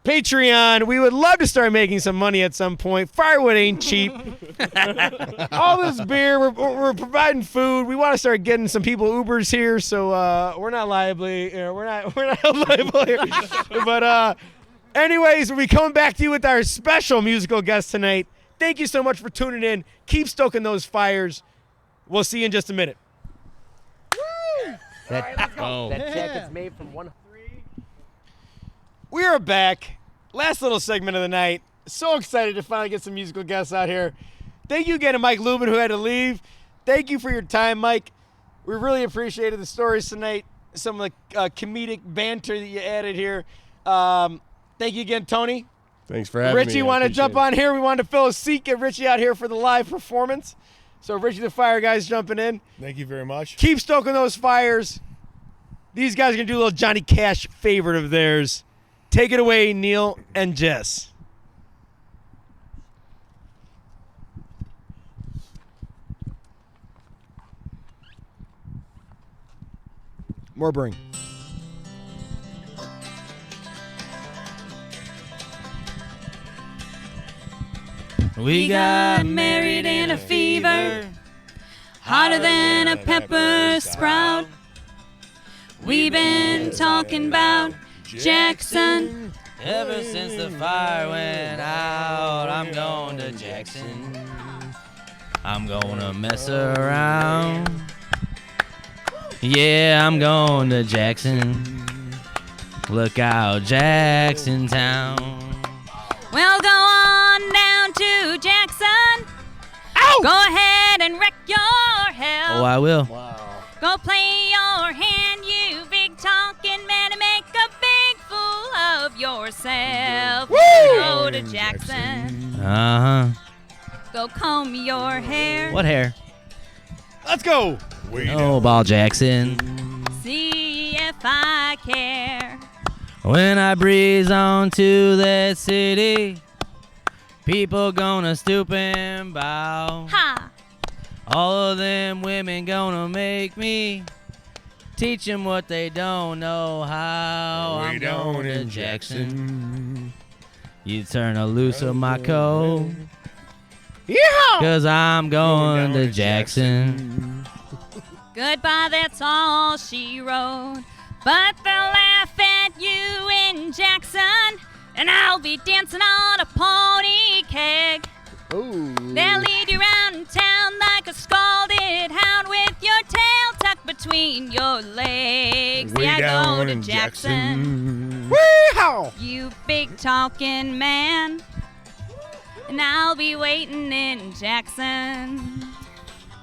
Patreon. We would love to start making some money at some point. Firewood ain't cheap. All this beer, we're providing food. We want to start getting some people Ubers here, so we're not liable. We're not liable here. But anyways, we'll be coming back to you with our special musical guest tonight. Thank you so much for tuning in. Keep stoking those fires. We'll see you in just a minute. Oh. That jacket's made from one. We are back. Last little segment of the night. So excited to finally get some musical guests out here. Thank you again to Mike Lubin, who had to leave. Thank you for your time, Mike. We really appreciated the stories tonight, some of the comedic banter that you added here. Thank you again, Tony. Thanks for having me. Richie, want to jump on here? We wanted to fill a seat, get Richie out here for the live performance. So Richie the Fire Guy's jumping in. Thank you very much. Keep stoking those fires. These guys are going to do a little Johnny Cash favorite of theirs. Take it away, Neil and Jess. More bring. We got married in a fever, hotter than a pepper sprout. We've been talking about Jackson ever since the fire went out. I'm going to Jackson. I'm gonna mess around. Yeah, I'm going to Jackson. Look out, Jackson Town. Well, go on down to Jackson. Ow! Go ahead and wreck your hell. Oh, I will. Wow. Go play your hand, you big talking man, and make a big fool of yourself. Go to Jackson. Uh-huh. Go comb your hair. What hair? Let's go. Oh, Ball Jackson. See if I care. When I breeze on to that city, people gonna stoop and bow. Ha! All of them women gonna make me teach them what they don't know how. I'm going to Jackson. You turn a loose of my coat. Yeah! 'Cause I'm going to Jackson. Goodbye, that's all she wrote. But they'll laugh at you in Jackson, and I'll be dancing on a pony keg. Ooh. They'll lead you around town like a scalded hound with your tail tucked between your legs. Way go down to in Jackson. Wee-haw! You big talking man, and I'll be waiting in Jackson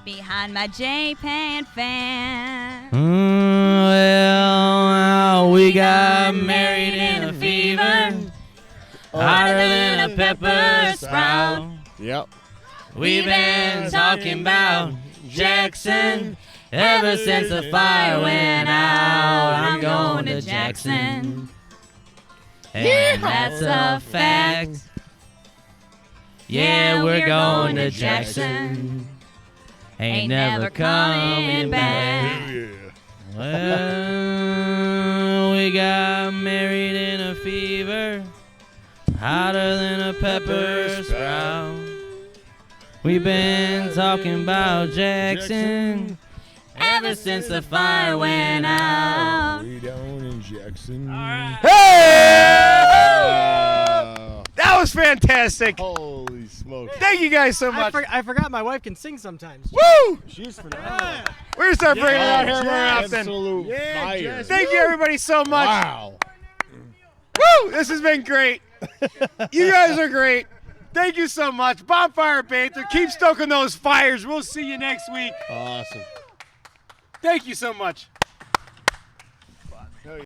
behind my J-Pan fan. Well, we got married in a fever, hotter than a pepper sprout. Yep. We've been talking about Jackson ever since the fire went out. I'm going to Jackson, and that's a fact. Yeah, we're going to Jackson. Ain't never coming back. Yeah. Well, we got married in a fever, hotter than a pepper sprout. We've been talking about Jackson ever since the fire went out. Way down in Jackson. That was fantastic. Holy smokes. Thank you guys so much. I forgot my wife can sing sometimes. Woo! She's phenomenal. We're going to start bringing it out here more often. Absolute fire. Jess. Thank you, everybody, so much. Wow. Woo! This has been great. You guys are great. Thank you so much. Bonfire Bather. Keep stoking those fires. We'll see you next week. Awesome. Thank you so much.